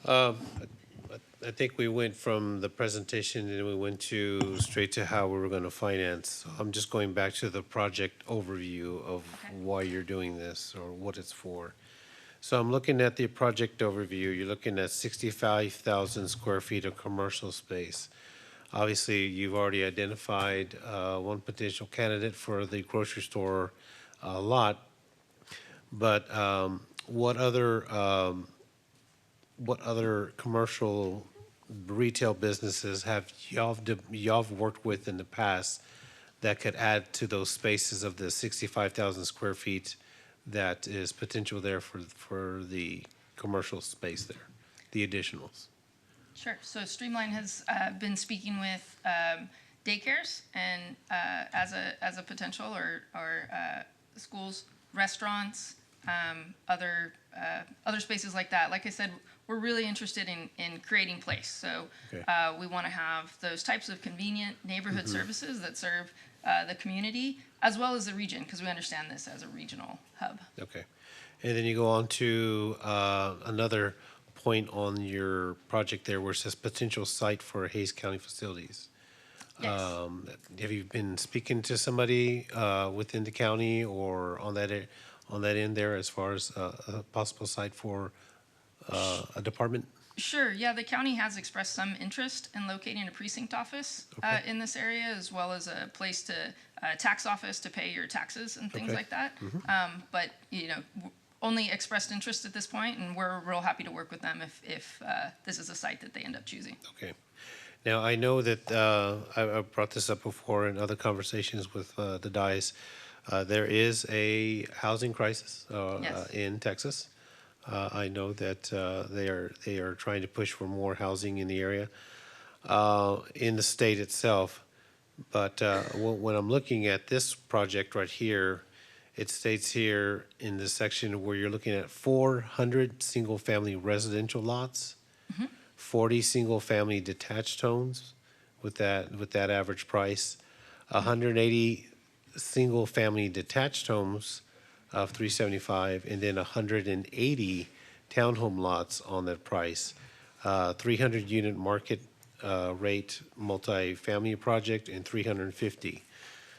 I think we went from the presentation and we went straight to how we were going to finance. So I'm just going back to the project overview of why you're doing this or what it's for. So I'm looking at the project overview. You're looking at 65,000 square feet of commercial space. Obviously, you've already identified one potential candidate for the grocery store lot. But what other commercial retail businesses have y'all worked with in the past that could add to those spaces of the 65,000 square feet that is potential there for the commercial space there, the additionals? Sure. So Streamline has been speaking with daycares and as a potential or schools, restaurants, other spaces like that. Like I said, we're really interested in creating place. So we want to have those types of convenient neighborhood services that serve the community as well as the region, because we understand this as a regional hub. Okay. And then you go on to another point on your project there where it says potential site for Hays County facilities. Yes. Have you been speaking to somebody within the county or on that end there as far as a possible site for a department? Sure. Yeah, the county has expressed some interest in locating a precinct office in this area, as well as a place to tax office to pay your taxes and things like that. But only expressed interest at this point, and we're real happy to work with them if this is a site that they end up choosing. Okay. Now, I know that I brought this up before in other conversations with the DICE. There is a housing crisis in Texas. I know that they are trying to push for more housing in the area, in the state itself. But when I'm looking at this project right here, it states here in this section where you're looking at 400 single-family residential lots, 40 single-family detached homes with that average price, 180 single-family detached homes of $375, and then 180 townhome lots on that price, 300-unit market rate multi-family project, and 350.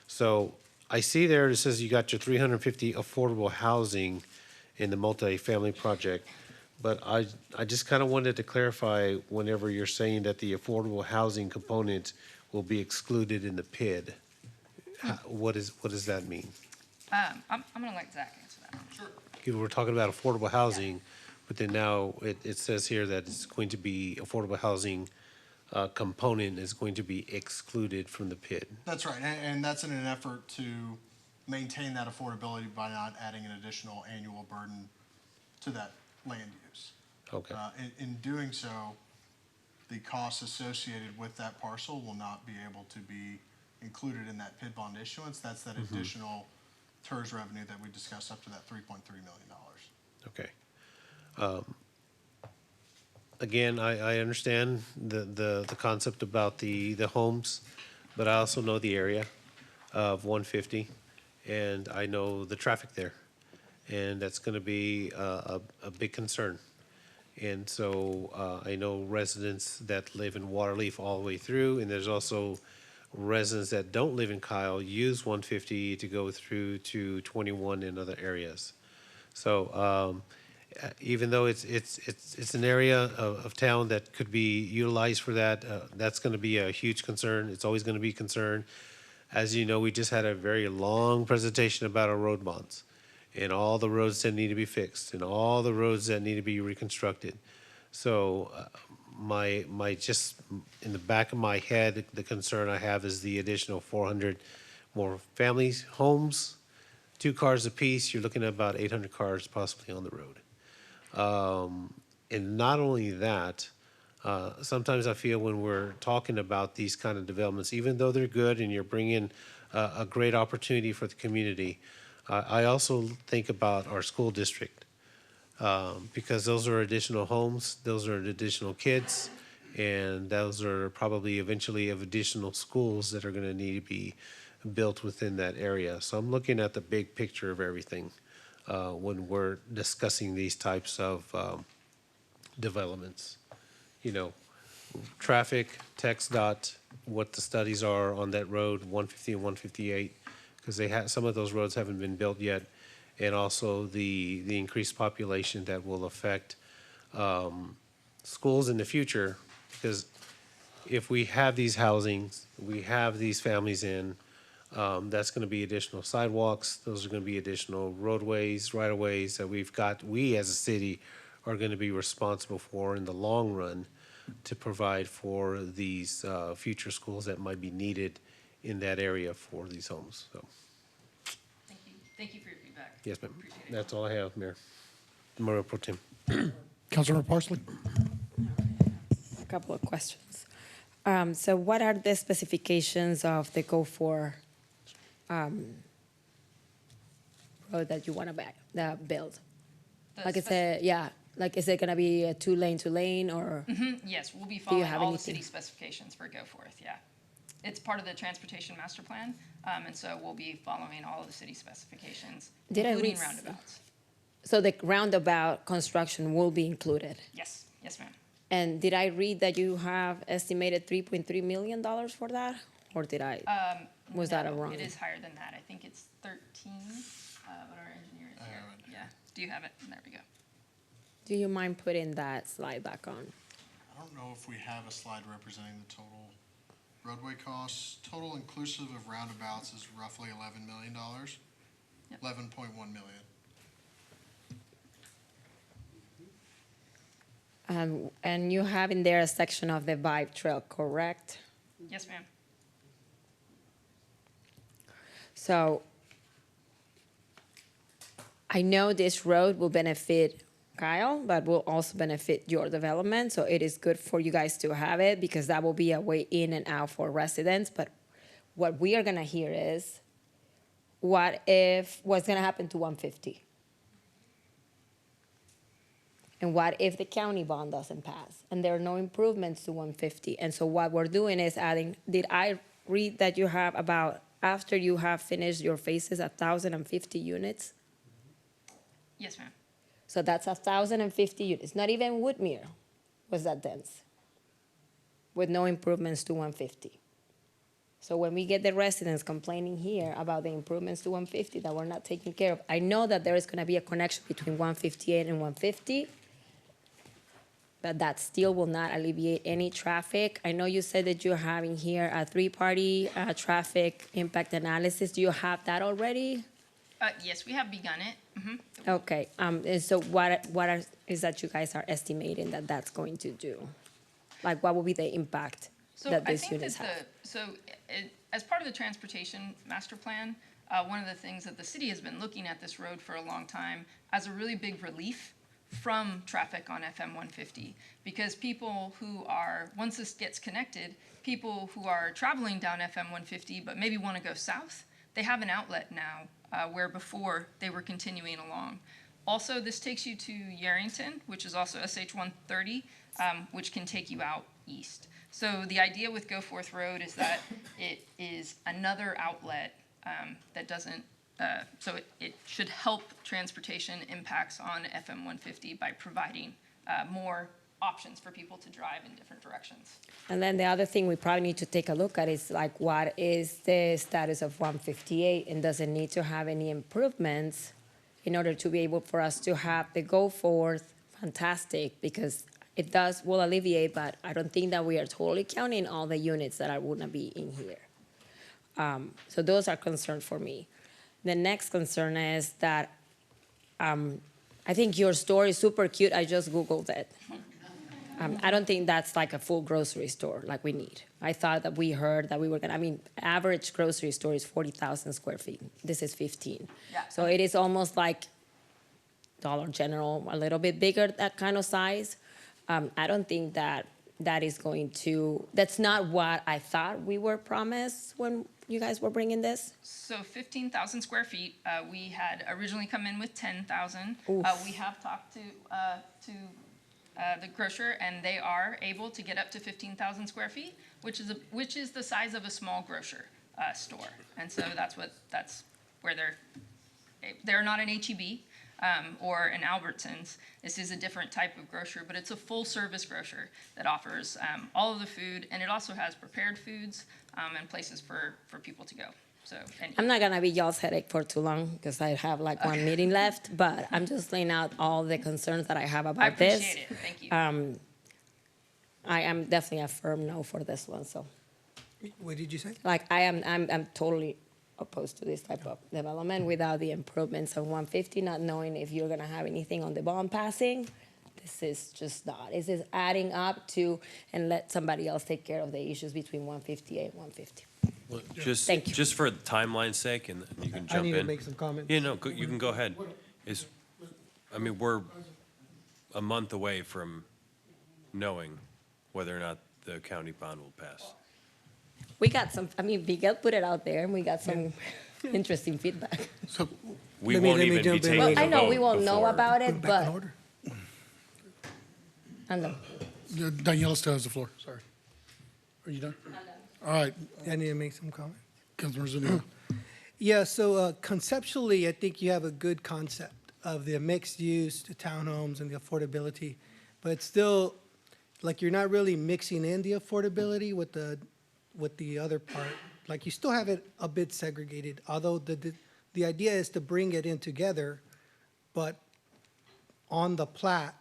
So I see there it says you got your 350 affordable housing in the multi-family project, but I just kind of wanted to clarify whenever you're saying that the affordable housing component will be excluded in the PID. What does that mean? I'm going to let Zach answer that. Sure. We're talking about affordable housing, but then now it says here that it's going to be affordable housing component is going to be excluded from the PID. That's right, and that's in an effort to maintain that affordability by not adding an additional annual burden to that land use. Okay. In doing so, the costs associated with that parcel will not be able to be included in that PID bond issuance. That's that additional TERS revenue that we discussed up to that $3.3 million. Okay. Again, I understand the concept about the homes, but I also know the area of 150, and I know the traffic there, and that's going to be a big concern. And so I know residents that live in Waterleaf all the way through, and there's also residents that don't live in Kyle use 150 to go through to 21 in other areas. So even though it's an area of town that could be utilized for that, that's going to be a huge concern. It's always going to be a concern. As you know, we just had a very long presentation about our road bonds and all the roads that need to be fixed and all the roads that need to be reconstructed. So my just in the back of my head, the concern I have is the additional 400 more families, homes, 2 cars apiece. You're looking at about 800 cars possibly on the road. And not only that, sometimes I feel when we're talking about these kind of developments, even though they're good and you're bringing a great opportunity for the community, I also think about our school district, because those are additional homes, those are additional kids, and those are probably eventually of additional schools that are going to need to be built within that area. So I'm looking at the big picture of everything when we're discussing these types of developments. You know, traffic, text dot, what the studies are on that road, 150 and 158, because they have, some of those roads haven't been built yet, and also the increased population that will affect schools in the future, because if we have these housings, we have these families in, that's going to be additional sidewalks, those are going to be additional roadways, right-of-ways that we as a city are going to be responsible for in the long run to provide for these future schools that might be needed in that area for these homes. So, Thank you. Thank you for your feedback. yes, ma'am. That's all I have, Mayor. Mayor Pro Tem. Councilmember Parsley? A couple of questions. So what are the specifications of the go-for road that you want to build? Like is it, yeah, like is it going to be a 2-lane to lane or? Yes, we'll be Do you following have all the anything? city specifications for Go Forth, yeah. It's part of the transportation master plan, and so we'll be following all of the city specifications, Did I including read roundabouts. So the roundabout construction will be included? Yes, yes, ma'am. And did I read that you have estimated $3.3 million for that? Or did I, was that a No, wrong? It is higher than that. I think it's 13, but our engineer is here. Yeah, do you have it? There we go. Do you mind putting that slide back on? I don't know if we have a slide representing the total roadway costs. Total inclusive of roundabouts is roughly $11 million, Yep. 11.1 million. And you have in there a section of the bike trail, correct? Yes, ma'am. So I know this road will benefit Kyle, but will also benefit your development. So it is good for you guys to have it because that will be a way in and out for residents. But what we are gonna hear is, what's gonna happen to 150? And what if the county bond doesn't pass and there are no improvements to 150? And so what we're doing is adding, did I read that you have about, after you have finished your phases, 1,050 units? Yes, ma'am. So that's 1,050 units. Not even Woodmere was that dense, with no improvements to 150. So when we get the residents complaining here about the improvements to 150 that we're not taking care of, I know that there is gonna be a connection between 158 and 150, but that still will not alleviate any traffic. I know you said that you're having here a 3-party traffic impact analysis. Do you have that already? Yes, we have begun it. Okay, and so what is that you guys are estimating that that's going to do? Like, what will be the impact So that I these think units that have? as part of the transportation master plan, one of the things that the city has been looking at this road for a long time as a really big relief from traffic on FM 150. Because people who are, once this gets connected, people who are traveling down FM 150 but maybe want to go south, they have an outlet now where before they were continuing along. Also, this takes you to Yarrington, which is also SH 130, which can take you out east. So the idea with Go Forth Road is that it is another outlet that doesn't, so it should help transportation impacts on FM 150 by providing more options for people to drive in different directions. And then the other thing we probably need to take a look at is like, what is the status of 158, and does it need to have any improvements in order to be able for us to have the go forth? Fantastic, because it will alleviate, but I don't think that we are totally counting all the units that are gonna be in here. So those are concerns for me. The next concern is that I think your store is super cute. I just Googled it. I don't think that's like a full grocery store like we need. I thought that we heard that we were gonna, I mean, average grocery store is 40,000 square feet. This is 15. Yeah. So it is almost like Dollar General, a little bit bigger, that kind of size. I don't think that is going to, that's not what I thought we were promised when you guys were bringing this. So 15,000 square feet. We had originally come in with 10,000. Oof. We have talked to the grocer, and they are able to get up to 15,000 square feet, which is the size of a small grocer store. And so that's where they're not an H-E-B or an Albertsons. This is a different type of grocer, but it's a full-service grocer that offers all of the food, and it also has prepared foods and places for people to go. So, I'm not gonna be y'all's headache for too long because I have like one meeting left, but I'm just laying out all the concerns that I have about this. I appreciate it, thank you. I am definitely a firm no for this one, so. What did you say? Like, I'm totally opposed to this type of development without the improvements on 150, not knowing if you're gonna have anything on the bond passing. This is just not. This is adding up to, and let somebody else take care of the issues between 158 and 150. Well, Thank you. just for timeline's sake, and you can jump in. I need to make some comments. Yeah, no, you can go ahead. I mean, we're a month away from knowing whether or not the county bond will pass. We got some, I mean, Miguel put it out there, and we got some interesting feedback. So, We won't even be taking Well, a I know vote we won't know before. about it, back in but. order. I know. Daniela still has the floor, sorry. Are you done? All right, I need to make some comment. Councilmember Zuniga. Yeah, so conceptually, I think you have a good concept of the mixed use, the townhomes, and the affordability, but it's still, like, you're not really mixing in the affordability with the other part. Like, you still have it a bit segregated, although the idea is to bring it in together, but on the plat,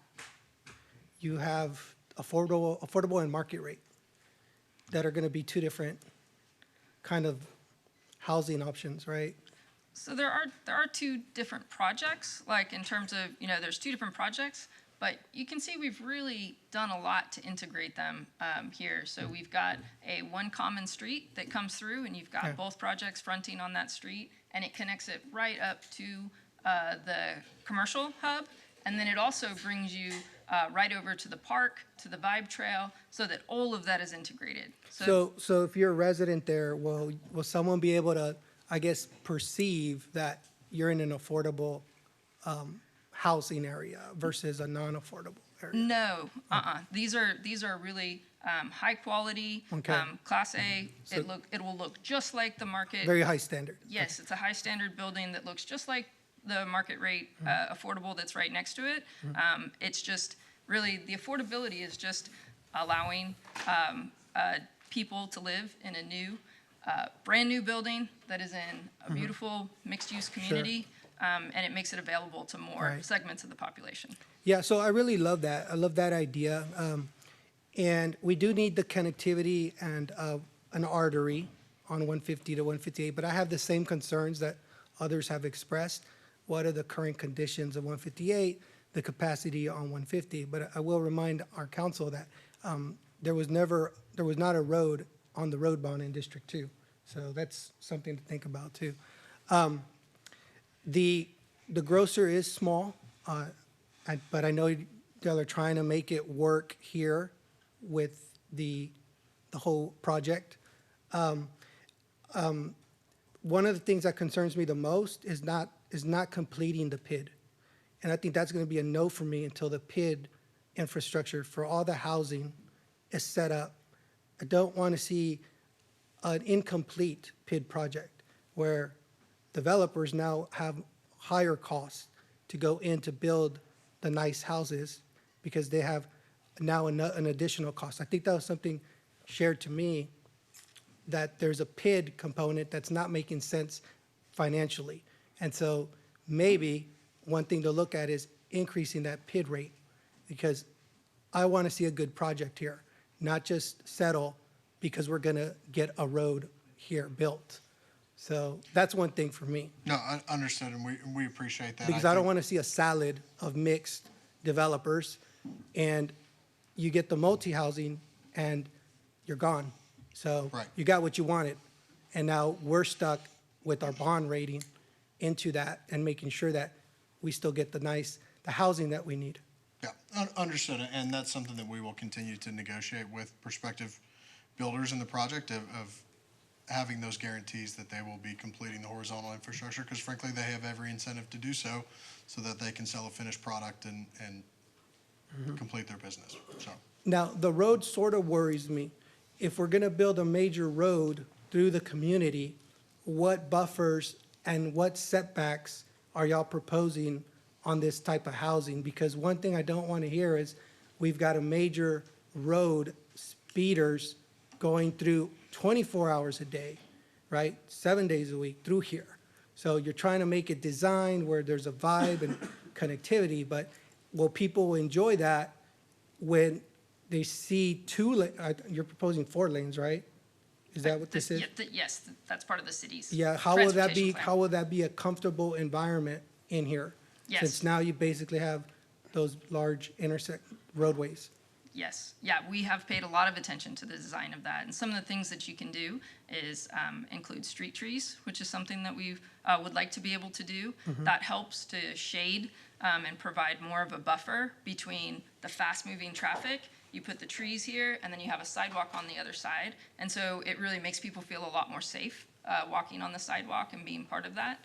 you have affordable and market rate that are gonna be two different kind of housing options, right? So there are two different projects, like in terms of, there's two different projects, but you can see we've really done a lot to integrate them here. So we've got one common street that comes through, and you've got both projects fronting on that street, and it connects it right up to the commercial hub. And then it also brings you right over to the park, to the Vibe Trail, so that all of that is integrated. So if you're a resident there, will someone be able to, I guess, perceive that you're in an affordable housing area versus a non-affordable area? No, These are really high quality, Okay. Class A. So- It will look just like the market. Very high standard. Yes, it's a high standard building that looks just like the market rate affordable that's right next to it. It's just really, the affordability is just allowing people to live in a new, brand new building that is in a beautiful mixed use community. And it makes it available to more Right. segments of the population. Yeah, so I really love that. I love that idea. And we do need the connectivity and an artery on 150 to 158, but I have the same concerns that others have expressed. What are the current conditions of 158, the capacity on 150? But I will remind our council that there was not a road on the road bond in District 2. So that's something to think about too. The grocer is small. but I know y'all are trying to make it work here with the whole project. One of the things that concerns me the most is not completing the PID. And I think that's going to be a no for me until the PID infrastructure for all the housing is set up. I don't want to see an incomplete PID project where developers now have higher costs to go in to build the nice houses because they have now an additional cost. I think that was something shared to me, that there's a PID component that's not making sense financially. And so maybe one thing to look at is increasing that PID rate, because I want to see a good project here, not just settle because we're going to get a road here built. So that's one thing for me. No, understood, and we appreciate that. Because I don't want to see a salad of mixed developers, and you get the multi-housing and you're gone. So you got what you wanted, and now we're stuck with our bond rating into that and making sure that we still get the housing that we need. Yeah, understood, and that's something that we will continue to negotiate with prospective builders in the project of having those guarantees that they will be completing the horizontal infrastructure, because frankly, they have every incentive to do so that they can sell a finished product and complete their business, so. Now, the road sort of worries me. If we're going to build a major road through the community, what buffers and what setbacks are y'all proposing on this type of housing? Because one thing I don't want to hear is we've got a major road, speeders going through 24 hours a day, right? 7 days a week through here. So you're trying to make it designed where there's a vibe and connectivity, but will people enjoy that when they see you're proposing 4 lanes, right? Is that what this is? Yes, that's part of the city's Yeah, how will that be, transportation plan. how will that be a comfortable environment in here? Yes. Since now you basically have those large roadways. Yes, yeah, we have paid a lot of attention to the design of that. And some of the things that you can do is include street trees, which is something that we would like to be able to do. That helps to shade and provide more of a buffer between the fast-moving traffic. You put the trees here, and then you have a sidewalk on the other side. And so it really makes people feel a lot more safe walking on the sidewalk and being part of that.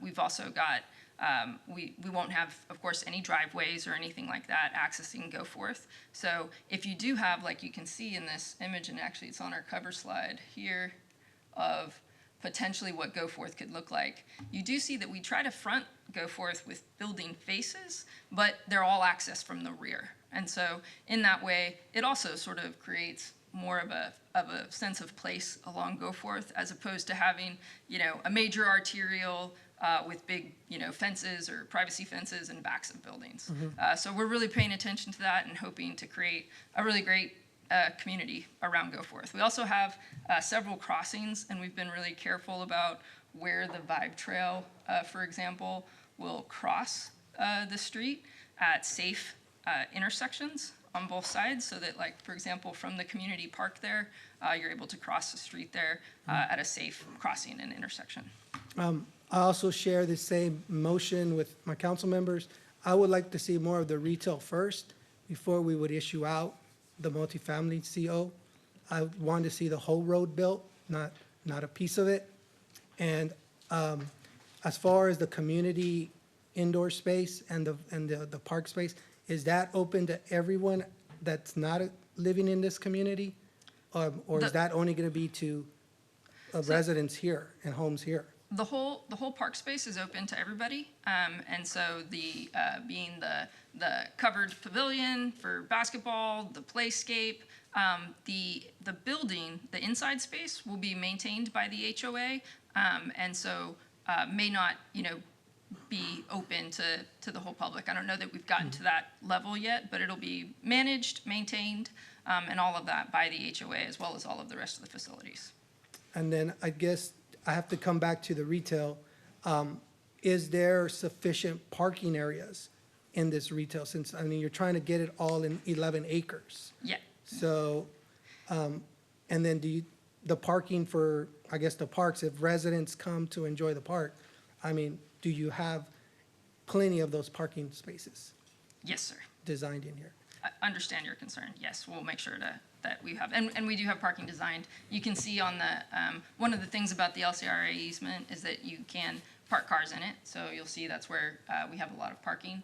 We've also got we won't have, of course, any driveways or anything like that accessing Goforth. So if you do have, like you can see in this image, and actually it's on our cover slide here, of potentially what Goforth could look like, you do see that we try to front Goforth with building faces, but they're all accessed from the rear. And so in that way, it also sort of creates more of a sense of place along Goforth, as opposed to having, a major arterial with big, fences or privacy fences in backs of buildings. So we're really paying attention to that and hoping to create a really great community around Goforth. We also have several crossings, and we've been really careful about where the Vibe Trail, for example, will cross the street at safe intersections on both sides, so that, like, for example, from the community park there, you're able to cross the street there at a safe crossing and intersection. I also share the same motion with my council members. I would like to see more of the retail first before we would issue out the multifamily CO. I want to see the whole road built, not a piece of it. And as far as the community indoor space and the park space, is that open to everyone that's not living in this community? Or is that only going to be to residents here and homes here? The whole park space is open to everybody, and so the being the covered pavilion for basketball, the playscape, the building, the inside space will be maintained by the HOA, and so may not be open to the whole public. I don't know that we've gotten to that level yet, but it'll be managed, maintained, and all of that by the HOA, as well as all of the rest of the facilities. And then I guess I have to come back to the retail. Is there sufficient parking areas in this retail? Since, you're trying to get it all in 11 acres. Yeah. So, and then the parking for, I guess, the parks, if residents come to enjoy the park, do you have plenty of those parking spaces? Yes, sir. designed in here. I understand your concern. Yes, we'll make sure that we have, and we do have parking designed. You can see on the, one of the things about the LCRA easement is that you can park cars in it. So you'll see that's where we have a lot of parking.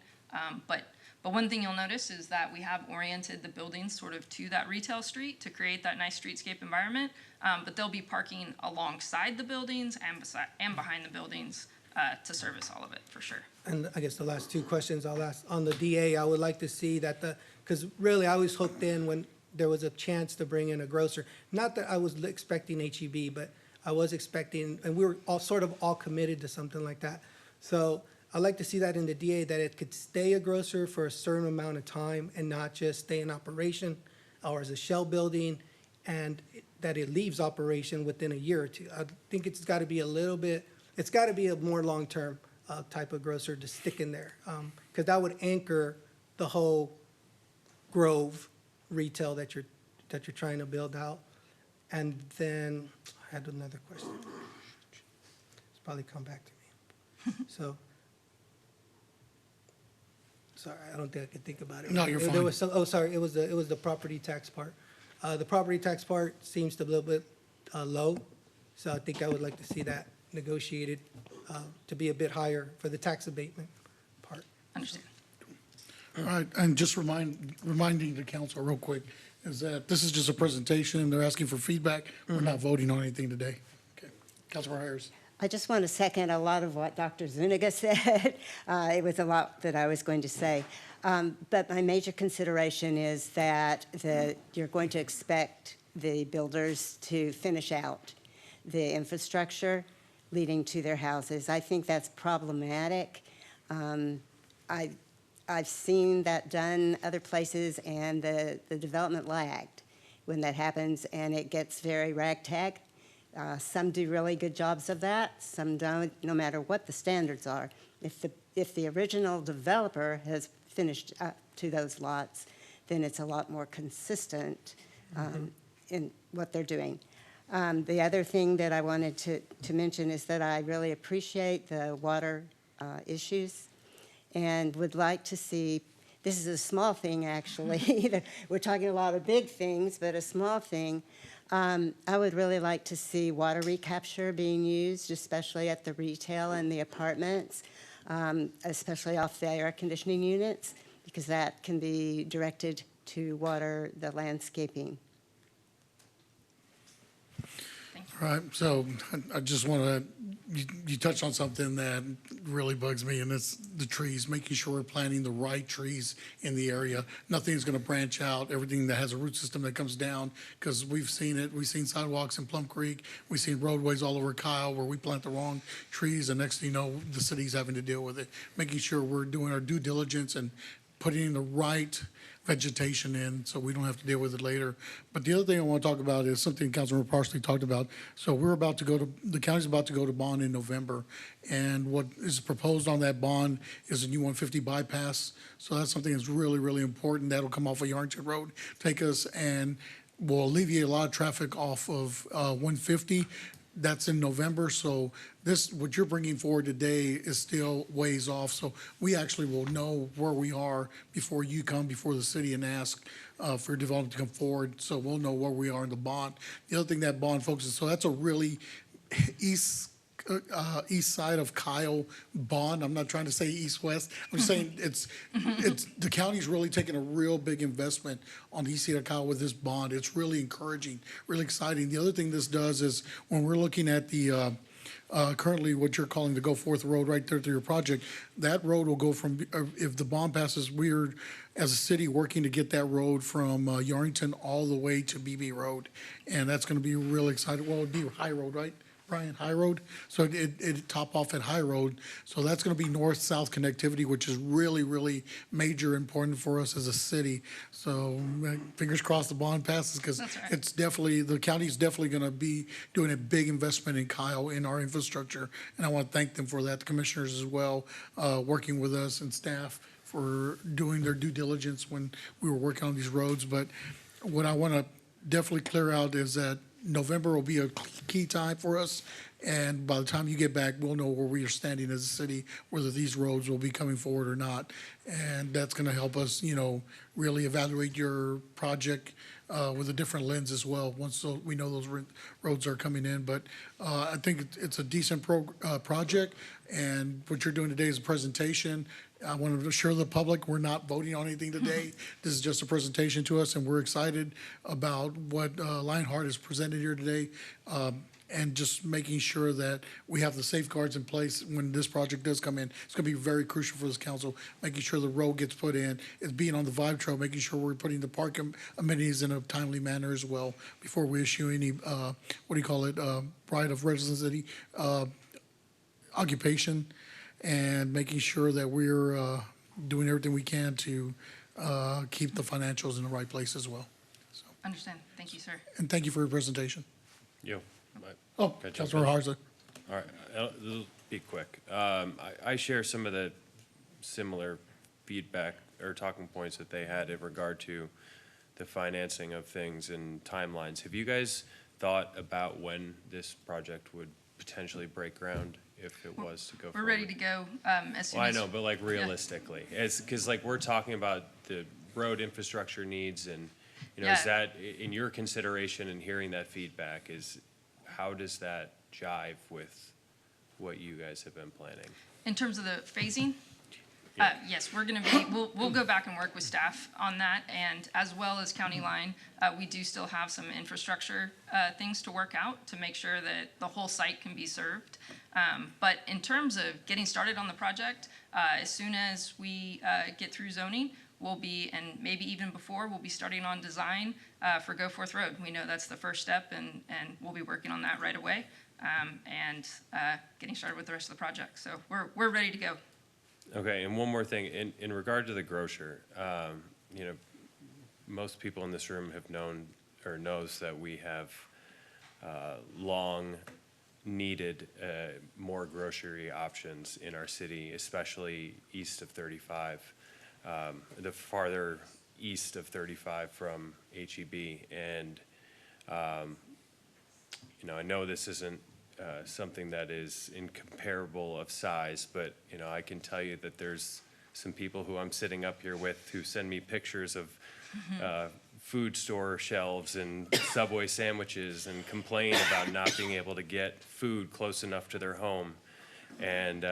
But one thing you'll notice is that we have oriented the buildings sort of to that retail street to create that nice streetscape environment. But they'll be parking alongside the buildings and behind the buildings to service all of it, for sure. And I guess the last two questions I'll ask, on the DA, I would like to see that because really I was hooked in when there was a chance to bring in a grocer. Not that I was expecting HEB, but I was expecting, and we were all committed to something like that. So I'd like to see that in the DA, that it could stay a grocer for a certain amount of time and not just stay in operation or as a shell building, and that it leaves operation within a year or two. I think it's got to be it's got to be a more long-term type of grocer to stick in there, because that would anchor the whole Grove retail that you're trying to build out. And then I had another question. It's probably come back to me. So, sorry, I don't think I can think about it. No, you're There fine. was some, sorry, it was the property tax part. The property tax part seems to be a little bit low, so I think I would like to see that negotiated to be a bit higher for the tax abatement part. Understand. All right, and just reminding the council real quick, is that this is just a presentation, they're asking for feedback, we're not voting on anything today. Okay, Councilmember Harris. I just want to second a lot of what Dr. Zuniga said. It was a lot that I was going to say. But my major consideration is that you're going to expect the builders to finish out the infrastructure leading to their houses. I think that's problematic. I've seen that done other places, and the development lagged when that happens, and it gets very ragtag. Some do really good jobs of that, some don't, no matter what the standards are. If the original developer has finished up to those lots, then it's a lot more consistent in what they're doing. The other thing that I wanted to mention is that I really appreciate the water issues, and would like to see, this is a small thing actually, we're talking a lot of big things, but a small thing. I would really like to see water recapture being used, especially at the retail and the apartments, especially off the air conditioning units, because that can be directed to water the landscaping. All right, so I just want to, you touched on something that really bugs me, and it's the trees, making sure we're planting the right trees in the area. Nothing's going to branch out, everything that has a root system that comes down, because we've seen it. We've seen sidewalks in Plum Creek. We've seen roadways all over Kyle where we plant the wrong trees, and next thing you know, the city's having to deal with it. Making sure we're doing our due diligence and putting the right vegetation in so we don't have to deal with it later. But the other thing I want to talk about is something Councilmember Parsley talked about. So the county's about to go to bond in November, and what is proposed on that bond is a new 150 bypass. So that's something that's really, really important. That'll come off of Yarrington Road, take us, and will alleviate a lot of traffic off of 150. That's in November, so what you're bringing forward today is still ways off. So we actually will know where we are before you come before the city and ask for development to come forward. So we'll know where we are in the bond. The other thing that bond focuses, so that's a really east side of Kyle bond. I'm not trying to say east-west. I'm just saying it's the county's really taking a real big investment on the east side of Kyle with this bond. It's really encouraging, really exciting. The other thing this does is when we're looking at the currently what you're calling the Go Forth Road right there through your project, that road will go from, if the bond passes, we're, as a city, working to get that road from Yarrington all the way to BB Road. And that's going to be really exciting. Well, it'd be High Road, right? Brian, High Road. So it top off at High Road. So that's going to be north-south connectivity, which is really, really major important for us as a city. So fingers crossed the bond passes, because it's definitely, the county's definitely going to be doing a big investment in Kyle in our infrastructure. And I want to thank them for that, the commissioners as well, working with us and staff for doing their due diligence when we were working on these roads. But what I want to definitely clear out is that November will be a key time for us, And by the time you get back, we'll know where we are standing as a city, whether these roads will be coming forward or not. And that's going to help us, really evaluate your project with a different lens as well, once we know those roads are coming in. But I think it's a decent project, and what you're doing today is a presentation. I want to assure the public we're not voting on anything today. This is just a presentation to us, and we're excited about what Lionheart has presented here today, and just making sure that we have the safeguards in place when this project does come in. It's going to be very crucial for this council, making sure the road gets put in. It's being on the Vibe Trail, making sure we're putting the park amenities in a timely manner as well before we issue any, right of residency, occupation, and making sure that we're doing everything we can to keep the financials in the right place as well. Understand. Thank you, sir. And thank you for your presentation. You. Oh, Can I jump Councilor in? Harza. All right, this will be quick. I share some of the similar feedback or talking points that they had in regard to the financing of things and timelines. Have you guys thought about when this project would potentially break ground if it was to go We're forward? ready to go as soon Well, I as. know, but like realistically, because like we're talking about the road infrastructure needs and, is that in your consideration and hearing that feedback how does that jive with what you guys have been planning? In terms of the phasing? Yes, we'll go back and work with staff on that, and as well as County Line, we do still have some infrastructure things to work out to make sure that the whole site can be served. But in terms of getting started on the project, as soon as we get through zoning, and maybe even before, we'll be starting on design for Go Forth Road. We know that's the first step, and we'll be working on that right away, and getting started with the rest of the project. So we're ready to go. Okay, and one more thing, in regard to the grocer, most people in this room have known or knows that we have long needed more grocery options in our city, especially east of 35, the farther east of 35 from HEB. And, I know this isn't something that is incomparable of size, but, I can tell you that there's some people who I'm sitting up here with who send me pictures of food store shelves and Subway sandwiches and complain about not being able to get food close enough to their home. And,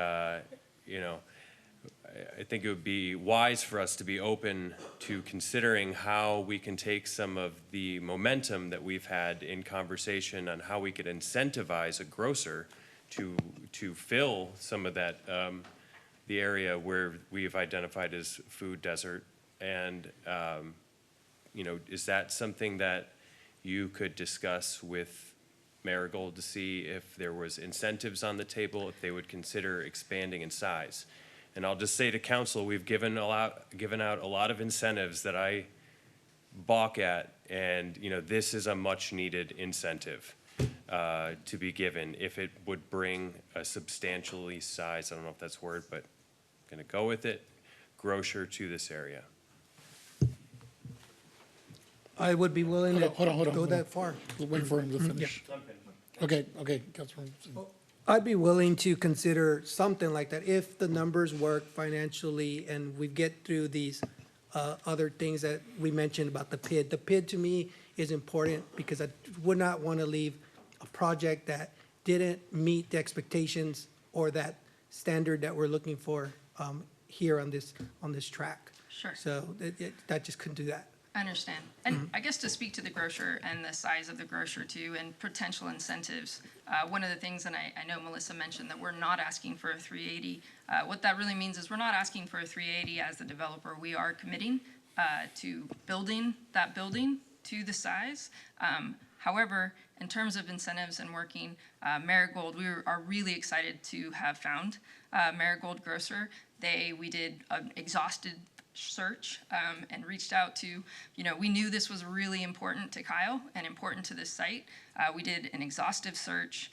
I think it would be wise for us to be open to considering how we can take some of the momentum that we've had in conversation on how we could incentivize a grocer to fill some of that, the area where we've identified as food desert. And, is that something that you could discuss with Marigold to see if there was incentives on the table, if they would consider expanding in size? And I'll just say to council, we've given out a lot of incentives that I balk at, and this is a much needed incentive to be given if it would bring a substantially sized, I don't know if that's a word, but I'm gonna go with it, grocer to this area. I would be willing to Hold on. go that far. We'll wait for him to finish. Okay, Councilor. I'd be willing to consider something like that if the numbers work financially and we get through these other things that we mentioned about the PID. The PID to me is important because I would not want to leave a project that didn't meet the expectations or that standard that we're looking for here on this track. Sure. So that just couldn't do that. I understand. And I guess to speak to the grocer and the size of the grocer too and potential incentives, one of the things, and I know Melissa mentioned that we're not asking for a 380. What that really means is we're not asking for a 380 as the developer. We are committing to building that building to the size. However, in terms of incentives and working, Marigold, we are really excited to have found Marigold Grocer. We did an exhaustive search and reached out to, we knew this was really important to Kyle and important to this site. We did an exhaustive search.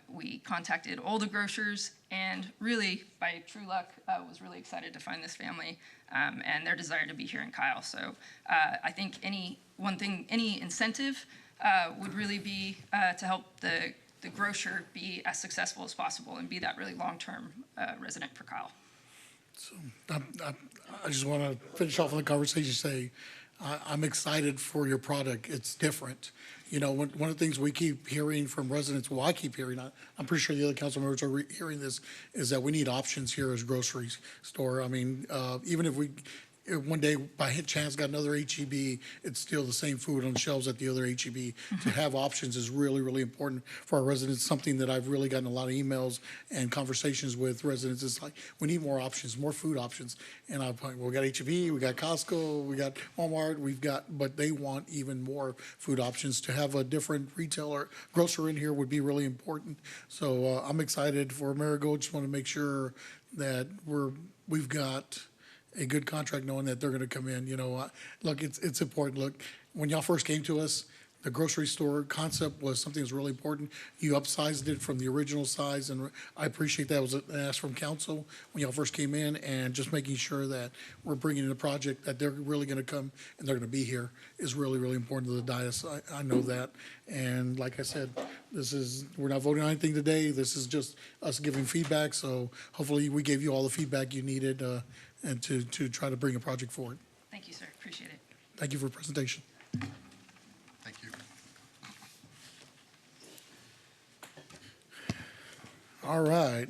We contacted all the grocers and really, by true luck, was really excited to find this family and their desire to be here in Kyle. So I think any incentive would really be to help the the grocer be as successful as possible and be that really long-term resident for Kyle. So I just want to finish off on the conversation, say, I'm excited for your product. It's different. You know, one of the things we keep hearing from residents, well, I keep hearing, I'm pretty sure the other council members are hearing this, is that we need options here as grocery store. I mean, even if one day by chance got another HEB, it's still the same food on the shelves at the other HEB. To have options is really, really important for our residents. Something that I've really gotten a lot of emails and conversations with residents is like, we need more options, more food options. And I'm like, well, we got HEB, we got Costco, we got Walmart, but they want even more food options. To have a different retailer, grocer in here would be really important. So I'm excited for Marigold. Just want to make sure that we've got a good contract, knowing that they're going to come in. You know, look, it's important. Look, when y'all first came to us, the grocery store concept was something that's really important. You upsized it from the original size, and I appreciate that. It was an ask from council when y'all first came in, and just making sure that we're bringing in a project that they're really going to come and they're going to be here is really, really important to the dais. I know that. And like I said, we're not voting on anything today. This is just us giving feedback. So hopefully we gave you all the feedback you needed and to try to bring a project forward. Thank you, sir. Appreciate it. Thank you for your presentation. Thank you. All right.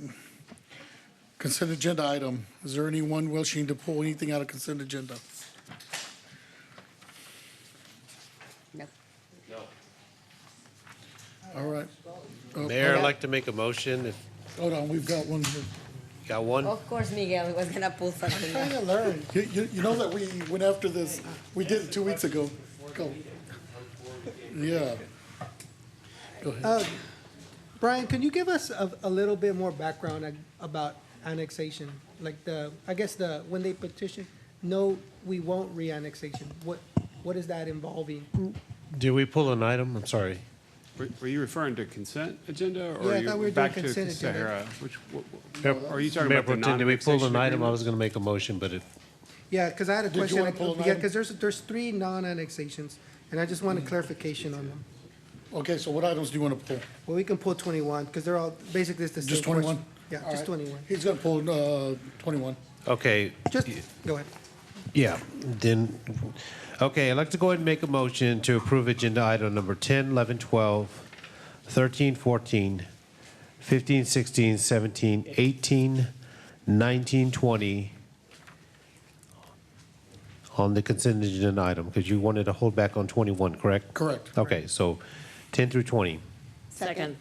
Consent agenda item. Is there anyone wishing to pull anything out of consent agenda? No. All right. Mayor, I'd like to make a motion. If Hold on, we've got one here. got one. Of course, Miguel was gonna pull something. Trying to learn. You know that we went after this, we did it 2 weeks ago. Go. Yeah. Go ahead. Brian, can you give us a little bit more background about annexation? Like when they petition, no, we won't re-annexation. What is that involving? Did we pull an item? I'm sorry. Were you referring to consent agenda, or Yeah, I are you thought we were doing back to consent agenda. Sahara? Are you talking Mayor about the Pro Tem, did we pull non-annexation an item? I was agreements? going to make a motion, but Yeah, because I had a Did you question. wanna pull an Yeah, item? because there's 3 non-annexations, and I just wanted clarification on them. Okay, so what items do you want to pull? Well, we can pull 21, because they're all, basically it's the same Just 21? question. Yeah, All just right. 21. He's going to pull 21. okay. Just, go ahead. Yeah, then, okay, I'd like to go ahead and make a motion to approve agenda item number 10, 11, 12, 13, 14, 15, 16, 17, 18, 19, 20 on the consent agenda item, because you wanted to hold back on 21, correct? Correct. Okay, so 10 through 20. Second.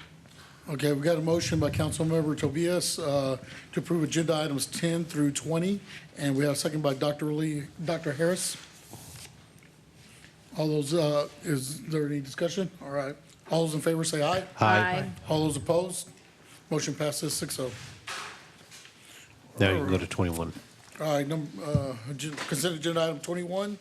Okay, we got a motion by Councilmember Tobias to approve agenda items 10 through 20, and we have a second by Dr. Harris. All those, is there any discussion? All right. All those in favor say aye. Aye. All those opposed? Motion passes 6-0. Now you can go to 21. All right, consent agenda item 21.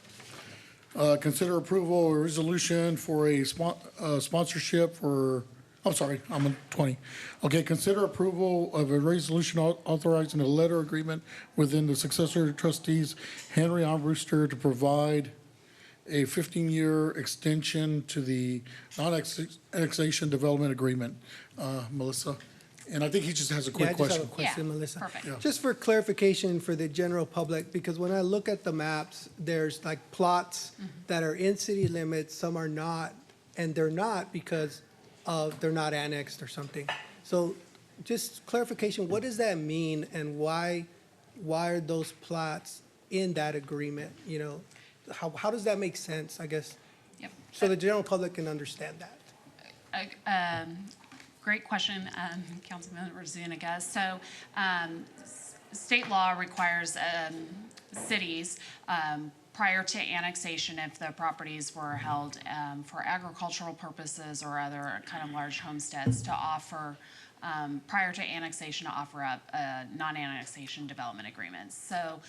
Consider approval or resolution for a sponsorship for, I'm sorry, I'm on 20. Okay, consider approval of a resolution authorizing a letter agreement within the successor trustees, Henry Armbruster, to provide a 15-year extension to the non-annexation development agreement. Melissa? And I think he just has a quick Yeah, I just have question. a question, Yeah, Melissa. perfect. Yeah. Just for clarification for the general public, because when I look at the maps, there's like plots that are in city limits, some are not, and they're not because they're not annexed or something. So just clarification, what does that mean, and why are those plots in that agreement? You know, how does that make sense, I guess? Yep. So the general public can understand that. Great question, Councilmember Zuniga. So state law requires cities prior to annexation, if the properties were held for agricultural purposes or other kind of large homesteads, to offer prior to annexation, to offer up non-annexation development agreements. So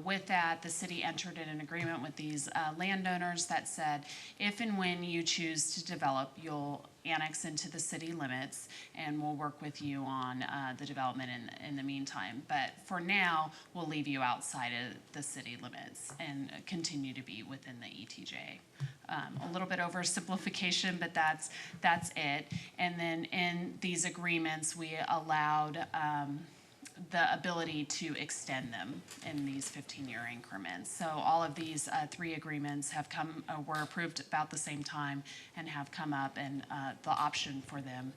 with that, the city entered in an agreement with these landowners that said, if and when you choose to develop, you'll annex into the city limits, and we'll work with you on the development in the meantime. But for now, we'll leave you outside of the city limits and continue to be within the ETJ a little bit oversimplification, but that's it. And then in these agreements, we allowed the ability to extend them in these 15-year increments. So all of these 3 agreements have were approved about the same time and have come up, and the option for them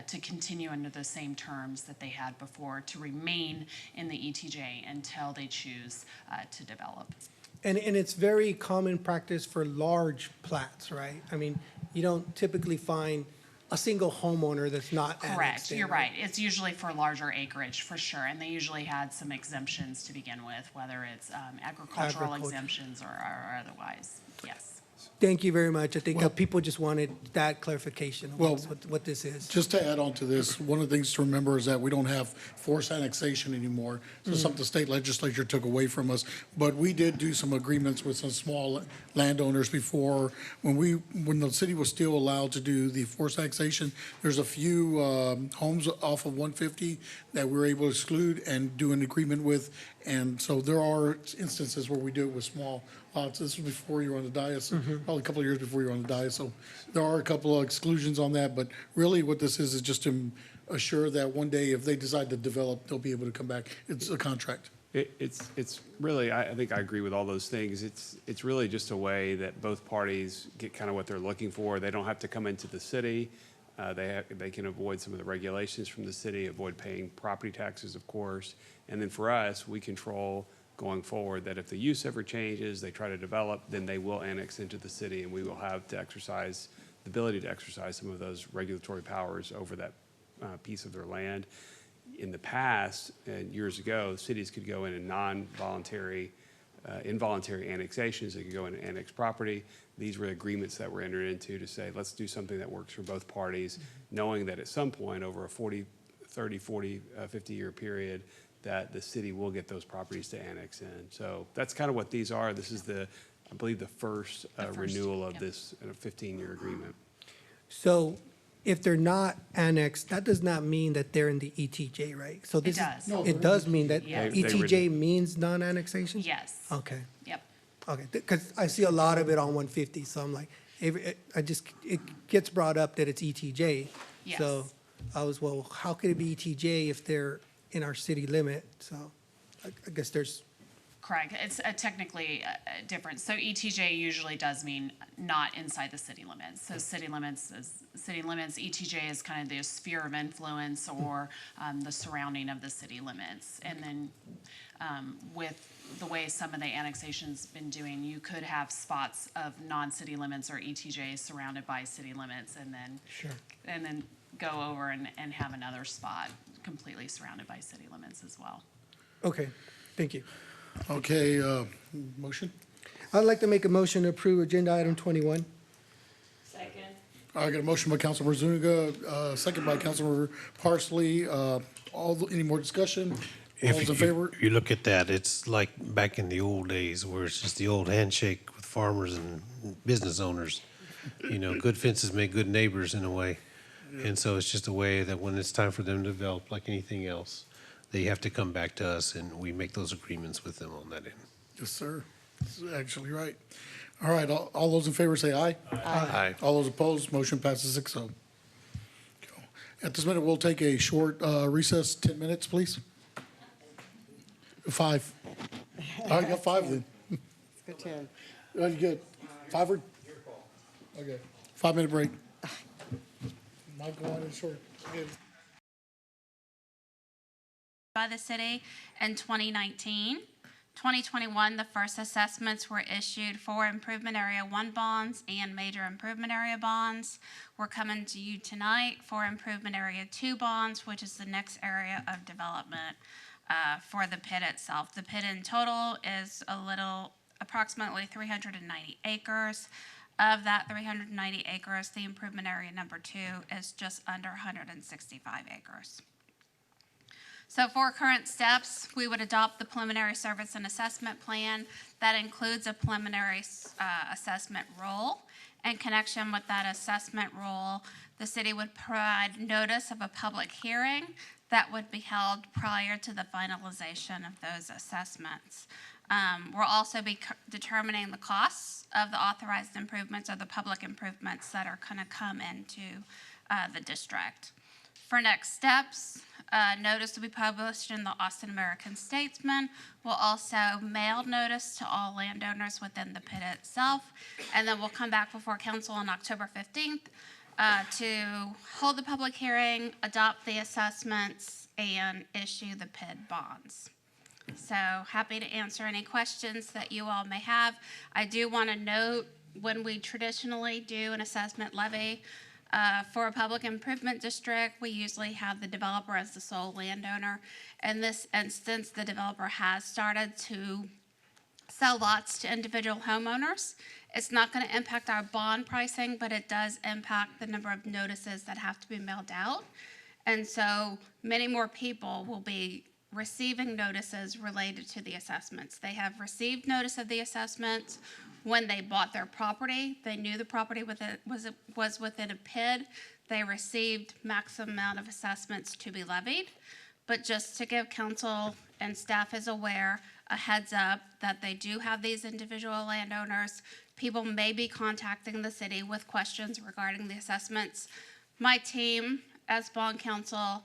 to continue under the same terms that they had before, to remain in the ETJ until they choose to develop. And it's very common practice for large plats, right? I mean, you don't typically find a single homeowner that's not annexed Correct, in, you're right. It's usually for larger acreage, for sure, and they usually had some exemptions to begin with, whether it's agricultural Agriculture. exemptions or otherwise, yes. Thank you very much. I think people just wanted that clarification of Well, what this is. Just to add on to this, one of the things to remember is that we don't have forced annexation anymore. So something the state legislature took away from us. But we did do some agreements with some small landowners before. When the city was still allowed to do the forced annexation, there's a few homes off of 150 that we were able to exclude and do an agreement with. And so there are instances where we do it with small lots. This was before you were on the dais, probably a couple of years before you were on the dais. So there are a couple of exclusions on that, but really what this is just to assure that one day if they decide to develop, they'll be able to come back. It's a contract. It's really, I think I agree with all those things. It's really just a way that both parties get kind of what they're looking for. They don't have to come into the city. They can avoid some of the regulations from the city, avoid paying property taxes, of course. And then for us, we control going forward that if the use ever changes, they try to develop, then they will annex into the city, and we will have to exercise the ability to exercise some of those regulatory powers over that piece of their land. In the past, years ago, cities could go in and non-voluntary, involuntary annexations. They could go in and annex property. These were agreements that were entered into to say, let's do something that works for both parties, knowing that at some point over a 30, 40, 50-year period, that the city will get those properties to annex in. So that's kind of what these are. This is I believe the first renewal of this 15-year agreement. So if they're not annexed, that does not mean that they're in the ETJ, right? So this does. No, it does mean that Yes. ETJ means non-annexation? Yes. Okay, Yep. okay, because I see a lot of it on 150, so I'm like, it gets brought up that it's ETJ. Yes. So I was, well, how could it be ETJ if they're in our city limit? So I guess there's, Correct. It's technically different. So ETJ usually does mean not inside the city limits. So city limits is city limits. ETJ is kind of the sphere of influence or the surrounding of the city limits. And then with the way some of the annexation's been doing, you could have spots of non-city limits or ETJ surrounded by city limits, and then go over and have another spot completely surrounded by city limits as well. okay, thank you. Okay, motion? I'd like to make a motion to approve agenda item 21. I got a motion by Councilmember Zuniga, second by Councilmember Parsley. Any more discussion? All those in favor? If you look at that, it's like back in the old days where it's just the old handshake with farmers and business owners. You know, good fences make good neighbors in a way. And so it's just a way that when it's time for them to develop, like anything else, they have to come back to us and we make those agreements with them on that end. Yes, sir. This is actually right. All right, all those in favor say aye. Aye. All those opposed, motion passes 6-0. At this minute, we'll take a short recess, 10 minutes, please. 5. All right, you got 5 then. Good 10. You good? 5 or? Okay, 5-minute break. Might go on in short. Good. By the city in 2019. 2021, the first assessments were issued for Improvement Area 1 bonds and Major Improvement Area bonds. We're coming to you tonight for Improvement Area 2 bonds, which is the next area of development for the pit itself. The pit in total is approximately 390 acres. Of that 390 acres, the Improvement Area number 2 is just under 165 acres. So for current steps, we would adopt the preliminary service and assessment plan. That includes a preliminary assessment roll. In connection with that assessment roll, the city would provide notice of a public hearing that would be held prior to the finalization of those assessments. We'll also be determining the costs of the authorized improvements or the public improvements that are going to come into the district. For next steps, notice to be published in the Austin American-Statesman. We'll also mail notice to all landowners within the pit itself, and then we'll come back before council on October 15th to hold the public hearing, adopt the assessments, and issue the PID bonds. So happy to answer any questions that you all may have. I do want to note, when we traditionally do an assessment levy for a public improvement district, we usually have the developer as the sole landowner. In this instance, the developer has started to sell lots to individual homeowners. It's not going to impact our bond pricing, but it does impact the number of notices that have to be mailed out. And so many more people will be receiving notices related to the assessments. They have received notice of the assessments when they bought their property. They knew the property was within a PID. They received maximum amount of assessments to be levied. But just to give council and staff is aware, a heads up that they do have these individual landowners. People may be contacting the city with questions regarding the assessments. My team, as bond counsel,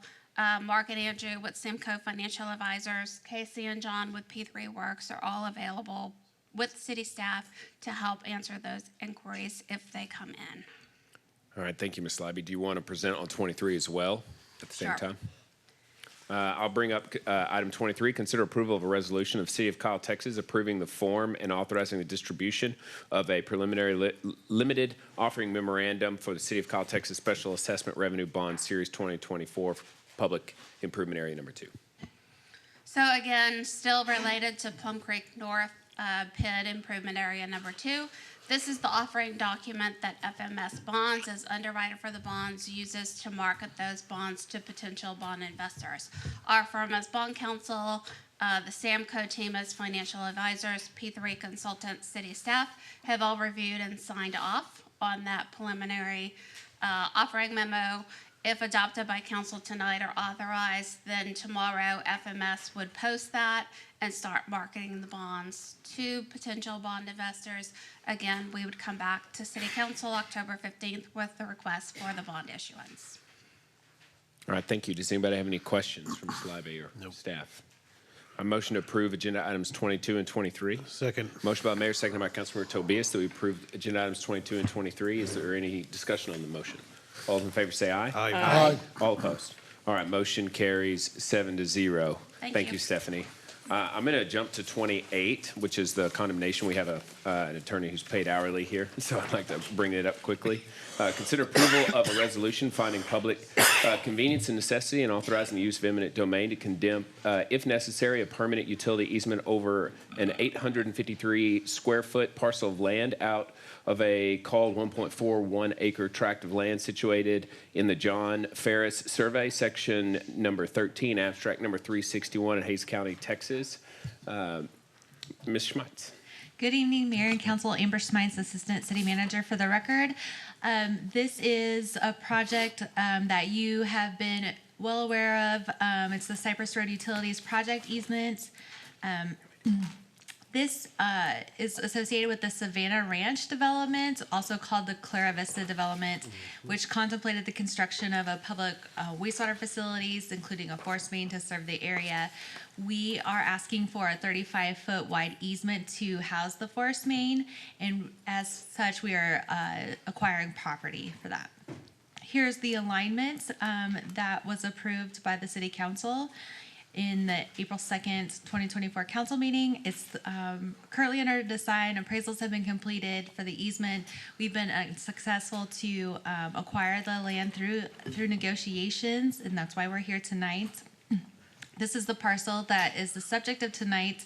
Mark and Andrew with Simcoe Financial Advisors, Casey and John with P3 Works are all available with city staff to help answer those inquiries if they come in. All right, thank you, Ms. Libby. Do you want to present on 23 as well at the same Sure. time? I'll bring up item 23, consider approval of a resolution of City of Kyle, Texas, approving the form and authorizing the distribution of a preliminary limited offering memorandum for the City of Kyle, Texas Special Assessment Revenue Bond Series 2024 Public Improvement Area Number 2. So again, still related to Plum Creek North PID Improvement Area Number 2. This is the offering document that FMS Bonds, as underwriter for the bonds, uses to market those bonds to potential bond investors. Our firm as bond counsel, the Samco team as financial advisors, P3 consultants, city staff have all reviewed and signed off on that preliminary offering memo. If adopted by council tonight or authorized, then tomorrow FMS would post that and start marketing the bonds to potential bond investors. Again, we would come back to City Council October 15th with the request for the bond issuance. All right, thank you. Does anybody have any questions from Ms. Libby or staff? A motion to approve agenda items 22 and 23. Second. Motion by Mayor, seconded by Councilmember Tobias that we approve agenda items 22 and 23. Is there any discussion on the motion? All those in favor say aye. Aye. Aye. All opposed. All right, motion carries 7-0. Thank you. Stephanie. I'm going to jump to 28, which is the condemnation. We have an attorney who's paid hourly here, so I'd like to bring it up quickly. Consider approval of a resolution finding public convenience and necessity and authorizing the use of eminent domain to condemn, if necessary, a permanent utility easement over an 853 square foot parcel of land out of a called 1.41 acre tract of land situated in the John Ferris Survey, section number 13, abstract number 361 in Hays County, Texas. Ms. Schmeitz. Good evening, Mayor and Council. Amber Schmeitz, Assistant City Manager for the record. This is a project that you have been well aware of. It's the Cypress Road Utilities Project easement. This is associated with the Savannah Ranch development, also called the Clara Vista development, which contemplated the construction of a public wastewater facilities, including a force main to serve the area. We are asking for a 35-foot wide easement to house the force main, and as such, we are acquiring property for that. Here's the alignment that was approved by the City Council in the April 2nd, 2024 council meeting. It's currently under design. Appraisals have been completed for the easement. We've been successful to acquire the land through negotiations, and that's why we're here tonight. This is the parcel that is the subject of tonight.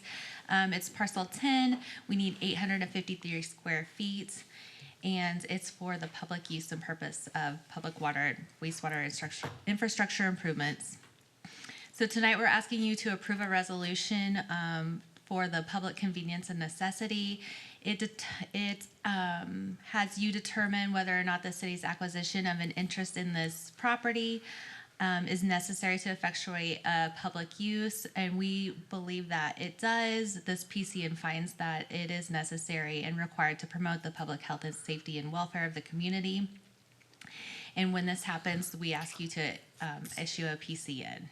It's parcel 10. We need 853 square feet, and it's for the public use and purpose of public water and wastewater infrastructure improvements. So tonight we're asking you to approve a resolution for the public convenience and necessity. It has you determine whether or not the city's acquisition of an interest in this property is necessary to effectuate public use, and we believe that it does. This PCN finds that it is necessary and required to promote the public health and safety and welfare of the community. And when this happens, we ask you to issue a PCN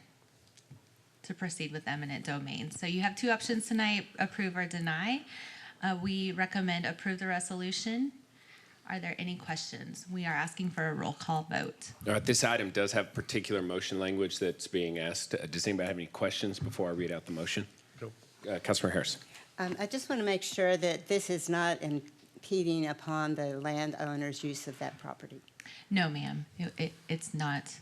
to proceed with eminent domain. So you have two options tonight, approve or deny. We recommend approve the resolution. Are there any questions? We are asking for a roll call vote. All right, this item does have particular motion language that's being asked. Does anybody have any questions before I read out the motion? Councilmember Harris. I just want to make sure that this is not impeding upon the landowner's use of that property. No, ma'am, it's not.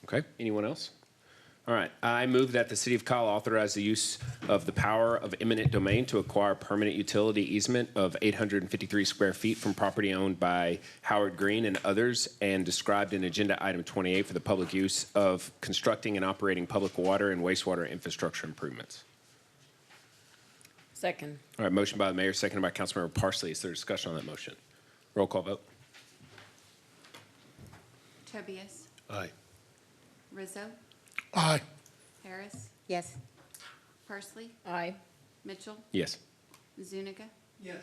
Okay, anyone else? All right, I move that the City of Kyle authorize the use of the power of eminent domain to acquire permanent utility easement of 853 square feet from property owned by Howard Green and others and described in Agenda Item 28 for the public use of constructing and operating public water and wastewater infrastructure improvements. Second. All right, motion by the mayor, seconded by Councilmember Parsley. Is there discussion on that motion? Roll call vote. Tobias, Aye. Rizzo, Aye. Harris, Yes. Parsley, Aye. Mitchell, Yes. Zuniga, Yes.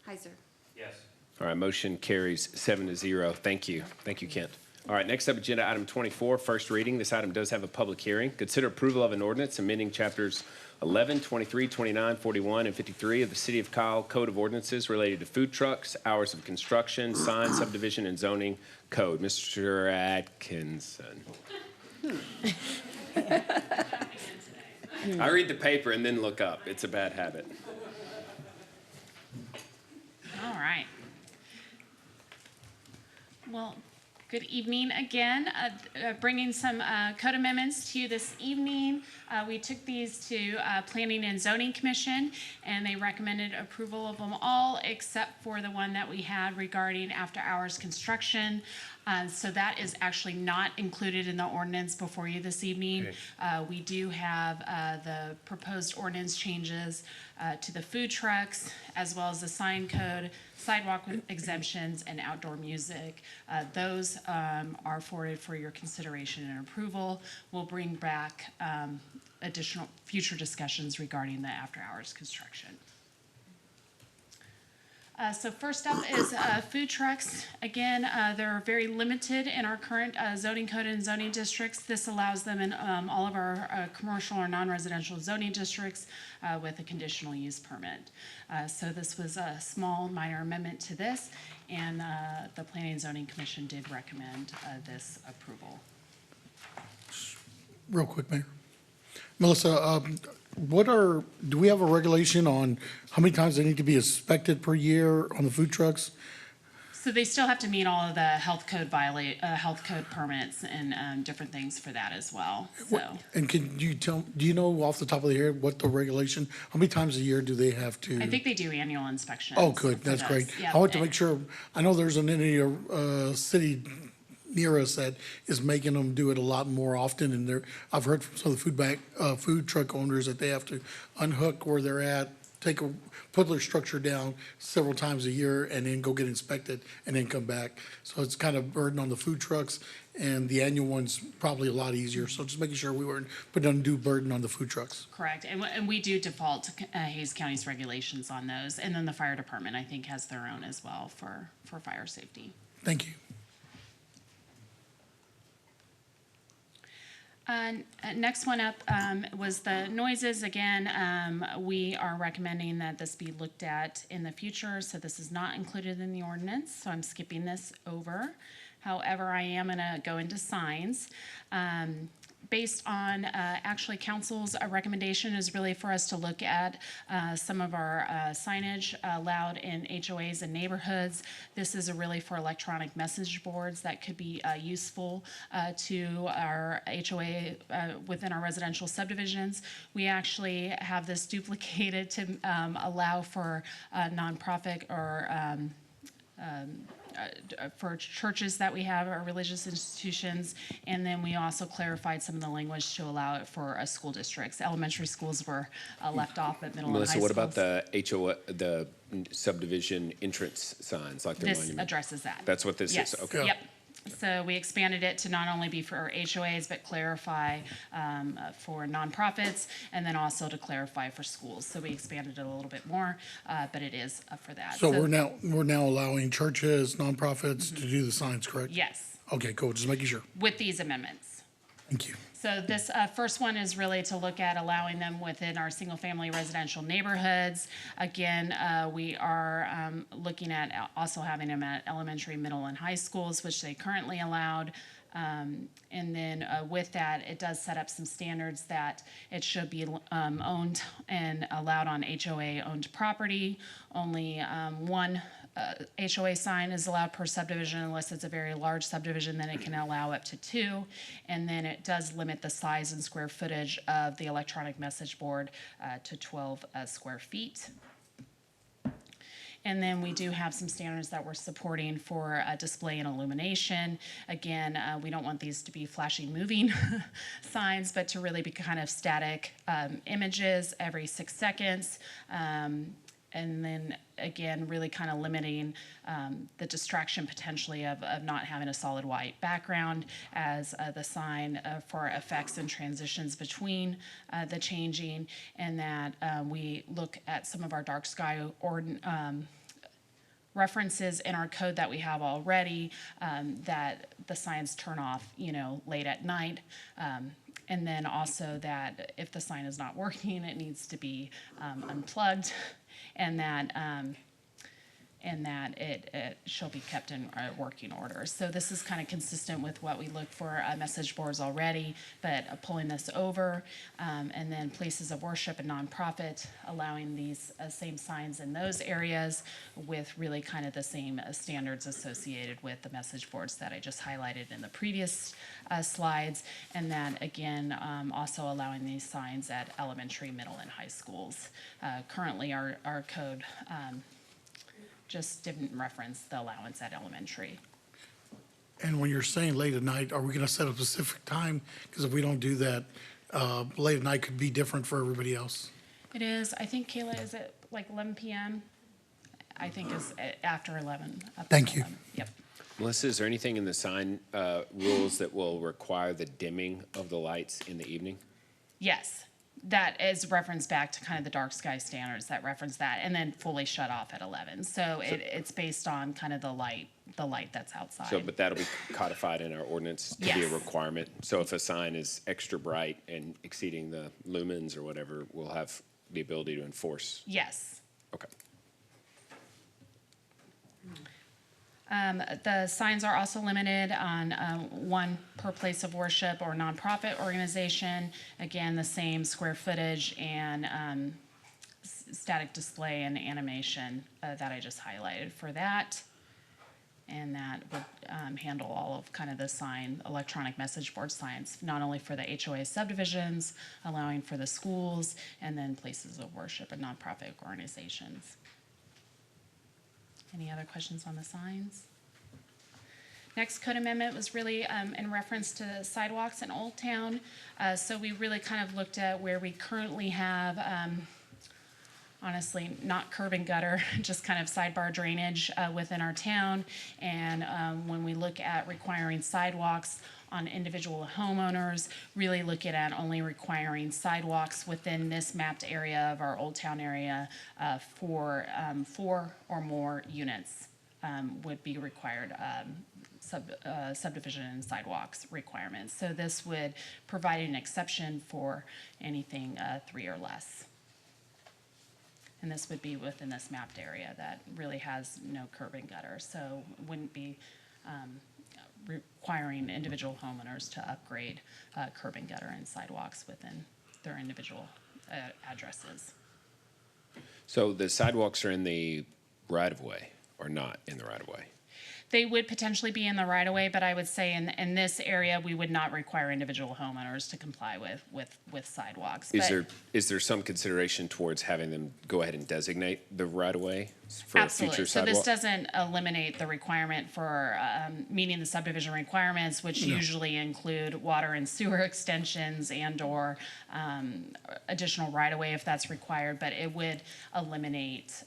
Heiser. Yes. All right, motion carries 7-0. Thank you. Thank you, Kent. All right, next up, agenda item 24, first reading. This item does have a public hearing. Consider approval of an ordinance amending chapters 11, 23, 29, 41, and 53 of the City of Kyle Code of Ordinances related to food trucks, hours of construction, sign, subdivision, and zoning code. Mr. Atkinson. I read the paper and then look up. It's a bad habit. All right. Well, good evening again. Bringing some code amendments to you this evening. We took these to Planning and Zoning Commission, and they recommended approval of them all except for the one that we had regarding after-hours construction. So that is actually not included in the ordinance before you this evening. Okay. We do have the proposed ordinance changes to the food trucks, as well as the sign code, sidewalk exemptions, and outdoor music. Those are forwarded for your consideration and approval. We'll bring back additional future discussions regarding the after-hours construction. So first up is food trucks. Again, they're very limited in our current zoning code and zoning districts. This allows them in all of our commercial or non-residential zoning districts with a conditional use permit. So this was a small minor amendment to this, and the Planning and Zoning Commission did recommend this approval. Real quick, Mayor. Melissa, do we have a regulation on how many times they need to be inspected per year on the food trucks? So they still have to meet all of the health code permits and different things for that as well, so. And do you know off the top of the head what the regulation, how many times a year do they have to? I think they do annual inspections. Oh, good, that's for great. those. Yeah, I want to and- make sure, I know there's an city near us that is making them do it a lot more often, and I've heard from some of the food truck owners that they have to unhook where they're at, put their structure down several times a year, and then go get inspected, and then come back. So it's kind of a burden on the food trucks, and the annual one's probably a lot easier. So just making sure we weren't putting undue burden on the food trucks. Correct, and we do default to Hays County's regulations on those, and then the fire department, I think, has their own as well for fire safety. Thank you. Next one up was the noises. Again, we are recommending that this be looked at in the future, so this is not included in the ordinance, so I'm skipping this over. However, I am going to go into signs. Based on actually council's recommendation is really for us to look at some of our signage allowed in HOAs and neighborhoods. This is really for electronic message boards that could be useful to our HOA within our residential subdivisions. We actually have this duplicated to allow for nonprofit or for churches that we have, our religious institutions, and then we also clarified some of the language to allow it for school districts. Elementary schools were left off, but middle Melissa, and high what schools. about the HOA, the subdivision entrance signs, like the This monument? addresses that. That's what this Yes, is? Okay. Yep. So we expanded it to not only be for HOAs, but clarify for nonprofits, and then also to clarify for schools. So we expanded it a little bit more, but it is for that. So we're now allowing churches, nonprofits to do the signs, correct? Yes, Okay, cool, just making sure. with these amendments. Thank you. So this first one is really to look at allowing them within our single-family residential neighborhoods. Again, we are looking at also having them at elementary, middle, and high schools, which they currently allowed. And then with that, it does set up some standards that it should be owned and allowed on HOA-owned property. Only one HOA sign is allowed per subdivision unless it's a very large subdivision, then it can allow up to 2. And then it does limit the size and square footage of the electronic message board to 12 square feet. And then we do have some standards that we're supporting for display and illumination. Again, we don't want these to be flashing, moving signs, but to really be kind of static images every 6 seconds. And then again, really kind of limiting the distraction potentially of not having a solid white background as the sign for effects and transitions between the changing, and that we look at some of our dark sky references in our code that we have already, that the signs turn off, late at night. And then also that if the sign is not working, it needs to be unplugged, and that it shall be kept in working order. So this is kind of consistent with what we look for message boards already, but pulling this over, and then places of worship and nonprofit, allowing these same signs in those areas with really kind of the same standards associated with the message boards that I just highlighted in the previous slides, and that again also allowing these signs at elementary, middle, and high schools. Currently our code just didn't reference the allowance at elementary. And when you're saying late at night, are we gonna set a specific time? Because if we don't do that, late at night could be different for everybody else. It is, I think, Kayla, is it like 11 p.m.? I think is after 11. Thank you. Yep. Melissa, is there anything in the sign rules that will require the dimming of the lights in the evening? Yes, that is referenced back to kind of the dark sky standards that reference that, and then fully shut off at 11. So it's based on kind of the light that's outside. So, but that'll be codified in our ordinance to be a Yes. requirement. So if a sign is extra bright and exceeding the lumens or whatever, we'll have the ability to enforce. Yes. Okay. The signs are also limited on one per place of worship or nonprofit organization. Again, the same square footage and static display and animation that I just highlighted for that. And that would handle all of kind of the electronic message board signs, not only for the HOA subdivisions, allowing for the schools, and then places of worship and nonprofit organizations. Any other questions on the signs? Next code amendment was really in reference to sidewalks in Old Town. So we really kind of looked at where we currently have, honestly, not curb and gutter, just kind of sidebar drainage within our town. And when we look at requiring sidewalks on individual homeowners, really looking at only requiring sidewalks within this mapped area of our Old Town area for 4 or more units would be required subdivision and sidewalks requirements. So this would provide an exception for anything 3 or less. And this would be within this mapped area that really has no curb and gutter, so wouldn't be requiring individual homeowners to upgrade curb and gutter and sidewalks within their individual addresses. So the sidewalks are in the right-of-way or not in the right-of-way? They would potentially be in the right-of-way, but I would say in this area, we would not require individual homeowners to comply with sidewalks. But Is there some consideration towards having them go ahead and designate the right-of-way for a absolutely. future So sidewalk? this doesn't eliminate the requirement for meeting the subdivision requirements, which usually include water and sewer extensions and/or additional right-of-way if that's required, but it would eliminate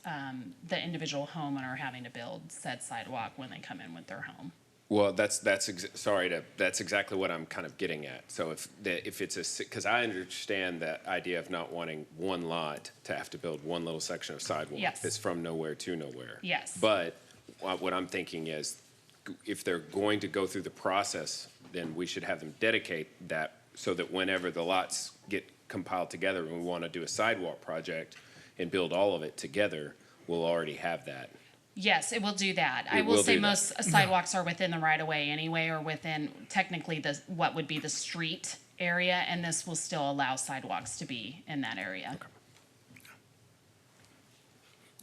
the individual homeowner having to build said sidewalk when they come in with their home. Well, that's exactly what I'm kind of getting at. So if it's because I understand that idea of not wanting one lot to have to build one little section of sidewalk Yes. that's from nowhere to nowhere. Yes. But what I'm thinking is, if they're going to go through the process, then we should have them dedicate that so that whenever the lots get compiled together and we want to do a sidewalk project and build all of it together, we'll already have that. Yes, it will do that. I It will will say do that. most sidewalks are within the right of way anyway, or within technically what would be the street area, and this will still allow sidewalks to be in that area.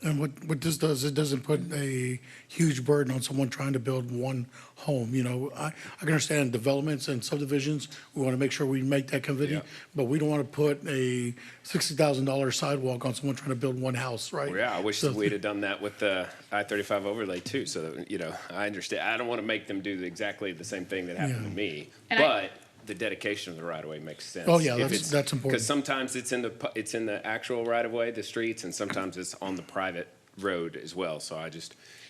And what this does, it doesn't put a huge burden on someone trying to build one home. You know, I can understand developments and subdivisions. We want to make sure we make that convivial, Yeah. but we don't want to put a $60,000 sidewalk on someone trying to build one house, right? Well, yeah, I wish So- we'd have done that with the I-35 overlay too, so that, you know, I understand. I don't want to make them do exactly the same thing that happened to me, And but the dedication of the right-of-way makes sense. Oh, yeah, If that's important. Because sometimes it's in the actual right-of-way, the streets, and sometimes it's on the private road as well. So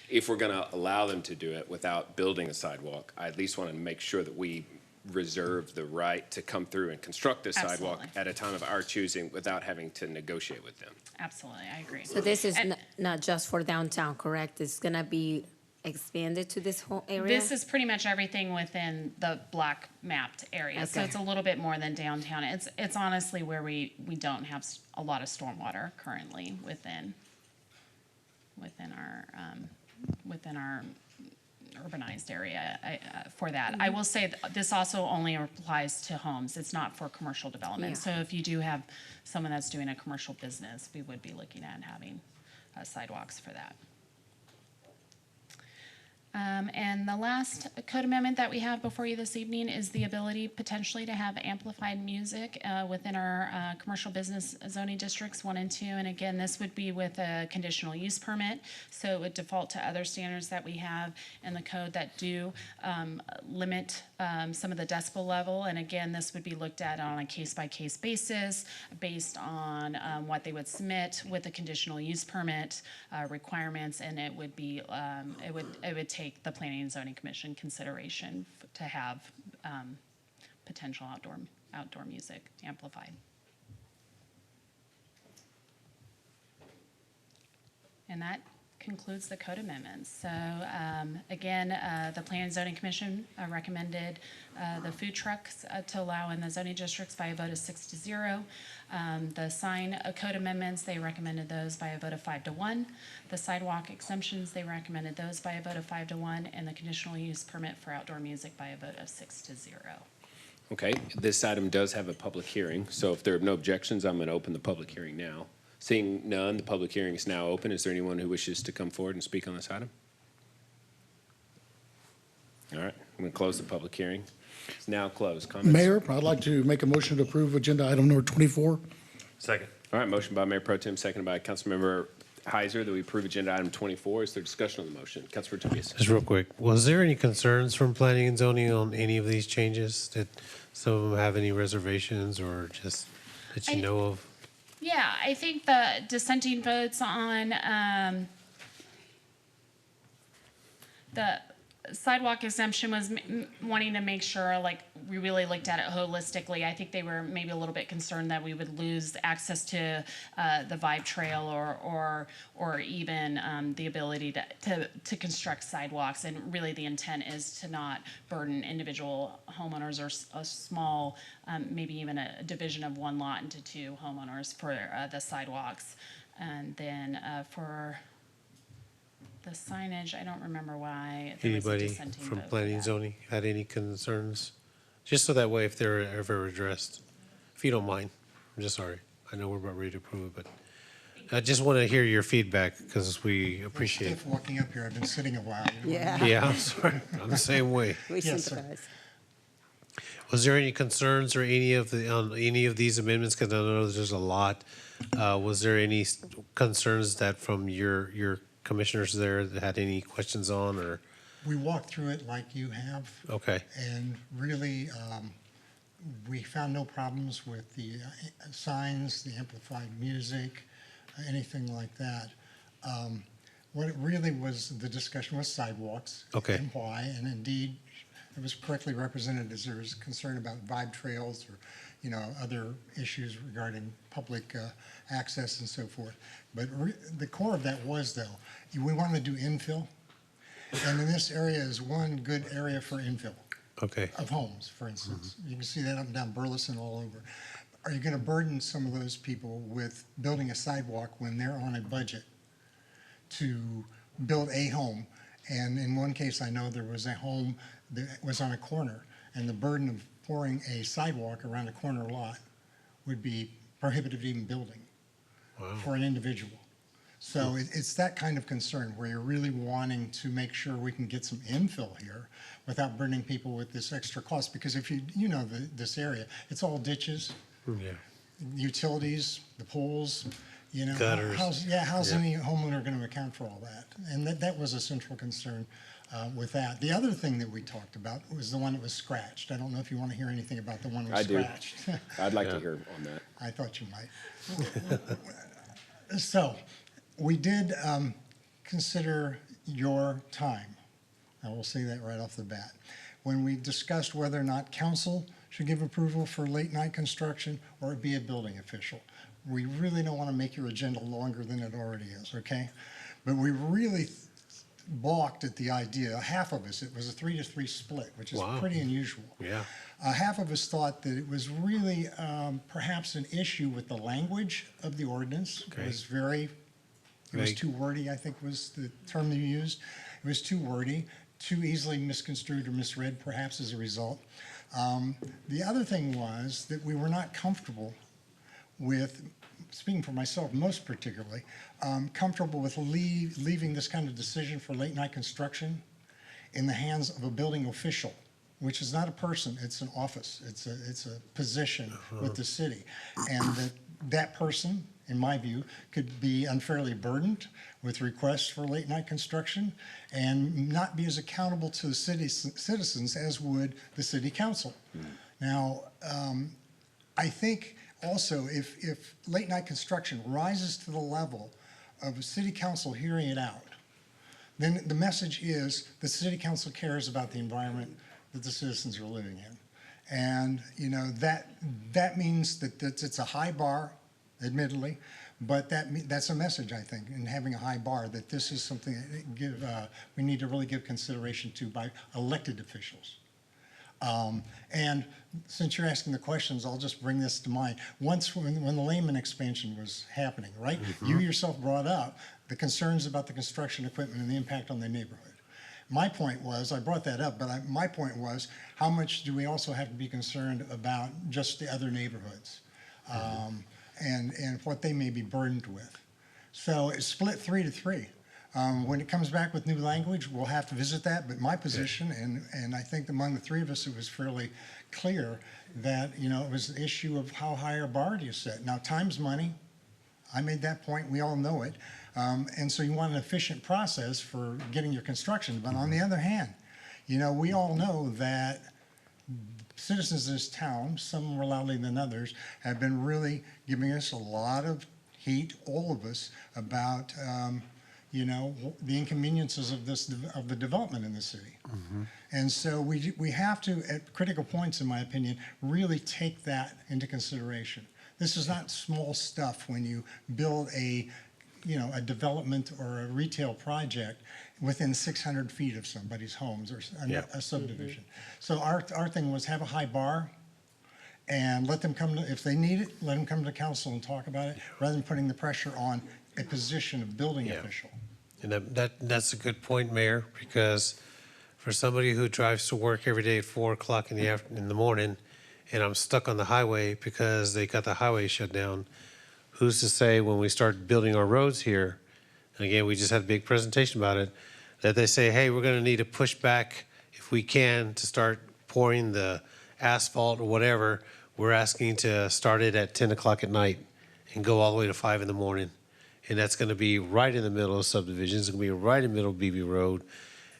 if we're gonna allow them to do it without building a sidewalk, I at least want to make sure that we reserve the right to come through and construct this sidewalk Absolutely. at a time of our choosing without having to negotiate with them. Absolutely, I agree. So this is And not just for downtown, correct? It's gonna be expanded to this whole area? this is pretty much everything within the black mapped area, so Okay. it's a little bit more than downtown. It's honestly where we don't have a lot of stormwater currently within our urbanized area for that. I will say this also only applies to homes. It's not for commercial development. Yeah. So if you do have someone that's doing a commercial business, we would be looking at having sidewalks for that. And the last code amendment that we have before you this evening is the ability potentially to have amplified music within our commercial business zoning districts 1 and 2. And again, this would be with a conditional use permit, so it would default to other standards that we have in the code that do limit some of the decibel level. And again, this would be looked at on a case-by-case basis based on what they would submit with the conditional use permit requirements, and it would be it would take the Planning and Zoning Commission consideration to have potential outdoor music amplified. And that concludes the code amendments. So again, the Planning and Zoning Commission recommended the food trucks to allow in the zoning districts by a vote of 6-0. The sign code amendments, they recommended those by a vote of 5-1. The sidewalk exemptions, they recommended those by a vote of 5-1, and the conditional use permit for outdoor music by a vote of 6-0. Okay, this item does have a public hearing, so if there are no objections, I'm going to open the public hearing now. Seeing none, the public hearing is now open. Is there anyone who wishes to come forward and speak on this item? All right, I'm going to close the public hearing. It's now closed. Comments? Mayor, I'd like to make a motion to approve agenda item number 24. Second. All right, motion by Mayor Pro Tem, seconded by Councilmember Heiser that we approve agenda item 24. Is there discussion on the motion? Councilmember Tobias. Just real quick, was there any concerns from planning and zoning on any of these changes? Did some of them have any reservations or just that you know of? Yeah, I think the dissenting votes on the sidewalk exemption was wanting to make sure, like, we really looked at it holistically. I think they were maybe a little bit concerned that we would lose access to the Vibe Trail or even the ability to construct sidewalks. And really, the intent is to not burden individual homeowners or a small, maybe even a division of one lot into two homeowners for the sidewalks. And then for the signage, I don't remember why there was a Anybody dissenting from vote for planning and that. zoning had any concerns? Just so that way, if they're ever addressed, if you don't mind, I'm just sorry. I know we're about ready to approve it, but I just want to hear your feedback because we appreciate it. Stiff walking up here. I've been sitting a while. Yeah. Yeah, I'm sorry. I'm the same way. We Yes, sir. sympathize. Was there any concerns or any of these amendments? Because I know there's a lot. Was there any concerns that from your commissioners there that had any questions on or? We walked through it like you have. Okay. And really, we found no problems with the signs, the amplified music, anything like that. What it really was, the discussion was sidewalks. Okay. And why, and indeed, it was correctly represented as there was concern about vibe trails or, other issues regarding public access and so forth. But the core of that was, though, we want to do infill, and in this area is one good area for infill. Okay. Of homes, for instance. You can see that up and down Burleson all over. Are you going to burden some of those people with building a sidewalk when they're on a budget to build a home? And in one case, I know there was a home that was on a corner, and the burden of pouring a sidewalk around a corner lot would be prohibitive even building for an individual. So it's that kind of concern where you're really wanting to make sure we can get some infill here without burdening people with this extra cost. Because if you know this area, it's all ditches, utilities, the pools, Gutters. How's any homeowner going to account for all that? And that was a central concern with that. The other thing that we talked about was the one that was scratched. I don't know if you want to hear anything about the one that was scratched. I'd like to hear on that. I thought you might. So we did consider your time. I will say that right off the bat. When we discussed whether or not council should give approval for late night construction or it be a building official. We really don't want to make your agenda longer than it already is, okay? But we really balked at the idea, half of us, it was a 3-3 split, which is pretty unusual. Yeah. Half of us thought that it was really perhaps an issue with the language of the ordinance. Okay. It was too wordy, I think was the term that you used. It was too wordy, too easily misconstrued or misread perhaps as a result. The other thing was that we were not comfortable with, speaking for myself most particularly, comfortable with leaving this kind of decision for late night construction in the hands of a building official, which is not a person, it's an office, it's a position with the city. And that person, in my view, could be unfairly burdened with requests for late night construction and not be as accountable to the city citizens as would the city council. Now, I think also if late night construction rises to the level of a city council hearing it out, then the message is the city council cares about the environment that the citizens are living in. And that means that it's a high bar, admittedly, but that's a message, I think, in having a high bar, that this is something that we need to really give consideration to by elected officials. And since you're asking the questions, I'll just bring this to mind. Once when the Lehman expansion was happening, right? You yourself brought up the concerns about the construction equipment and the impact on the neighborhood. My point was, I brought that up, but my point was, how much do we also have to be concerned about just the other neighborhoods and what they may be burdened with? So it's split 3-3. When it comes back with new language, we'll have to visit that. But my position, and I think among the three of us, it was fairly clear that it was an issue of how high our bar do you set. Now, time's money. I made that point. We all know it. And so you want an efficient process for getting your construction. But on the other hand, we all know that citizens of this town, some more loudly than others, have been really giving us a lot of heat, all of us, about the inconveniences of the development in the city. And so we have to, at critical points, in my opinion, really take that into consideration. This is not small stuff when you build a development or a retail project within 600 feet of somebody's homes or a subdivision. So our thing was have a high bar and let them come if they need it, let them come to council and talk about it, rather than putting the pressure on a position of building official. And that's a good point, Mayor, because for somebody who drives to work every day at 4 o'clock in the morning, and I'm stuck on the highway because they got the highway shut down, who's to say when we start building our roads here, and again, we just had a big presentation about it, that they say, hey, we're going to need to push back if we can to start pouring the asphalt or whatever. We're asking to start it at 10 o'clock at night and go all the way to 5 in the morning. And that's going to be right in the middle of subdivisions. It's going to be right in the middle of BB Road.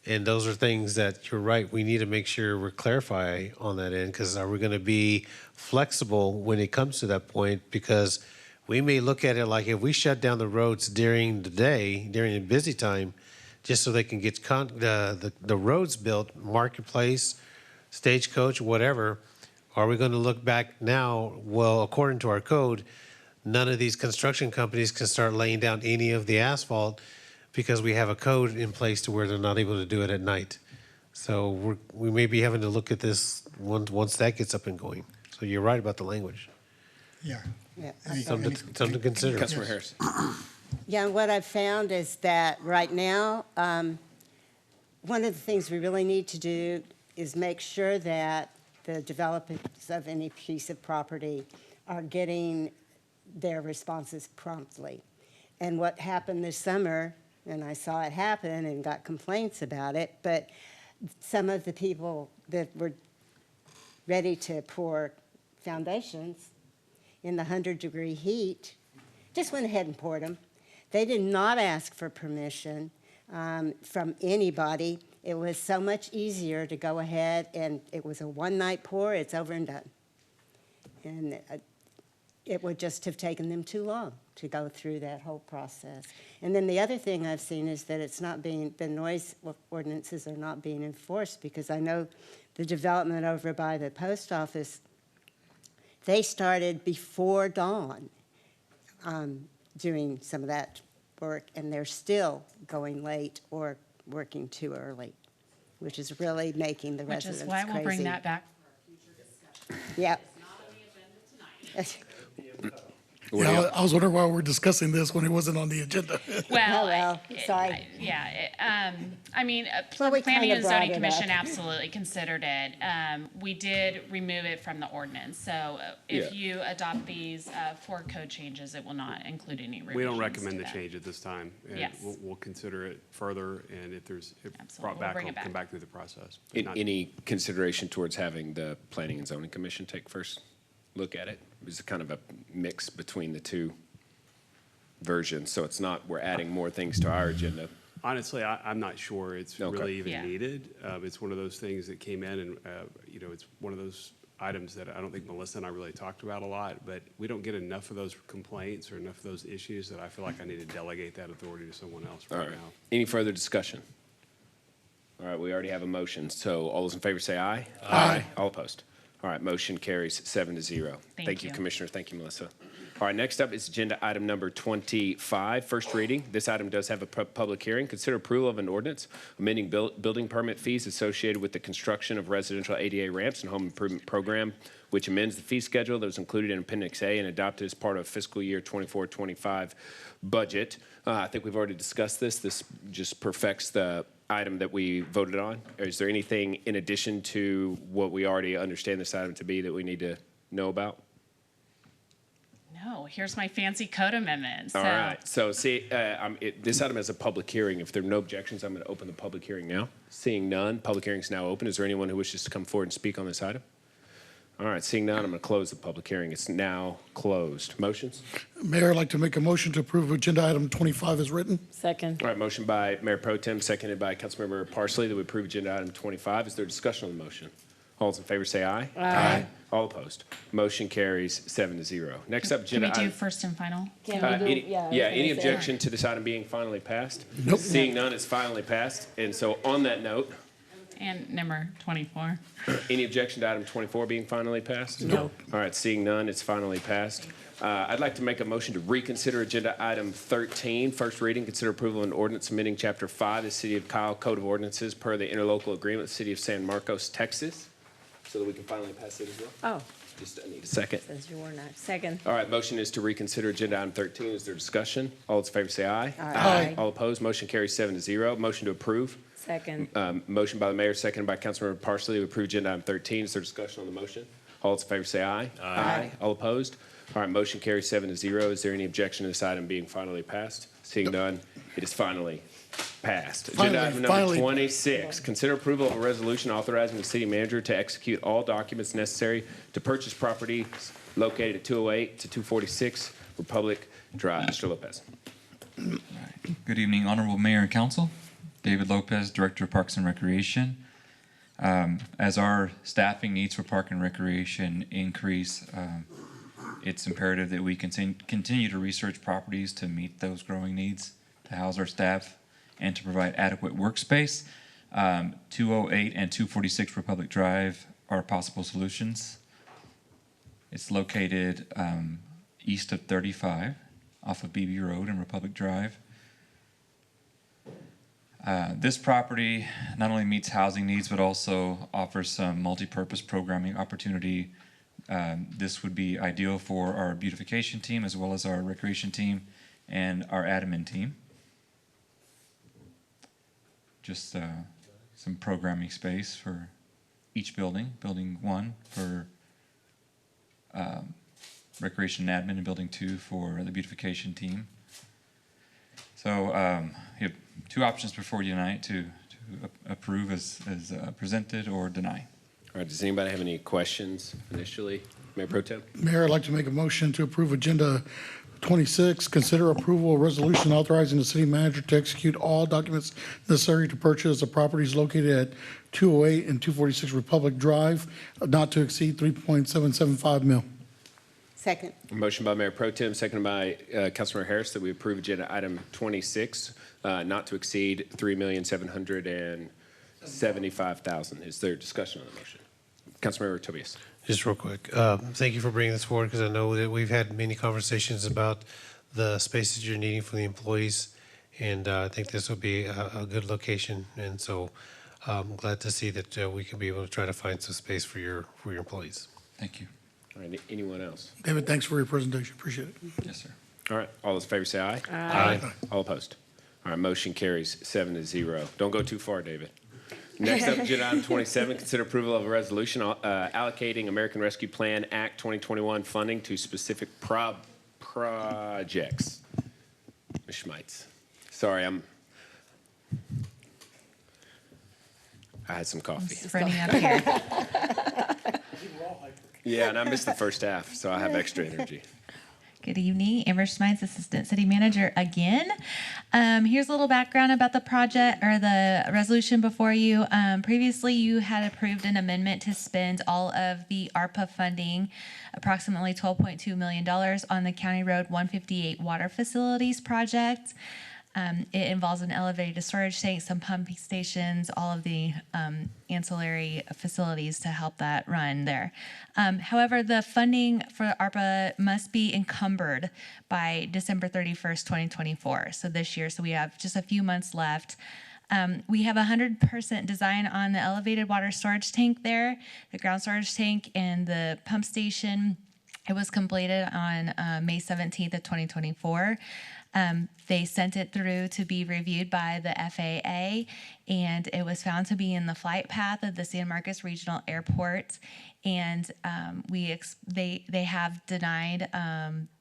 And those are things that you're right. We need to make sure we clarify on that end, because are we going to be flexible when it comes to that point? Because we may look at it like if we shut down the roads during the day, during the busy time, just so they can get the roads built, Marketplace, Stagecoach, whatever, are we going to look back now? Well, according to our code, none of these construction companies can start laying down any of the asphalt because we have a code in place to where they're not able to do it at night. So we may be having to look at this once that gets up and going. So you're right about the language. Yeah. Yeah. Something to consider. Councilor Harris. Yeah, and what I've found is that right now, one of the things we really need to do is make sure that the developers of any piece of property are getting their responses promptly. And what happened this summer, and I saw it happen and got complaints about it, but some of the people that were ready to pour foundations in the 100-degree heat just went ahead and poured them. They did not ask for permission from anybody. It was so much easier to go ahead, and it was a one-night pour. It's over and done. And it would just have taken them too long to go through that whole process. And then the other thing I've seen is that it's not being, the noise ordinances are not being enforced, because I know the development over by the post office, they started before dawn doing some of that work, and they're still going late or working too early, which is really making the residents crazy. Which is why we'll bring that back. Yep. Yeah, I was wondering why we're discussing this when it wasn't on the agenda. Well, sorry. I mean, Well, we Planning kinda and brought Zoning it Commission up. absolutely considered it. We did remove it from the ordinance, so if Yeah. you adopt these for code changes, it will not include any revisions We don't to recommend the that. change at this time. And Yes. we'll consider it further, and if there's, if brought We'll back, bring we'll it back. come back through the process. But not- Any consideration towards having the Planning and Zoning Commission take first look at it? It's kind of a mix between the two versions, so it's not, we're adding more things to our agenda. Honestly, I'm not sure it's Okay. really even Yeah. needed. It's one of those things that came in and, it's one of those items that I don't think Melissa and I really talked about a lot, but we don't get enough of those complaints or enough of those issues that I feel like I need to delegate that authority to someone else All right right. now. Any further discussion? All right, we already have a motion, so all those in favor say aye. Aye. All opposed? All right, motion carries 7-0. Thank you. Commissioner. Thank you, Melissa. All right, next up is agenda item number 25, first reading. This item does have a public hearing. Consider approval of an ordinance amending building permit fees associated with the construction of residential ADA ramps and home improvement program, which amends the fee schedule that was included in Appendix A and adopted as part of fiscal year 24-25 budget. I think we've already discussed this. This just perfects the item that we voted on. Is there anything in addition to what we already understand this item to be that we need to know about? No, here's my fancy code amendment. All right, so see, this item has a public hearing. If there are no objections, I'm going to open the public hearing now. Seeing none, public hearing is now open. Is there anyone who wishes to come forward and speak on this item? All right, seeing none, I'm going to close the public hearing. It's now closed. Motions? Mayor, I'd like to make a motion to approve agenda item 25 as written. Second. All right, motion by Mayor Pro Tem, seconded by Councilmember Parsley that we approve agenda item 25. Is there discussion on the motion? All those in favor say aye. Aye. All opposed? Motion carries 7-0. Next up, Can agenda we do item. first and final? Any objection to this item being finally passed? Nope. Seeing none, it's finally passed. And so on that note, And number 24. any objection to item 24 being finally passed? No. All right, seeing none, it's finally passed. I'd like to make a motion to reconsider agenda item 13, first reading, consider approval of an ordinance amending chapter 5 of the City of Kyle Code of Ordinances per the interlocal agreement with the City of San Marcos, Texas, so that we can finally pass it as well. Oh, Just I need a second. since you were not. Second. All right, motion is to reconsider agenda item 13. Is there discussion? All those in favor say aye. Aye. All opposed, motion carries 7-0. Motion to approve. Second. Motion by the mayor, seconded by Councilmember Parsley to approve agenda item 13. Is there discussion on the motion? All those in favor say aye. Aye. All opposed? All right, motion carries 7-0. Is there any objection to this item being finally passed? Seeing none, it is finally passed. Agenda item number 26, consider approval of a resolution authorizing the city manager to execute all documents necessary to purchase property located at 208 to 246 Republic Drive. Mr. Lopez. Good evening, Honorable Mayor and Council. David Lopez, Director of Parks and Recreation. As our staffing needs for Park and Recreation increase It's imperative that we continue to research properties to meet those growing needs, to house our staff, and to provide adequate workspace. 208 and 246 Republic Drive are possible solutions. It's located east of 35 off of BB Road and Republic Drive. This property not only meets housing needs, but also offers some multi-purpose programming opportunity. This would be ideal for our beautification team as well as our recreation team and our admin team. Just some programming space for each building. Building 1 for recreation and admin, and building 2 for the beautification team. So you have 2 options before you tonight to approve as presented or deny. All right, does anybody have any questions initially? Mayor Pro Tem? Mayor, I'd like to make a motion to approve Agenda 26, consider approval of resolution authorizing the city manager to execute all documents necessary to purchase the properties located at 208 and 246 Republic Drive, not to exceed 3.775 mil. Second. Motion by Mayor Pro Tem, seconded by Councilmember Harris, that we approve agenda item 26, not to exceed $3,775,000. Is there discussion on the motion? Councilmember Tobias. Just real quick, thank you for bringing this forward, because I know that we've had many conversations about the spaces you're needing for the employees, and I think this will be a good location, and so I'm glad to see that we can be able to try to find some space for your employees. Thank you. All right, anyone else? David, thanks for your presentation. Appreciate it. Yes, sir. All right, all those in favor say aye. Aye. All opposed? All right, motion carries 7-0. Don't go too far, David. Next up, agenda item 27, consider approval of a resolution allocating American Rescue Plan Act 2021 funding to specific projects. Ms. Schmeitz. Sorry, I had some coffee. Sprinting up here. Yeah, and I missed the first half, so I have extra energy. Good evening, Amber Schmeitz, Assistant City Manager again. Here's a little background about the project or the resolution before you. Previously, you had approved an amendment to spend all of the ARPA funding, approximately $12.2 million, on the County Road 158 Water Facilities Project. It involves an elevated storage tank, some pumping stations, all of the ancillary facilities to help that run there. However, the funding for ARPA must be encumbered by December 31st, 2024. So this year, so we have just a few months left. We have 100% design on the elevated water storage tank there, the ground storage tank, and the pump station. It was completed on May 17th of 2024. They sent it through to be reviewed by the FAA, and it was found to be in the flight path of the San Marcos Regional Airport. And they have denied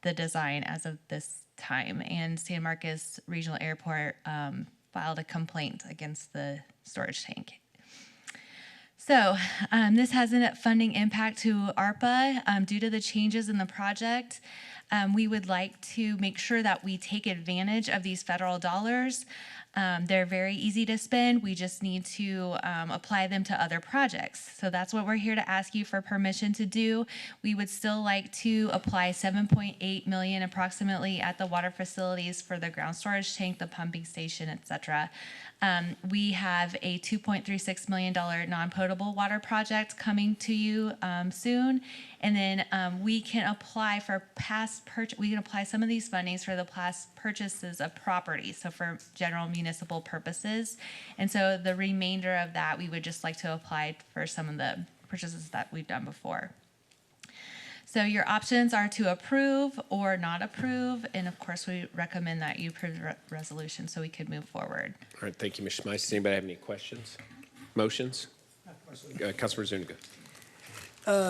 the design as of this time. And San Marcos Regional Airport filed a complaint against the storage tank. So this has a funding impact to ARPA due to the changes in the project. We would like to make sure that we take advantage of these federal dollars. They're very easy to spend. We just need to apply them to other projects. So that's what we're here to ask you for permission to do. We would still like to apply $7.8 million approximately at the water facilities for the ground storage tank, the pumping station, etc. We have a $2.36 million non-potable water project coming to you soon. And then we can apply for we can apply some of these fundings for the past purchases of property, so for general municipal purposes. And so the remainder of that, we would just like to apply for some of the purchases that we've done before. So your options are to approve or not approve, and of course, we recommend that you approve the resolution so we could move forward. All right, thank you, Ms. Schmeitz. Does anybody have any questions? Motions? Councilor Zuniga.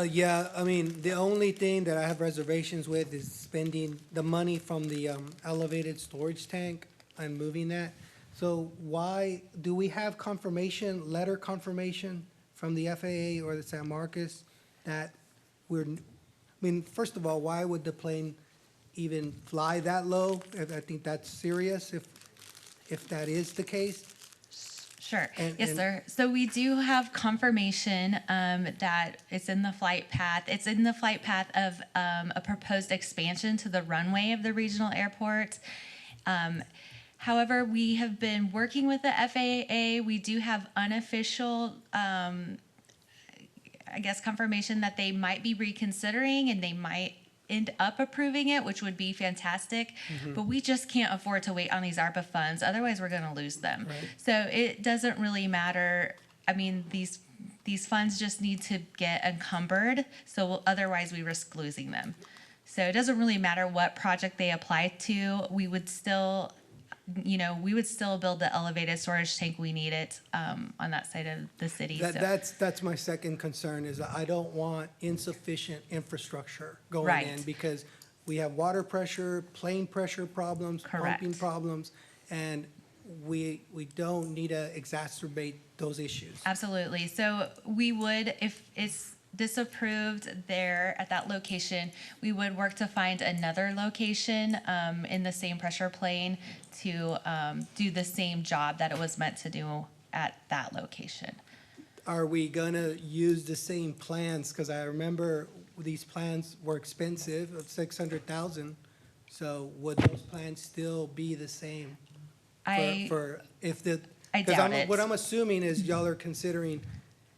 Yeah, I mean, the only thing that I have reservations with is spending the money from the elevated storage tank and moving that. So why, do we have confirmation, letter confirmation from the FAA or the San Marcos that I mean, first of all, why would the plane even fly that low? I think that's serious if that is the case. Sure. And- Yes, and- sir. So we do have confirmation that it's in the flight path. It's in the flight path of a proposed expansion to the runway of the regional airport. However, we have been working with the FAA. We do have unofficial, I guess, confirmation that they might be reconsidering and they might end up approving it, which would be fantastic. But we just can't afford to wait on these ARPA funds. Otherwise, we're going to lose them. Right. So it doesn't really matter. I mean, these funds just need to get encumbered. So otherwise, we risk losing them. So it doesn't really matter what project they apply to. We would still, we would still build the elevated storage tank we need it on that side of the city. So- That's my second concern, is that I don't want insufficient infrastructure going Right. in, because we have water pressure, plane pressure problems, Correct. pumping problems, and we don't need to exacerbate those issues. Absolutely. So we would, if it's disapproved there at that location, we would work to find another location in the same pressure plane to do the same job that it was meant to do at that location. Are we gonna use the same plans? Because I remember these plans were expensive, of 600,000. So would those plans still be the same? For if the, I because doubt it. what I'm assuming is y'all are considering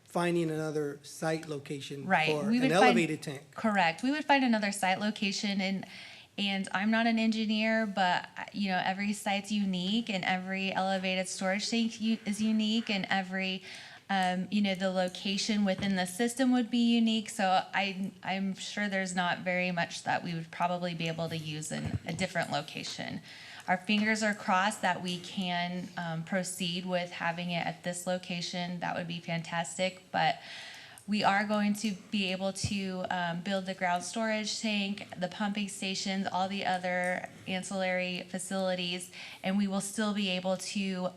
finding another site location Right. for We an would elevated tank. Correct. We would find another site location, and I'm not an engineer, but every site's unique, and every elevated storage tank is unique, and every the location within the system would be unique. So I'm sure there's not very much that we would probably be able to use in a different location. Our fingers are crossed that we can proceed with having it at this location. That would be fantastic. But we are going to be able to build the ground storage tank, the pumping stations, all the other ancillary facilities, and we will still be able to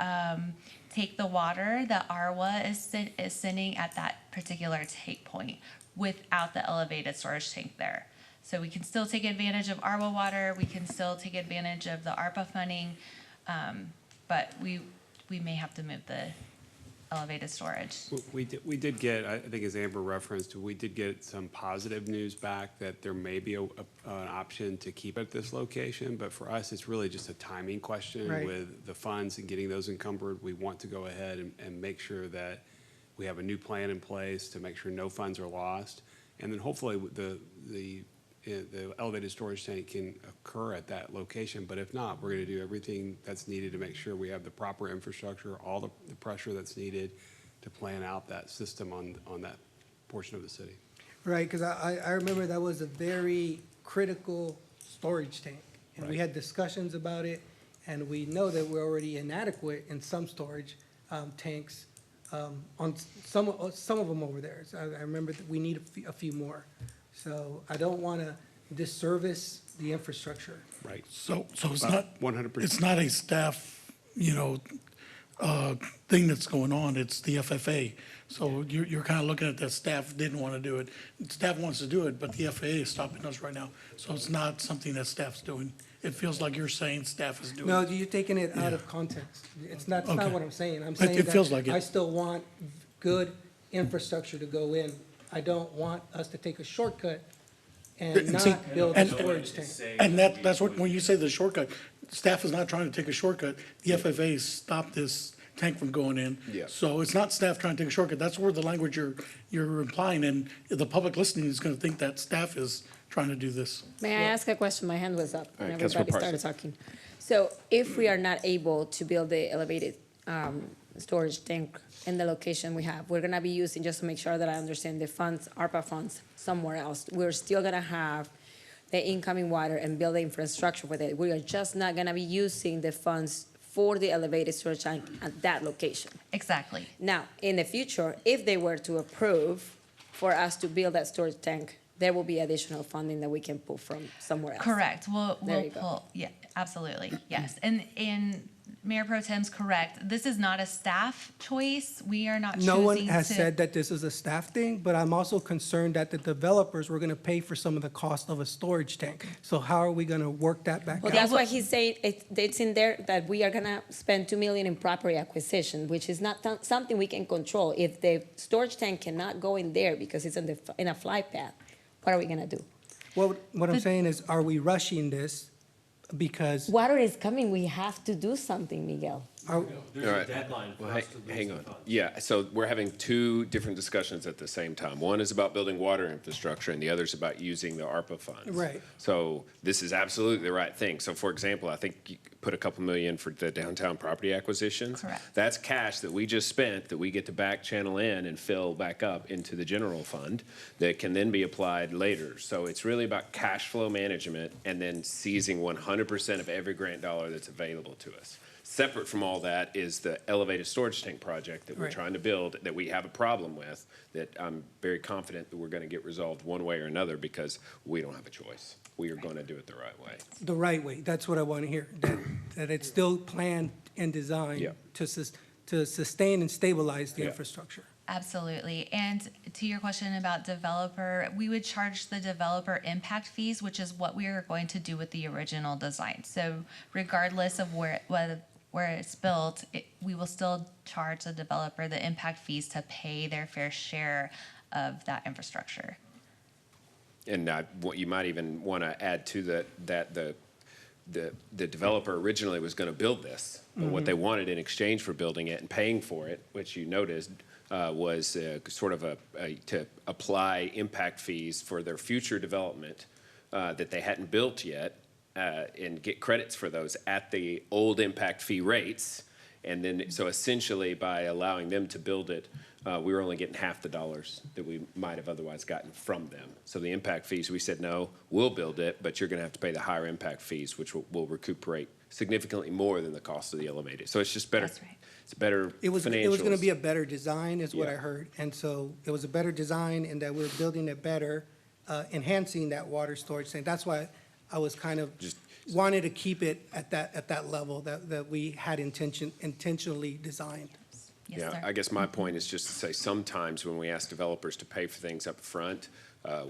take the water that ARWA is sending at that particular take point without the elevated storage tank there. So we can still take advantage of ARWA water, we can still take advantage of the ARPA funding, but we may have to move the elevated storage. We did get, I think as Amber referenced, we did get some positive news back that there may be an option to keep at this location, but for us, it's really just a timing question Right. with the funds and getting those encumbered. We want to go ahead and make sure that we have a new plan in place to make sure no funds are lost. And then hopefully the elevated storage tank can occur at that location, but if not, we're gonna do everything that's needed to make sure we have the proper infrastructure, all the pressure that's needed to plan out that system on that portion of the city. Right, because I remember that was a very critical storage tank. And we had discussions about it, and we know that we're already inadequate in some storage tanks on some of them over there. So I remember that we need a few more. So I don't want to disservice the infrastructure. Right. So it's About not, 100%. it's not a staff, thing that's going on, it's the FFA. So you're kind of looking at that staff didn't want to do it. Staff wants to do it, but the FAA is stopping us right now. So it's not something that staff's doing. It feels like you're saying staff is doing No, it. you're taking it out of context. It's not Okay. what I'm saying. I'm It- saying it feels like that it. I still want good infrastructure to go in. I don't want us to take a shortcut and And see, not build a and- storage tank. And that's what, when you say the shortcut, staff is not trying to take a shortcut. The FFA stopped this tank from going in. Yeah. So it's not staff trying to take a shortcut. That's where the language you're implying, and the public listening is gonna think that staff is trying to do this. May I ask a question? My hand was up All and right, Councilman everybody started talking. So if we are not able to build the elevated storage tank in the location we have, we're gonna be using, just to make sure that I understand, the funds, ARPA funds, somewhere else. We're still gonna have the incoming water and build the infrastructure with it. We are just not gonna be using the funds for the elevated storage tank at that location. Exactly. Now, in the future, if they were to approve for us to build that storage tank, there will be additional funding that we can pull from somewhere else. Correct. There We'll you go. pull, yeah, absolutely, yes. And Mayor Pro Tem's correct. This is not a staff choice. We are not No one choosing has to- said that this is a staff thing, but I'm also concerned that the developers were gonna pay for some of the cost of a storage tank. So how are we gonna work that back Well, out? that's why he's saying it's in there that we are gonna spend 2 million in property acquisition, which is not something we can control. If the storage tank cannot go in there because it's in a flight path, what are we gonna do? Well, what I'm saying is, are we rushing this because? Water is coming, we have to do something, Miguel. All right. Well, hang on. Yeah, so we're having two different discussions at the same time. One is about building water infrastructure, and the other is about using the ARPA funds. Right. So this is absolutely the right thing. So for example, I think you put a couple million for the downtown property acquisitions. Correct. That's cash that we just spent that we get to back channel in and fill back up into the general fund that can then be applied later. So it's really about cash flow management and then seizing 100% of every grant dollar that's available to us. Separate from all that is the elevated storage tank project that we're Right. trying to build, that we have a problem with, that I'm very confident that we're gonna get resolved one way or another because we don't have a choice. We are gonna do it the right way. The right way, that's what I want to hear, that it's still planned and designed Yeah. to sustain and stabilize the Yeah. infrastructure. Absolutely. And to your question about developer, we would charge the developer impact fees, which is what we are going to do with the original design. So regardless of where it's built, we will still charge the developer the impact fees to pay their fair share of that infrastructure. And what you might even want to add to that the developer originally was going to build this, but what they wanted in exchange for building it and paying for it, which you noticed, was sort of to apply impact fees for their future development that they hadn't built yet, and get credits for those at the old impact fee rates. And then, so essentially, by allowing them to build it, we were only getting half the dollars that we might have otherwise gotten from them. So the impact fees, we said, no, we'll build it, but you're gonna have to pay the higher impact fees, which will recuperate significantly more than the cost of the elevated. So it's just better. That's right. It's better It was going to financials. be a better design, is what I Yeah. heard. And so it was a better design in that we're building it better, enhancing that water storage thing. That's why I was kind of wanted to keep it at that level that we had intentionally designed. Yes, Yeah, sir. I guess my point is just to say, sometimes when we ask developers to pay for things up front,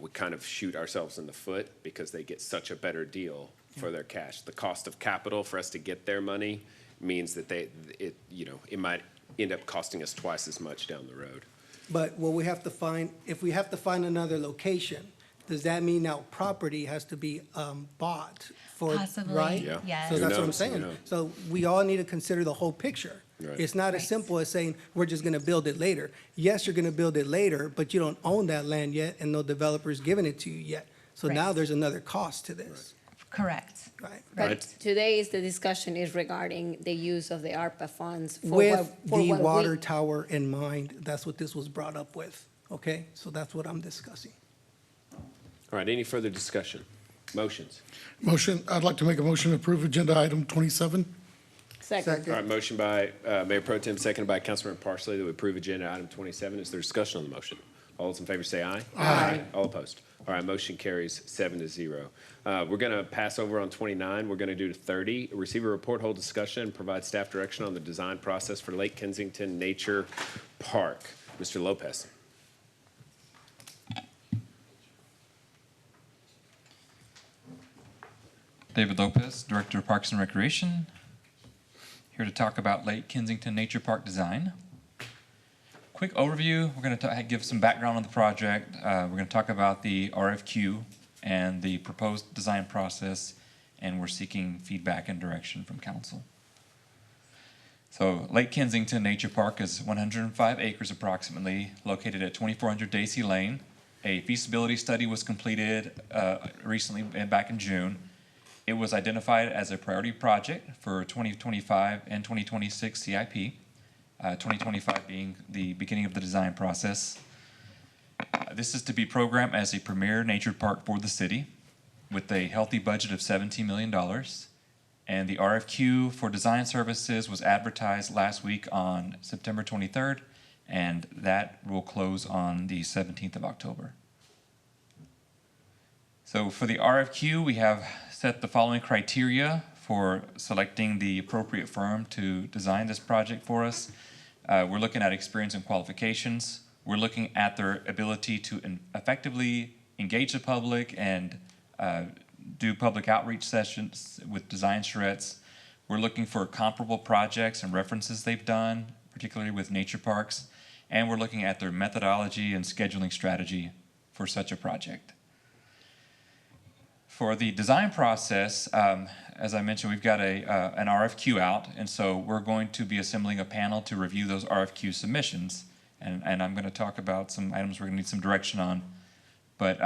we kind of shoot ourselves in the foot because they get such a better deal for their cash. The cost of capital for us to get their money means that it might end up costing us twice as much down the road. But what we have to find, if we have to find another location, does that mean now property has to be bought for, Possibly, right? Yeah. yes. So Who that's what I'm knows? Who saying. knows? So we all need to consider the whole picture. Right. It's not as simple as saying, we're just gonna build it later. Yes, you're gonna build it later, but you don't own that land yet, and no developer's giving it to you yet. So now Right. there's another cost to this, Correct. right? But today's the discussion is regarding the use of the ARPA funds for With for the what we- water tower in mind, that's what this was brought up with, okay? So that's what I'm discussing. All right, any further discussion? Motions? Motion, I'd like to make a motion to approve agenda item 27. Second. All right, motion by Mayor Pro Tem, seconded by Councilmember Parsley, that we approve agenda item 27. Is there discussion on the motion? All those in favor say aye. Aye. All opposed? All right, motion carries 7-0. We're going to pass over on 29. We're going to do 30. Receive a report, hold discussion, and provide staff direction on the design process for Lake Kensington Nature Park. Mr. Lopez. David Lopez, Director of Parks and Recreation, here to talk about Lake Kensington Nature Park design. Quick overview, we're going to give some background on the project. We're going to talk about the RFQ and the proposed design process, and we're seeking feedback and direction from council. So Lake Kensington Nature Park is 105 acres approximately, located at 2400 Daisy Lane. A feasibility study was completed recently, back in June. It was identified as a priority project for 2025 and 2026 CIP, 2025 being the beginning of the design process. This is to be programmed as a premier nature park for the city with a healthy budget of $17 million. And the RFQ for design services was advertised last week on September 23rd, and that will close on the 17th of October. So for the RFQ, we have set the following criteria for selecting the appropriate firm to design this project for us. We're looking at experience and qualifications. We're looking at their ability to effectively engage the public and do public outreach sessions with design charrettes. We're looking for comparable projects and references they've done, particularly with nature parks. And we're looking at their methodology and scheduling strategy for such a project. For the design process, as I mentioned, we've got an RFQ out, and so we're going to be assembling a panel to review those RFQ submissions. And I'm going to talk about some items we're going to need some direction on. But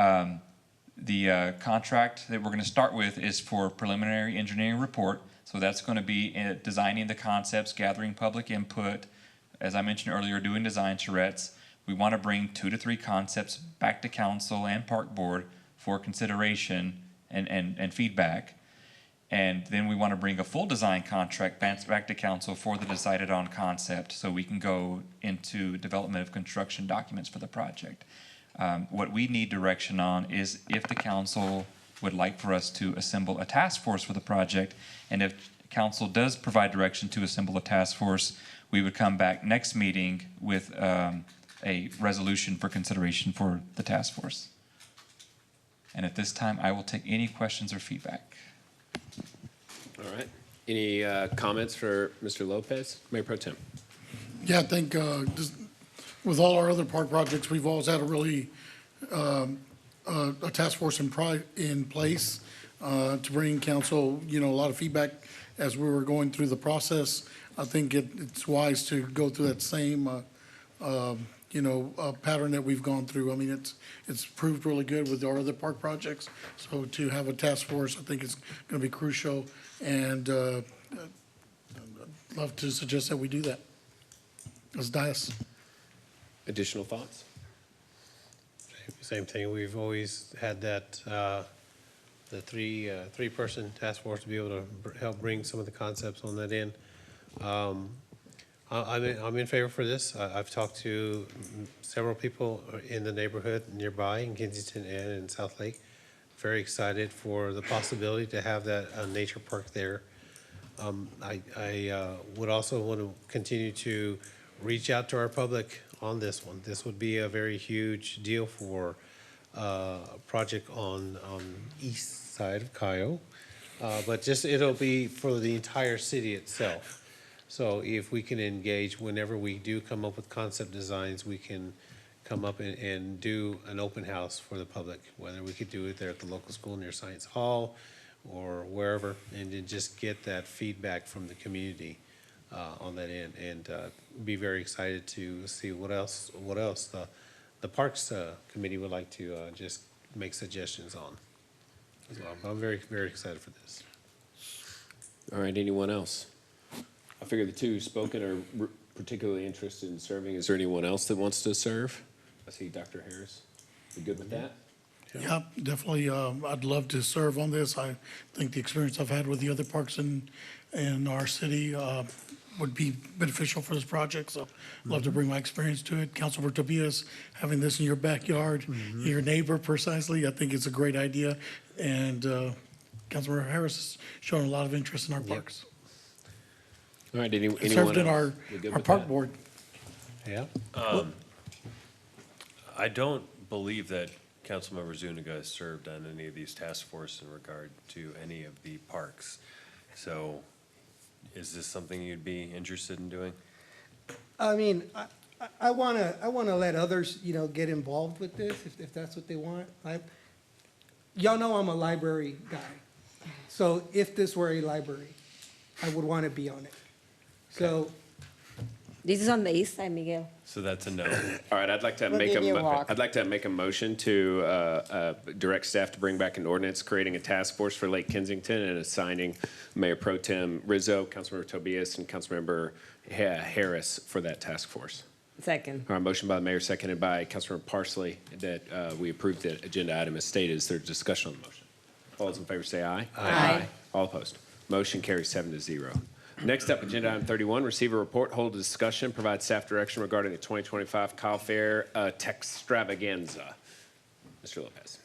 the contract that we're going to start with is for preliminary engineering report. So that's going to be designing the concepts, gathering public input. As I mentioned earlier, doing design charrettes. We want to bring 2 to 3 concepts back to council and park board for consideration and feedback. And then we want to bring a full design contract back to council for the decided on concept so we can go into development of construction documents for the project. What we need direction on is if the council would like for us to assemble a task force for the project, and if council does provide direction to assemble a task force, we would come back next meeting with a resolution for consideration for the task force. And at this time, I will take any questions or feedback. All right. Any comments for Mr. Lopez? Mayor Pro Tem. Yeah, I think just with all our other park projects, we've always had a really a task force in place to bring council, a lot of feedback as we were going through the process. I think it's wise to go through that same pattern that we've gone through. I mean, it's proved really good with our other park projects. So to have a task force, I think is going to be crucial, and I'd love to suggest that we do that. As Dias. Additional thoughts? Same thing. We've always had that, the three-person task force to be able to help bring some of the concepts on that in. I'm in favor for this. I've talked to several people in the neighborhood nearby in Kensington and in South Lake. Very excited for the possibility to have that nature park there. I would also want to continue to reach out to our public on this one. This would be a very huge deal for a project on east side of Cayo, but it'll be for the entire city itself. So if we can engage whenever we do come up with concept designs, we can come up and do an open house for the public, whether we could do it there at the local school near Science Hall or wherever, and then just get that feedback from the community on that end, and be very excited to see what else the Parks Committee would like to just make suggestions on as well. I'm very, very excited for this. All right, anyone else? I figure the two who've spoken are particularly interested in serving. Is there anyone else that wants to serve? I see Dr. Harris. You good with that? Yeah, definitely. I'd love to serve on this. I think the experience I've had with the other parks in our city would be beneficial for this project. So I'd love to bring my experience to it. Councilmember Tobias, having this in your backyard, your neighbor precisely, I think it's a great idea. And Councilmember Harris has shown a lot of interest in our parks. All right, anyone Served in else? our park board. Yeah. I don't believe that Councilmember Zuniga has served on any of these task forces in regard to any of the parks. So is this something you'd be interested in doing? I mean, I wanna let others, get involved with this if that's what they want. Y'all know I'm a library guy. So if this were a library, I would want to be on it. So. This is on the east side, Miguel. So that's a no. All right, I'd like to We'll give you a walk. make a motion to direct staff to bring back an ordinance creating a task force for Lake Kensington and assigning Mayor Pro Tem Rizzo, Councilmember Tobias, and Councilmember Harris for that task force. Second. All right, motion by the mayor, seconded by Councilmember Parsley, that we approve the agenda item as stated. Is there discussion on the motion? All those in favor say aye. Aye. All opposed. Motion carries 7-0. Next up, agenda item 31, receive a report, hold a discussion, provide staff direction regarding the 2025 Kyle Fair Textravaganza. Mr. Lopez.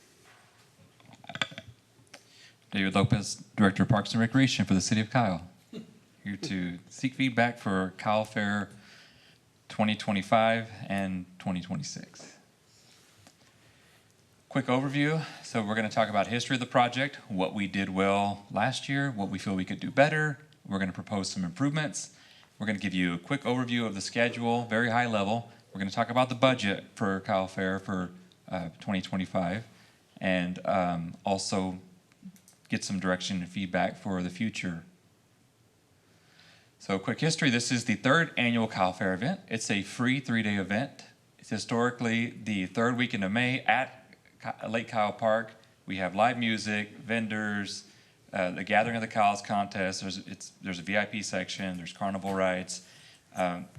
David Lopez, Director of Parks and Recreation for the City of Kyle. Here to seek feedback for Kyle Fair 2025 and 2026. Quick overview. So we're going to talk about history of the project, what we did well last year, what we feel we could do better. We're going to propose some improvements. We're going to give you a quick overview of the schedule, very high level. We're going to talk about the budget for Kyle Fair for 2025, and also get some direction and feedback for the future. So quick history, this is the 3rd annual Kyle Fair event. It's a free 3-day event. It's historically the 3rd weekend of May at Lake Kyle Park. We have live music, vendors, the Gathering of the Kyles contest. There's a VIP section, there's carnival rides.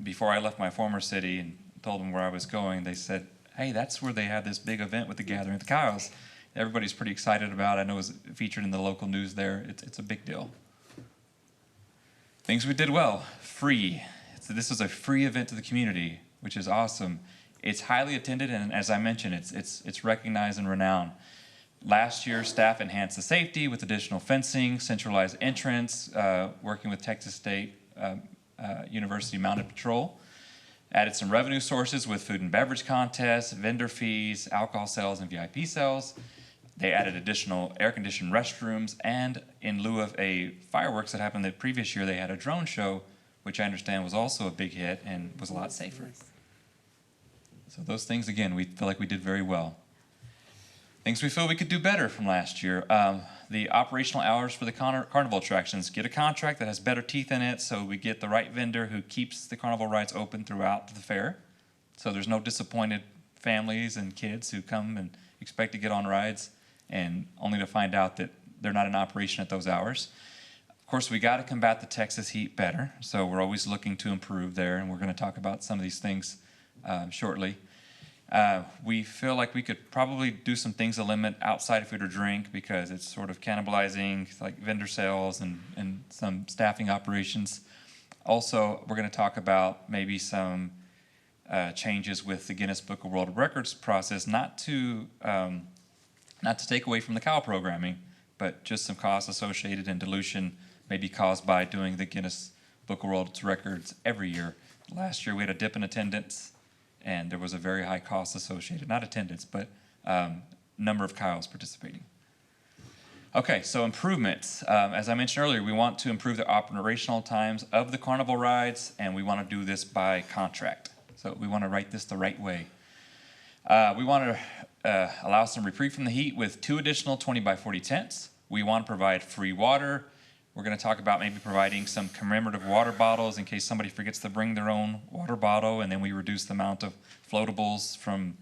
Before I left my former city and told them where I was going, they said, hey, that's where they have this big event with the Gathering of the Kyles. Everybody's pretty excited about it. I know it was featured in the local news there. It's a big deal. Things we did well, free. So this was a free event to the community, which is awesome. It's highly attended, and as I mentioned, it's recognized and renowned. Last year, staff enhanced the safety with additional fencing, centralized entrance, working with Texas State University Mounted Patrol. Added some revenue sources with food and beverage contests, vendor fees, alcohol sales, and VIP sales. They added additional air-conditioned restrooms, and in lieu of a fireworks that happened the previous year, they had a drone show, which I understand was also a big hit and was a lot safer. So those things, again, we feel like we did very well. Things we feel we could do better from last year. The operational hours for the carnival attractions. Get a contract that has better teeth in it so we get the right vendor who keeps the carnival rides open throughout the fair. So there's no disappointed families and kids who come and expect to get on rides and only to find out that they're not in operation at those hours. Of course, we got to combat the Texas heat better. So we're always looking to improve there, and we're going to talk about some of these things shortly. We feel like we could probably do some things to limit outside food or drink because it's sort of cannibalizing like vendor sales and some staffing operations. Also, we're going to talk about maybe some changes with the Guinness Book of World Records process, not to take away from the Kyle programming, but just some costs associated and dilution maybe caused by doing the Guinness Book of World Records every year. Last year we had a dip in attendance, and there was a very high cost associated, not attendance, but number of Kyles participating. Okay, so improvements. As I mentioned earlier, we want to improve the operational times of the carnival rides, and we want to do this by contract. So we want to write this the right way. We want to allow some reprieve from the heat with 2 additional 20 by 40 tents. We want to provide free water. We're going to talk about maybe providing some commemorative water bottles in case somebody forgets to bring their own water bottle, and then we reduce the amount of floatables from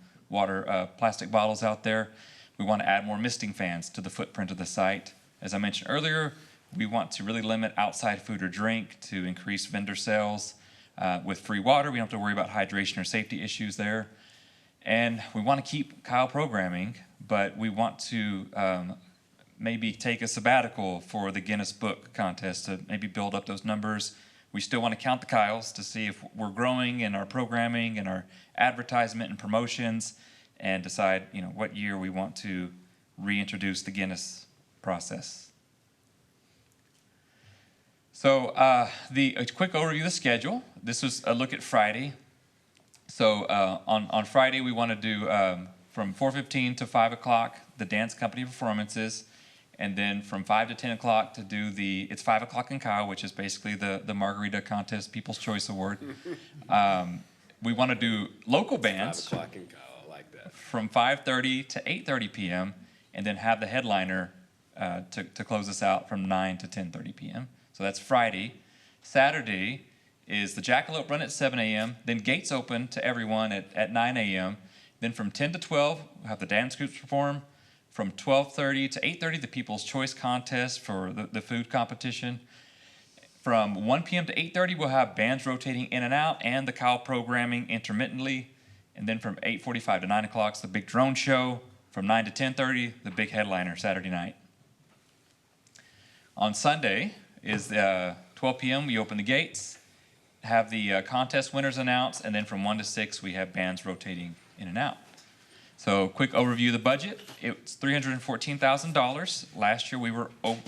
plastic bottles out there. We want to add more misting fans to the footprint of the site. As I mentioned earlier, we want to really limit outside food or drink to increase vendor sales. With free water, we don't have to worry about hydration or safety issues there. And we want to keep Kyle programming, but we want to maybe take a sabbatical for the Guinness Book contest to maybe build up those numbers. We still want to count the Kyles to see if we're growing in our programming and our advertisement and promotions, and decide, what year we want to reintroduce the Guinness process. So a quick overview of the schedule. This was a look at Friday. So on Friday, we want to do from 4:15 to 5 o'clock, the dance company performances. And then from 5 to 10 o'clock to do it's 5 o'clock in Kyle, which is basically the Margarita Contest People's Choice Award. We want to do local bands 5 o'clock in Kyle, I like that. from 5:30 to 8:30 p.m. and then have the headliner to close us out from 9 to 10:30 p.m. So that's Friday. Saturday is the Jackalope Run at 7 a.m., then gates open to everyone at 9 a.m. Then from 10 to 12, we'll have the dance groups perform. From 12:30 to 8:30, the People's Choice Contest for the food competition. From 1 p.m. to 8:30, we'll have bands rotating in and out and the Kyle programming intermittently. And then from 8:45 to 9 o'clock, the big drone show. From 9 to 10:30, the big headliner Saturday night. On Sunday is 12 p.m., we open the gates, have the contest winners announced, and then from 1 to 6, we have bands rotating in and out. So quick overview of the budget. It's $314,000. Last year we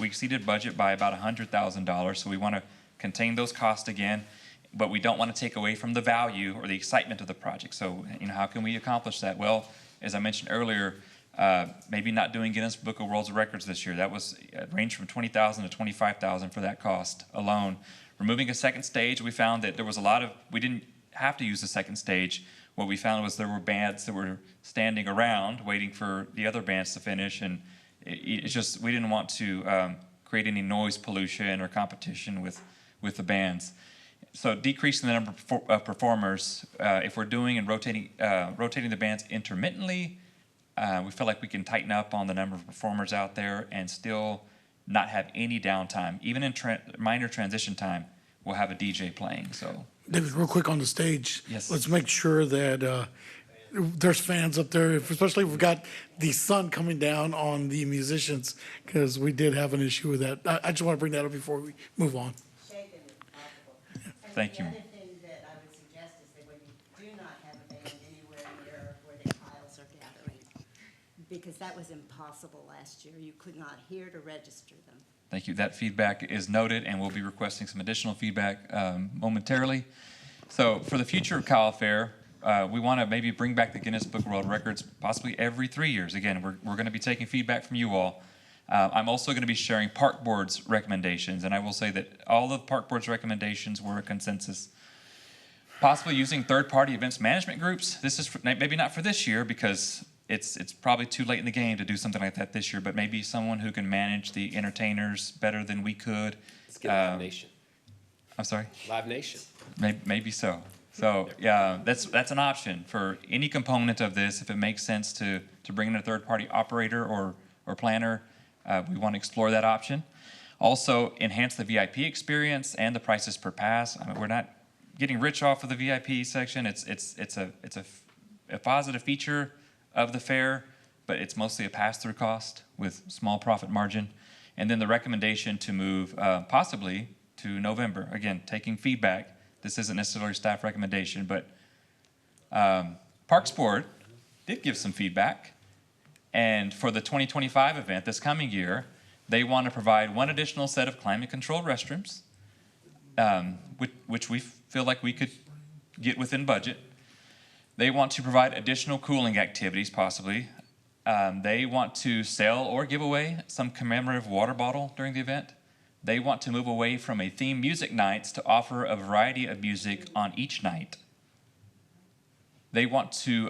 exceeded budget by about $100,000. So we want to contain those costs again, but we don't want to take away from the value or the excitement of the project. So, how can we accomplish that? Well, as I mentioned earlier, maybe not doing Guinness Book of World Records this year. That was ranged from $20,000 to $25,000 for that cost alone. Removing a second stage, we found that there was we didn't have to use the second stage. What we found was there were bands that were standing around waiting for the other bands to finish, and it's just, we didn't want to create any noise pollution or competition with the bands. So decreasing the number of performers, if we're doing and rotating the bands intermittently, we feel like we can tighten up on the number of performers out there and still not have any downtime. Even in minor transition time, we'll have a DJ playing. So, David, real quick on the stage. Yes. Let's make sure that there's fans up there, especially if we've got the sun coming down on the musicians, because we did have an issue with that. I just want to bring that up before we move on. Thank you. The other thing that I would suggest is that when you do not have a band anywhere near where the piles are gathering, because that was impossible last year. You could not hear to register them. Thank you. That feedback is noted, and we'll be requesting some additional feedback momentarily. So for the future of Kyle Fair, we want to maybe bring back the Guinness Book of World Records possibly every 3 years. Again, we're going to be taking feedback from you all. I'm also going to be sharing Park Board's recommendations, and I will say that all of Park Board's recommendations were a consensus. Possibly using third-party events management groups. This is maybe not for this year because it's probably too late in the game to do something like that this year, but maybe someone who can manage the entertainers better than we could. Let's get Live Nation. I'm sorry? Live Nation. Maybe so. So yeah, that's an option for any component of this. If it makes sense to bring in a third-party operator or planner, we want to explore that option. Also, enhance the VIP experience and the prices per pass. I mean, we're not getting rich off of the VIP section. It's a positive feature of the fair, but it's mostly a pass-through cost with small profit margin. And then the recommendation to move possibly to November. Again, taking feedback. This isn't necessarily staff recommendation, but Parks Board did give some feedback. And for the 2025 event this coming year, they want to provide one additional set of climate-controlled restrooms, which we feel like we could get within budget. They want to provide additional cooling activities, possibly. They want to sell or give away some commemorative water bottle during the event. They want to move away from a themed music nights to offer a variety of music on each night. They want to...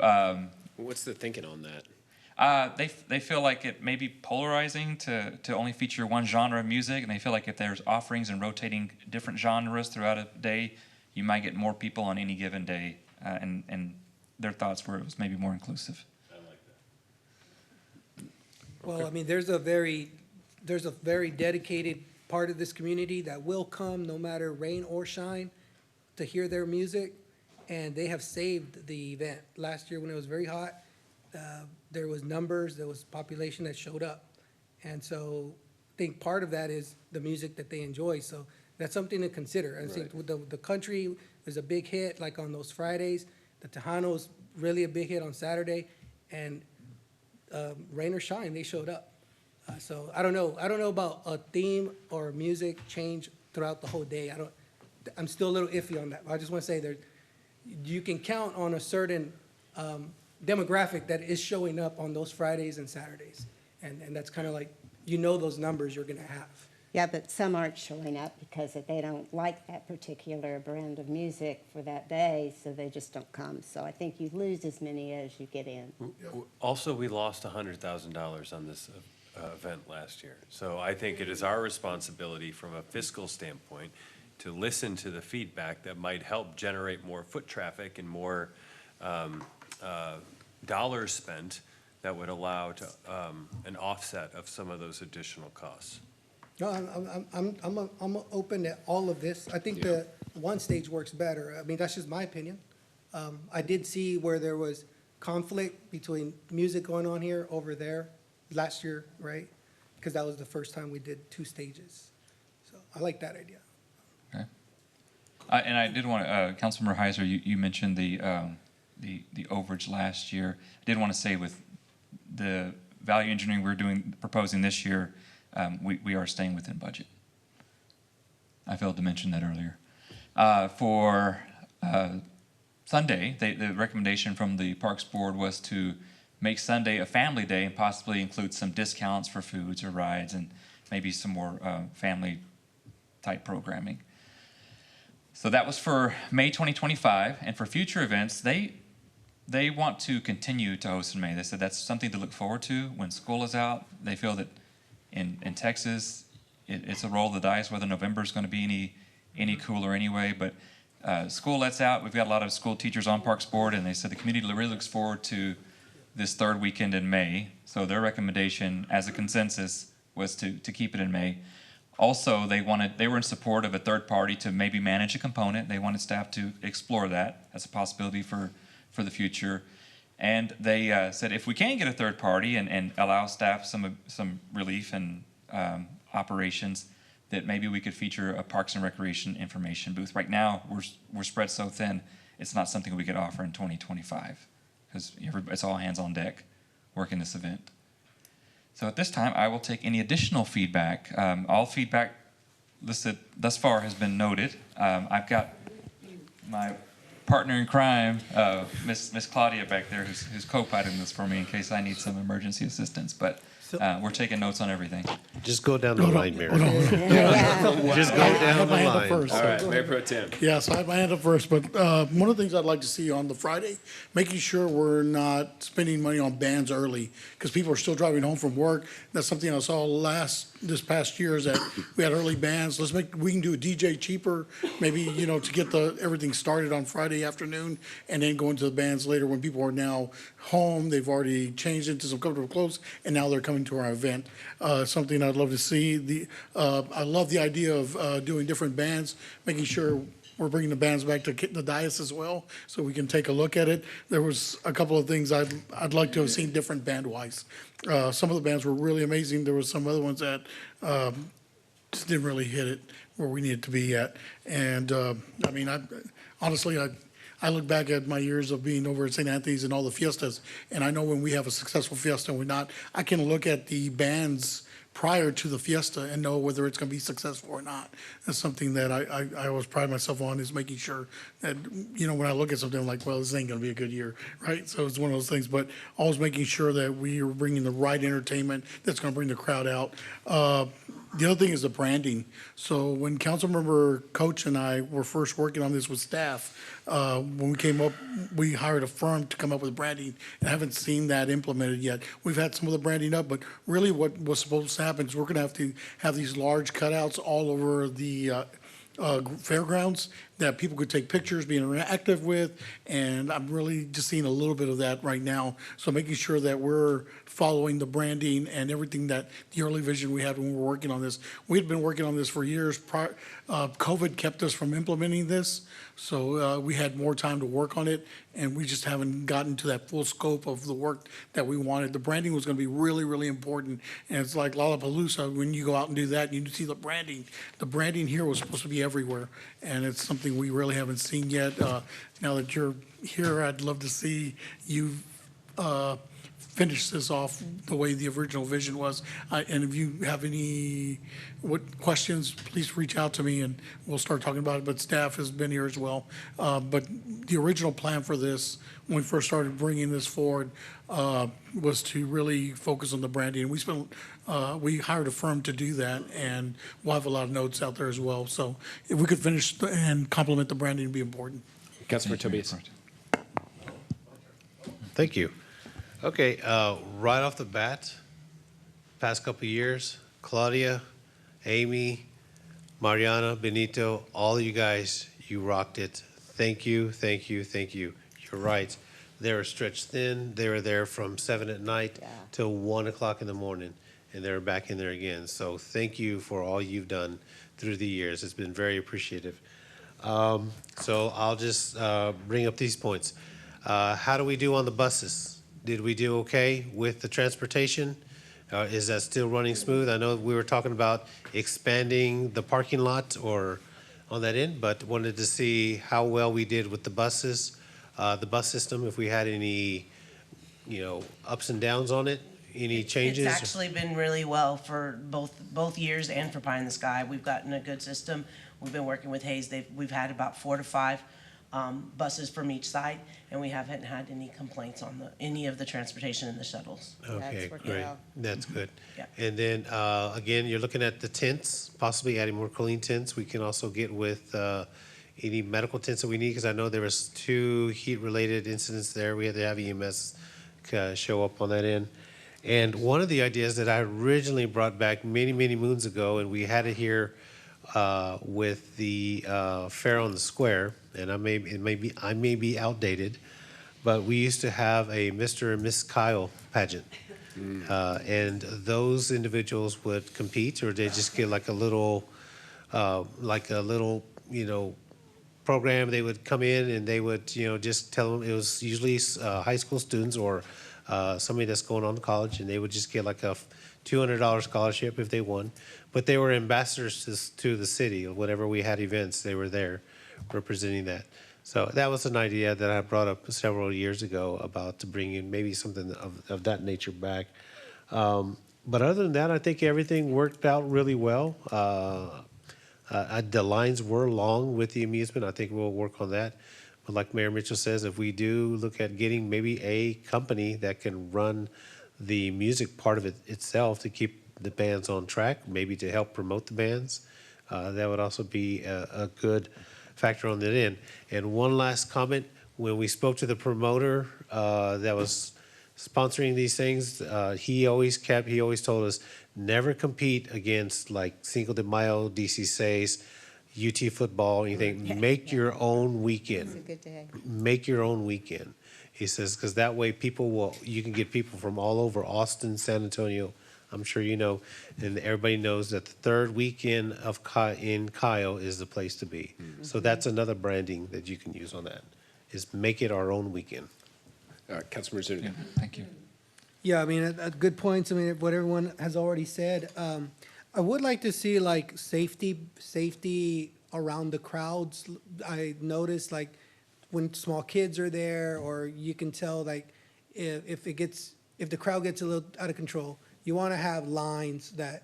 What's the thinking on that? They feel like it may be polarizing to only feature one genre of music, and they feel like if there's offerings and rotating different genres throughout a day, you might get more people on any given day, and their thoughts were it was maybe more inclusive. I like that. Well, I mean, there's a very dedicated part of this community that will come no matter rain or shine to hear their music, and they have saved the event. Last year when it was very hot, there was population that showed up. And so I think part of that is the music that they enjoy. So that's something to consider. I think with the country is a big hit, like on those Fridays. The Tejano's really a big hit on Saturday. And rain or shine, they showed up. So I don't know about a theme or music change throughout the whole day. I'm still a little iffy on that. I just want to say you can count on a certain demographic that is showing up on those Fridays and Saturdays. And that's kind of like, those numbers you're going to have. Yeah, but some aren't showing up because they don't like that particular brand of music for that day, so they just don't come. So I think you lose as many as you get in. Also, we lost $100,000 on this event last year. So I think it is our responsibility from a fiscal standpoint to listen to the feedback that might help generate more foot traffic and more dollars spent that would allow to an offset of some of those additional costs. No, I'm open to all of this. I think the one stage works better. I mean, that's just my opinion. I did see where there was conflict between music going on here over there last year, right? Because that was the first time we did 2 stages. So I like that idea. Okay. And I did want to, Councilmember Heiser, you mentioned the the overage last year. I did want to say with the value engineering proposing this year, we are staying within budget. I failed to mention that earlier. For Sunday, the recommendation from the Parks Board was to make Sunday a family day and possibly include some discounts for foods or rides and maybe some more family-type programming. So that was for May 2025, and for future events, they want to continue to host in May. They said that's something to look forward to when school is out. They feel that in Texas, it's a roll of the dice whether November is going to be any cooler anyway, but school lets out. We've got a lot of school teachers on Parks Board, and they said the community really looks forward to this third weekend in May. So their recommendation as a consensus was to keep it in May. Also, they were in support of a third party to maybe manage a component. They wanted staff to explore that as a possibility for the future. And they said if we can get a third party and allow staff some relief and operations, that maybe we could feature a Parks and Recreation information booth. Right now, we're spread so thin, it's not something we could offer in 2025 because it's all hands on deck working this event. So at this time, I will take any additional feedback. All feedback listed thus far has been noted. I've got my partner in crime, Miss Claudia back there, who's co-piloting this for me in case I need some emergency assistance. But we're taking notes on everything. Just go down the line, Mayor. Just go down the my hand up line. first. All right, Mayor Pro Tem. Yes, I have my hand up first, but one of the things I'd like to see on the Friday, making sure we're not spending money on bands early, because people are still driving home from work. That's something I saw this past year is that we had early bands. We can do a DJ cheaper, maybe, to get everything started on Friday afternoon, and then go into the bands later when people are now home. They've already changed into some comfortable clothes, and now they're coming to our event. Something I'd love to see. I love the idea of doing different bands, making sure we're bringing the bands back to the dais as well, so we can take a look at it. There was a couple of things I'd like to have seen different band-wise. Some of the bands were really amazing. There was some other ones that just didn't really hit it where we needed to be at. And honestly, I look back at my years of being over at St. Anthony's and all the fiestas, and I know when we have a successful fiesta and we're not, I can look at the bands prior to the fiesta and know whether it's going to be successful or not. That's something that I always pride myself on, is making sure that, when I look at something, I'm like, well, this ain't going to be a good year, right? So it's one of those things, but always making sure that we are bringing the right entertainment that's going to bring the crowd out. The other thing is the branding. So when Councilmember Coach and I were first working on this with staff, when we came up, we hired a firm to come up with branding. I haven't seen that implemented yet. We've had some of the branding up, but really what was supposed to happen is we're going to have these large cutouts all over the fairgrounds that people could take pictures, be interactive with, and I'm really just seeing a little bit of that right now. So making sure that we're following the branding and everything that the early vision we had when we were working on this. We had been working on this for years. COVID kept us from implementing this, so we had more time to work on it, and we just haven't gotten to that full scope of the work that we wanted. The branding was going to be really, really important, and it's like Lollapalooza. When you go out and do that, you see the branding. The branding here was supposed to be everywhere, and it's something we really haven't seen yet. Now that you're here, I'd love to see you finish this off the way the original vision was. And if you have any questions, please reach out to me and we'll start talking about it. But staff has been here as well. But the original plan for this, when we first started bringing this forward, was to really focus on the branding. We hired a firm to do that, and we'll have a lot of notes out there as well. So if we could finish and complement the branding, it'd be important. Councilor Tobias. Thank you. Okay, right off the bat, past couple of years, Claudia, Amy, Mariana, Benito, all of you guys, you rocked it. Thank you, thank you, thank you. You're right. They were stretched thin. They were there from 7 at night till 1 o'clock in the morning, and they were back in there again. So thank you for all you've done through the years. It's been very appreciative. So I'll just bring up these points. How do we do on the buses? Did we do okay with the transportation? Is that still running smooth? I know we were talking about expanding the parking lot or on that end, but wanted to see how well we did with the buses. The bus system, if we had any, ups and downs on it, any changes? It's actually been really well for both years and for Pie in the Sky. We've gotten a good system. We've been working with Hayes. We've had about 4 to 5 buses from each side, and we haven't had any complaints on any of the transportation in the shuttles. Okay, worked great. well. That's good. Yeah. And then, again, you're looking at the tents, possibly adding more cooling tents. We can also get with any medical tents that we need, because I know there was 2 heat-related incidents there. We had to have EMS show up on that end. And one of the ideas that I originally brought back many, many moons ago, and we had it here with the fair on the square, and I may be outdated, but we used to have a Mr. and Miss Kyle pageant. And those individuals would compete, or they just get like a little, program. They would come in and they would, just tell them, it was usually high school students or somebody that's going on to college, and they would just get like a $200 scholarship if they won. But they were ambassadors to the city. Whenever we had events, they were there representing that. So that was an idea that I brought up several years ago about to bring in maybe something of that nature back. But other than that, I think everything worked out really well. The lines were long with the amusement. I think we'll work on that. But like Mayor Mitchell says, if we do look at getting maybe a company that can run the music part of it itself to keep the bands on track, maybe to help promote the bands, that would also be a good factor on that end. And one last comment, when we spoke to the promoter that was sponsoring these things, he always told us, never compete against like Cinco de Mayo, DC Seis, UT football, anything. Make your own weekend. It's a good day. Make your own weekend. He says, because that way you can get people from all over Austin, San Antonio, I'm sure you know, and everybody knows that the third weekend in Kyle is the place to be. So that's another branding that you can use on that, is make it our own weekend. Councilmember Zuniga. Thank you. Yeah, I mean, good points. I mean, what everyone has already said. I would like to see like safety around the crowds. I noticed like when small kids are there, or you can tell like if the crowd gets a little out of control, you want to have lines that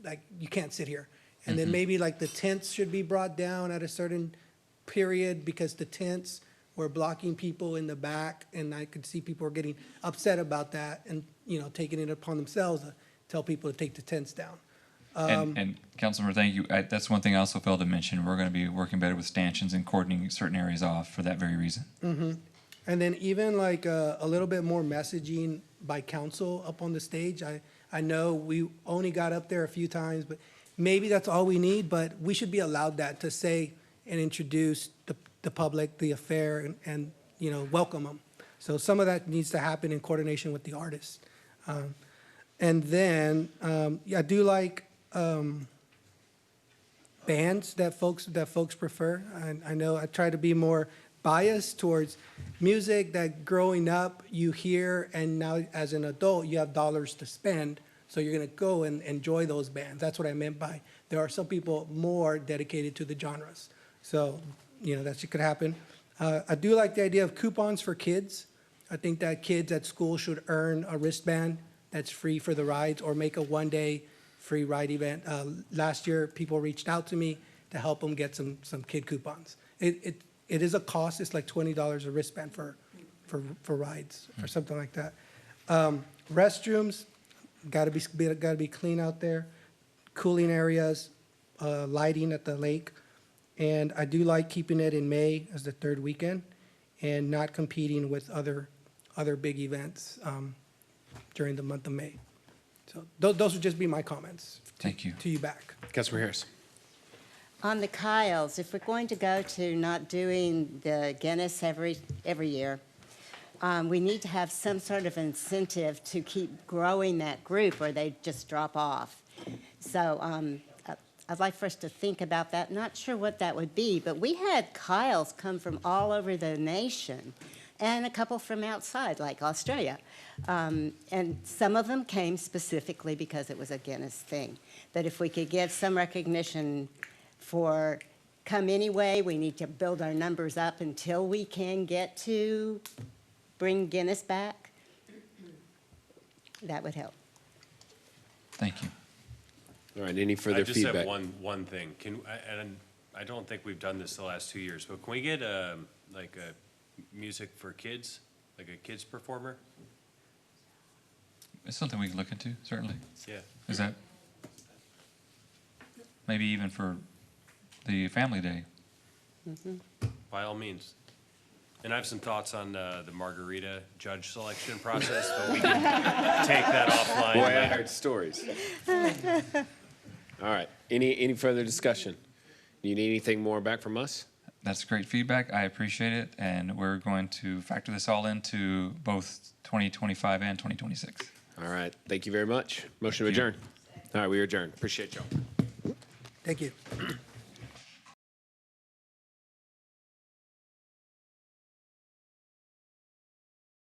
like you can't sit here. And then maybe like the tents should be brought down at a certain period, because the tents were blocking people in the back, and I could see people were getting upset about that, and taking it upon themselves to tell people to take the tents down. And Councilmember, thank you. That's one thing I also failed to mention. We're going to be working better with stanchions and coordinating certain areas off for that very reason. And then even like a little bit more messaging by council up on the stage. I know we only got up there a few times, but maybe that's all we need, but we should be allowed that to say and introduce the public, the affair, and welcome them. So some of that needs to happen in coordination with the artists. And then I do like bands that folks prefer. I know I try to be more biased towards music that growing up you hear, and now as an adult you have dollars to spend, so you're going to go and enjoy those bands. That's what I meant by there are some people more dedicated to the genres. So that could happen. I do like the idea of coupons for kids. I think that kids at school should earn a wristband that's free for the rides, or make a one-day free ride event. Last year, people reached out to me to help them get some kid coupons. It is a cost. It's like $20 a wristband for rides or something like that. Restrooms, gotta be clean out there. Cooling areas, lighting at the lake. And I do like keeping it in May as the third weekend, and not competing with other big events during the month of May. So those would just be my comments. Thank you. To you back. Councilmember Harris. On the Kyles, if we're going to go to not doing the Guinness every year, we need to have some sort of incentive to keep growing that group, or they just drop off. So I'd like for us to think about that. Not sure what that would be, but we had Kyles come from all over the nation, and a couple from outside, like Australia. And some of them came specifically because it was a Guinness thing. But if we could give some recognition for come anyway. We need to build our numbers up until we can get to bring Guinness back. That would help. Thank you. All right, any further I just feedback? have one thing. And I don't think we've done this the last 2 years, but can we get like a music for kids, like a kids performer? It's something we can look into, certainly. Yeah. Is that maybe even for the family day? By all means. And I have some thoughts on the margarita judge selection process, but we can take that offline. Boy, I heard stories. All right, any further discussion? You need anything more back from us? That's great feedback. I appreciate it, and we're going to factor this all into both 2025 and 2026. All right, thank you very much. Motion to adjourn. All right, we adjourn. Appreciate y'all. Thank you.